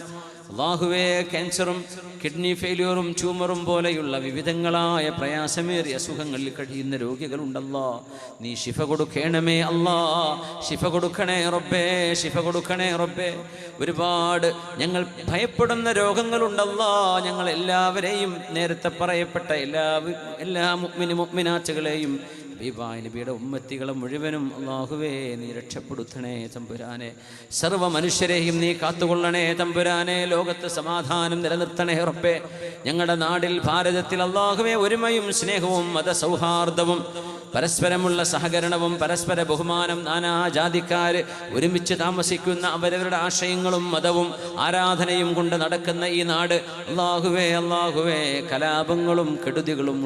A: അല്ലാഹുവേ, ക്യാൻസറും കിഡ്നി ഫെയിലിയറും ട്യൂമറും പോലെയുള്ള വിവിധങ്ങളായ പ്രയാസമേറിയ അസുഖങ്ങളിൽ കഴിയുന്ന രോഗികളുണ്ടല്ലോ, നീ ശിഫ കൊടുക്കണമേ അല്ലാ. ശിഫ കൊടുക്കണേ റബ്ബേ, ശിഫ കൊടുക്കണേ റബ്ബേ. ഒരുപാട് ഞങ്ങൾ ഭയപ്പെടുന്ന രോഗങ്ങളുണ്ടല്ലോ, ഞങ്ങൾ എല്ലാവരെയും നേരത്തെ പറയപ്പെട്ട എല്ലാ മുഅ്മിനാത്തുകളെയും നബിയുടെ ഉമ്മത്തികളെ മുഴുവനും അല്ലാഹുവേ നീ രക്ഷപ്പെടുത്തണേ തമ്പുരാനെ. സർവ്വ മനുഷ്യരെയും നീ കാത്തുകൊള്ളണേ തമ്പുരാനെ. ലോകത്ത് സമാധാനം നിലനിർത്തണേ റബ്ബേ. ഞങ്ങളുടെ നാടിൽ ഭാരതത്തിൽ അല്ലാഹുവേ ഒരുമയും സ്നേഹവും മതസൗഹാർദ്ദവും പരസ്പരമുള്ള സഹകരണവും പരസ്പര ബഹുമാനം, നാനാജാതിക്കാർ ഒരുമിച്ച് താമസിക്കുന്ന അവരവരുടെ ആശയങ്ങളും മതവും ആരാധനയും കൊണ്ട് നടക്കുന്ന ഈ നാട് അല്ലാഹുവേ, അല്ലാഹുവേ, കലാപങ്ങളും കെടുതികളും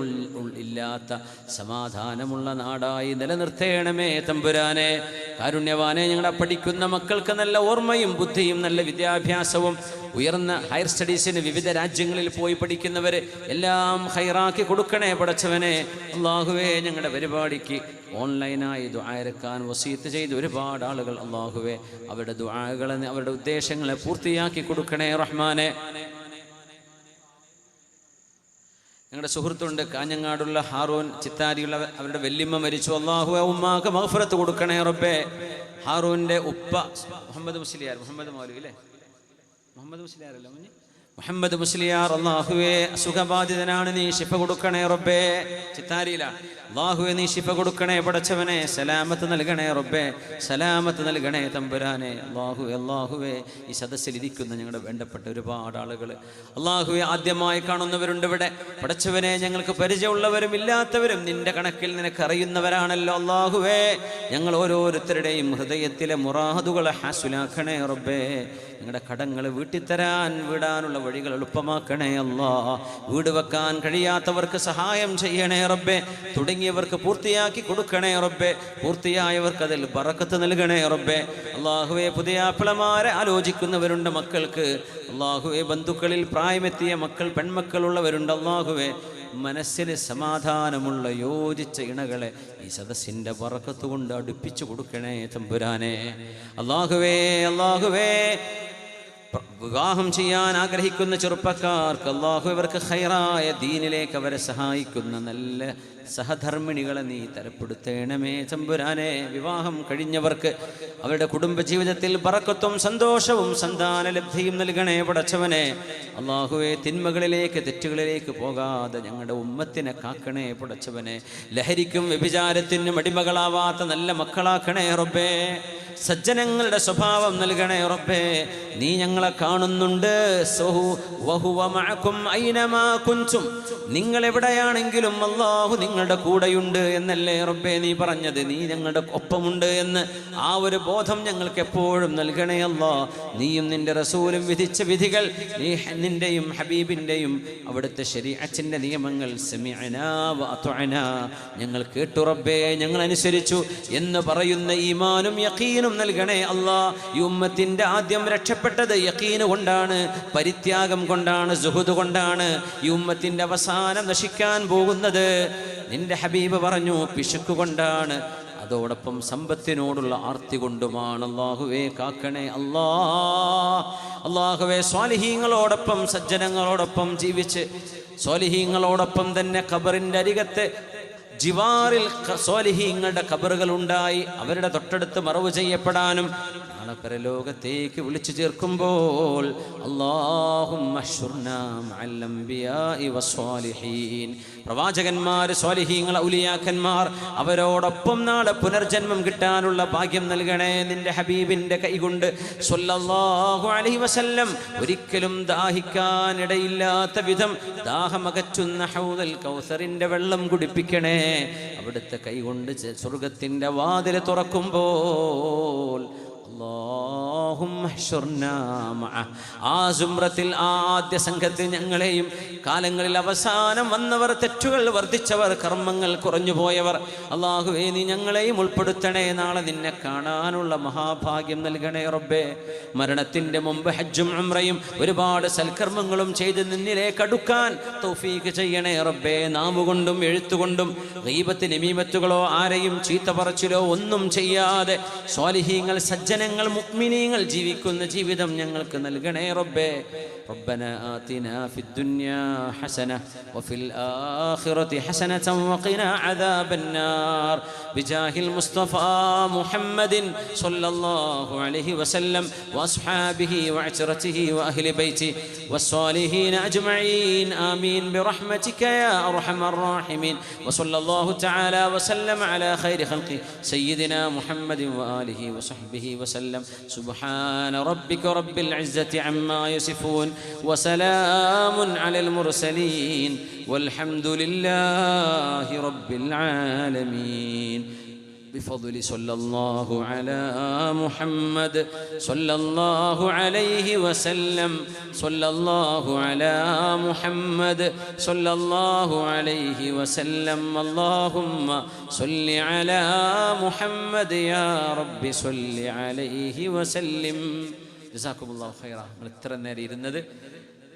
A: ഇല്ലാത്ത സമാധാനമുള്ള നാടായി നിലനിർത്തേണമേ തമ്പുരാനെ. കാരുണ്യവാനെ, ഞങ്ങളുടെ പഠിക്കുന്ന മക്കൾക്ക് നല്ല ഓർമ്മയും ബുദ്ധിയും നല്ല വിദ്യാഭ്യാസവും, ഉയർന്ന ഹയർ സ്റ്റഡീസിന് വിവിധ രാജ്യങ്ങളിൽ പോയി പഠിക്കുന്നവർ എല്ലാം ഹൈറാക്കി കൊടുക്കണേ പടച്ചവനെ. അല്ലാഹുവേ, ഞങ്ങളുടെ പരിപാടിക്ക് ഓൺലൈനായി ദുആയിരക്കാൻ വസീത്ത് ചെയ്ത് ഒരുപാട് ആളുകൾ അല്ലാഹുവേ അവരുടെ ദുആകളെ, അവരുടെ ഉദ്ദേശങ്ങളെ പൂർത്തിയാക്കി കൊടുക്കണേ റഹ്മാനെ. ഞങ്ങളുടെ സുഹൃത്തുണ്ട് കാഞ്ഞങ്ങാടുള്ള ഹാറൂൻ, ചിത്താരിയുള്ള അവരുടെ വല്യമ്മ മരിച്ചു. അല്ലാഹുവേ, ഉമ്മാക്ക് മഗ്ഫിറത്ത് കൊടുക്കണേ റബ്ബേ. ഹാറൂൻ്റെ ഉപ്പ മുഹമ്മദ് മുസ്ലിയാർ, മുഹമ്മദ് മൗലവി അല്ലേ, മുഹമ്മദ് മുസ്ലിയാർ അല്ല, മുഹമ്മദ് മുസ്ലിയാർ, അല്ലാഹുവേ അസുഖബാധിതനാണ്, നീ ശിഫ കൊടുക്കണേ റബ്ബേ. ചിത്താരിയിലാണ്. അല്ലാഹുവേ, നീ ശിഫ കൊടുക്കണേ പടച്ചവനെ. സലാമത്ത് നൽകണേ റബ്ബേ, സലാമത്ത് നൽകണേ തമ്പുരാനെ. അല്ലാഹുവേ, ഈ സദസ്സിൽ ഇരിക്കുന്ന ഞങ്ങളുടെ വേണ്ടപ്പെട്ട ഒരുപാട് ആളുകൾ അല്ലാഹുവേ ആദ്യമായി കാണുന്നവരുണ്ട് ഇവിടെ പടച്ചവനെ. ഞങ്ങൾക്ക് പരിചയമുള്ളവരും ഇല്ലാത്തവരും നിന്റെ കണക്കിൽ നിനക്ക് അറിയുന്നവരാണല്ലോ അല്ലാഹുവേ. ഞങ്ങൾ ഓരോരുത്തരുടെയും ഹൃദയത്തിലെ മുറാദുകളെ ഹാസുലാക്കണേ റബ്ബേ. ഞങ്ങളുടെ കടങ്ങൾ വീടാനുള്ള വഴികൾ എളുപ്പമാക്കണേ അല്ലാ. വീട് വെക്കാൻ കഴിയാത്തവർക്ക് സഹായം ചെയ്യണേ റബ്ബേ. തുടങ്ങിയവർക്ക് പൂർത്തിയാക്കി കൊടുക്കണേ റബ്ബേ. പൂർത്തിയായവർക്ക് അതിൽ ബറക്കത്ത് നൽകണേ റബ്ബേ. അല്ലാഹുവേ, പുതിയ പിളമാരെ ആലോചിക്കുന്നവരുണ്ട് മക്കൾക്ക്. അല്ലാഹുവേ, ബന്ധുക്കളിൽ പ്രായമെത്തിയ മക്കൾ, പെൺമക്കളുള്ളവരുണ്ട്. അല്ലാഹുവേ, മനസ്സിന് സമാധാനമുള്ള യോജിച്ച ഇണകളെ ഈ സദസ്സിൻ്റെ ബറക്കത്ത് കൊണ്ട് അടുപ്പിച്ചു കൊടുക്കണേ തമ്പുരാനെ. അല്ലാഹുവേ, വിവാഹം ചെയ്യാൻ ആഗ്രഹിക്കുന്ന ചെറുപ്പക്കാർക്ക് അല്ലാഹു ഇവർക്ക് ഖൈറായ ദീനിലേക്ക് അവരെ സഹായിക്കുന്ന നല്ല സഹധർമ്മിണികളെ നീ തരപ്പെടുത്തേണമേ തമ്പുരാനെ. വിവാഹം കഴിഞ്ഞവർക്ക് അവരുടെ കുടുംബജീവിതത്തിൽ ബറക്കത്തും സന്തോഷവും സന്താനലബ്ധിയും നൽകണേ പടച്ചവനെ. അല്ലാഹുവേ, തിന്മകളിലേക്ക് തെറ്റുകളിലേക്ക് പോകാതെ ഞങ്ങളുടെ ഉമ്മത്തിനെ കാക്കണേ പടച്ചവനെ. ലഹരിക്കും വ്യഭിചാരത്തിനും അടിമകളാവാത്ത നല്ല മക്കളാക്കണേ റബ്ബേ. സജ്ജനങ്ങളുടെ സ്വഭാവം നൽകണേ റബ്ബേ. നീ ഞങ്ങളെ കാണുന്നുണ്ട്. നിങ്ങൾ എവിടെയാണെങ്കിലും അല്ലാഹു നിങ്ങളുടെ കൂടെയുണ്ട് എന്നല്ലേ റബ്ബേ നീ പറഞ്ഞത്. നീ ഞങ്ങളുടെ ഒപ്പമുണ്ട് എന്ന് ആ ഒരു ബോധം ഞങ്ങൾക്ക് എപ്പോഴും നൽകണേ അല്ലാ. നീയും നിന്റെ റസൂലും വിധിച്ച വിധികൾ, നീ നിന്റെയും ഹബീബിന്റെയും അവിടുത്തെ ശരീഅത്തിന്റെ നിയമങ്ങൾ സമിഅനാ വഅത്വഅനാ, ഞങ്ങൾ കേട്ടു റബ്ബേ, ഞങ്ങൾ അനുസരിച്ചു എന്ന് പറയുന്ന ഈമാനും യഖീനും നൽകണേ അല്ലാ. ഈ ഉമ്മത്തിന്റെ ആദ്യം രക്ഷപ്പെട്ടത് യഖീൻ കൊണ്ടാണ്, പരിത്യാഗം കൊണ്ടാണ്, സുഹുദ് കൊണ്ടാണ്. ഈ ഉമ്മത്തിന്റെ അവസാനം നശിക്കാൻ പോകുന്നത് നിന്റെ ഹബീബ് പറഞ്ഞു പിശുക്ക് കൊണ്ടാണ്, അതോടൊപ്പം സമ്പത്തിനോടുള്ള ആർത്തി കൊണ്ടുമാണ്. അല്ലാഹുവേ കാക്കണേ അല്ലാ. അല്ലാഹുവേ, സ്വാലിഹീങ്ങളോടൊപ്പം സജ്ജനങ്ങളോടൊപ്പം ജീവിച്ച് സ്വാലിഹീങ്ങളോടൊപ്പം തന്നെ ഖബറിന്റെ അരികത്തെ ജിവാറിൽ സ്വാലിഹീങ്ങളുടെ ഖബറുകൾ ഉണ്ടായി അവരുടെ തൊട്ടടുത്ത് മറവ് ചെയ്യപ്പെടാനും നാളെ പരലോകത്തേക്ക് വിളിച്ചു ചേർക്കുമ്പോൾ അല്ലാഹുമ്മ അഹ്ശുർനാ മഅൽ അംബിയാഇ വസ്വാലിഹീൻ, പ്രവാചകന്മാർ, സ്വാലിഹീങ്ങൾ, ഔലിയാക്കന്മാർ അവരോടൊപ്പം നാളെ പുനർജന്മം കിട്ടാനുള്ള ഭാഗ്യം നൽകണേ നിന്റെ ഹബീബിന്റെ കൈകൊണ്ട് സ്വല്ലല്ലാഹു അലൈഹി വസല്ലം. ഒരിക്കലും ദാഹിക്കാനിടയില്ലാത്ത വിധം ദാഹമകറ്റുന്ന ഹൗദൽ കൗസറിന്റെ വെള്ളം കുടിപ്പിക്കണേ. അവിടുത്തെ കൈകൊണ്ട് സ്വർഗത്തിന്റെ വാതിൽ തുറക്കുമ്പോൾ ആ സുംറത്തിൽ, ആദ്യ സംഘത്തിൽ ഞങ്ങളെയും, കാലങ്ങളിൽ അവസാനം വന്നവർ, തെറ്റുകൾ വർദ്ധിച്ചവർ, കർമ്മങ്ങൾ കുറഞ്ഞു പോയവർ, അല്ലാഹുവേ നീ ഞങ്ങളെയും ഉൾപ്പെടുത്തണേ. നാളെ നിന്നെ കാണാനുള്ള മഹാഭാഗ്യം നൽകണേ റബ്ബേ. മരണത്തിന്റെ മുമ്പ് ഹജ്ജും ഉംറയും ഒരുപാട് സൽക്കർമ്മങ്ങളും ചെയ്ത് നിന്നിലേക്ക് അടുക്കാൻ തൗഫീഖ് ചെയ്യണേ റബ്ബേ. നാവുകൊണ്ടും എഴുത്തുകൊണ്ടും ഗീബത്ത് നമീമത്തുകളോ ആരെയും ചീത്ത പറച്ചിലോ ഒന്നും ചെയ്യാതെ സ്വാലിഹീങ്ങൾ, സജ്ജനങ്ങൾ, മുഅ്മിനീങ്ങൾ ജീവിക്കുന്ന ജീവിതം ഞങ്ങൾക്ക് നൽകണേ റബ്ബേ. ربنا آتنا في الدنيا حسنة وفي الآخرة حسنة وقنا عذاب النار بجاه المصطفى محمد صلى الله عليه وسلم وأصحابه وعترته وأهل بيته والصالحين أجمعين آمين برحمتك يا أرحم الراحمين. وصلى الله تعالى وسلم على خير خلقه سيدنا محمد وآله وصحبه وسلم. سبحان ربك رب العزة عما يصفون وسلام على المرسلين والحمد لله رب العالمين. بفضل صلى الله على محمد صلى الله عليه وسلم. صلى الله على محمد صلى الله عليه وسلم. اللهم صل على محمد يا رب صل عليه وسلم. ജസാക്കുമുല്ലാഹു ഖൈറ. നമ്മൾ ഇത്ര നേരം ഇരുന്നത്,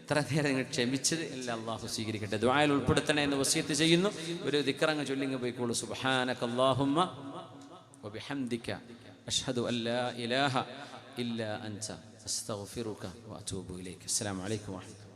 A: ഇത്ര നേരം നിങ്ങൾ ക്ഷമിച്ചത് എല്ലാം അല്ലാഹു സ്വീകരിക്കട്ടെ. ദുആയിൽ ഉൾപ്പെടുത്തണേ എന്ന് വസിയത്ത് ചെയ്യുന്നു. ഒരു ദിക്റങ്ങ് ചൊല്ലിങ്ങ് പോയിക്കോളൂ. സുബ്ഹാനകല്ലാഹുമ്മ വബിഹംദിക അഷ്ഹദു അൻ ലാ ഇലാഹ ഇല്ലാ അൻത അസ്തഗ്ഫിറുക വഅതൂബു ഇലൈക. അസ്സലാമു അലൈക്കും വറഹ്മത്തുള്ളാഹി.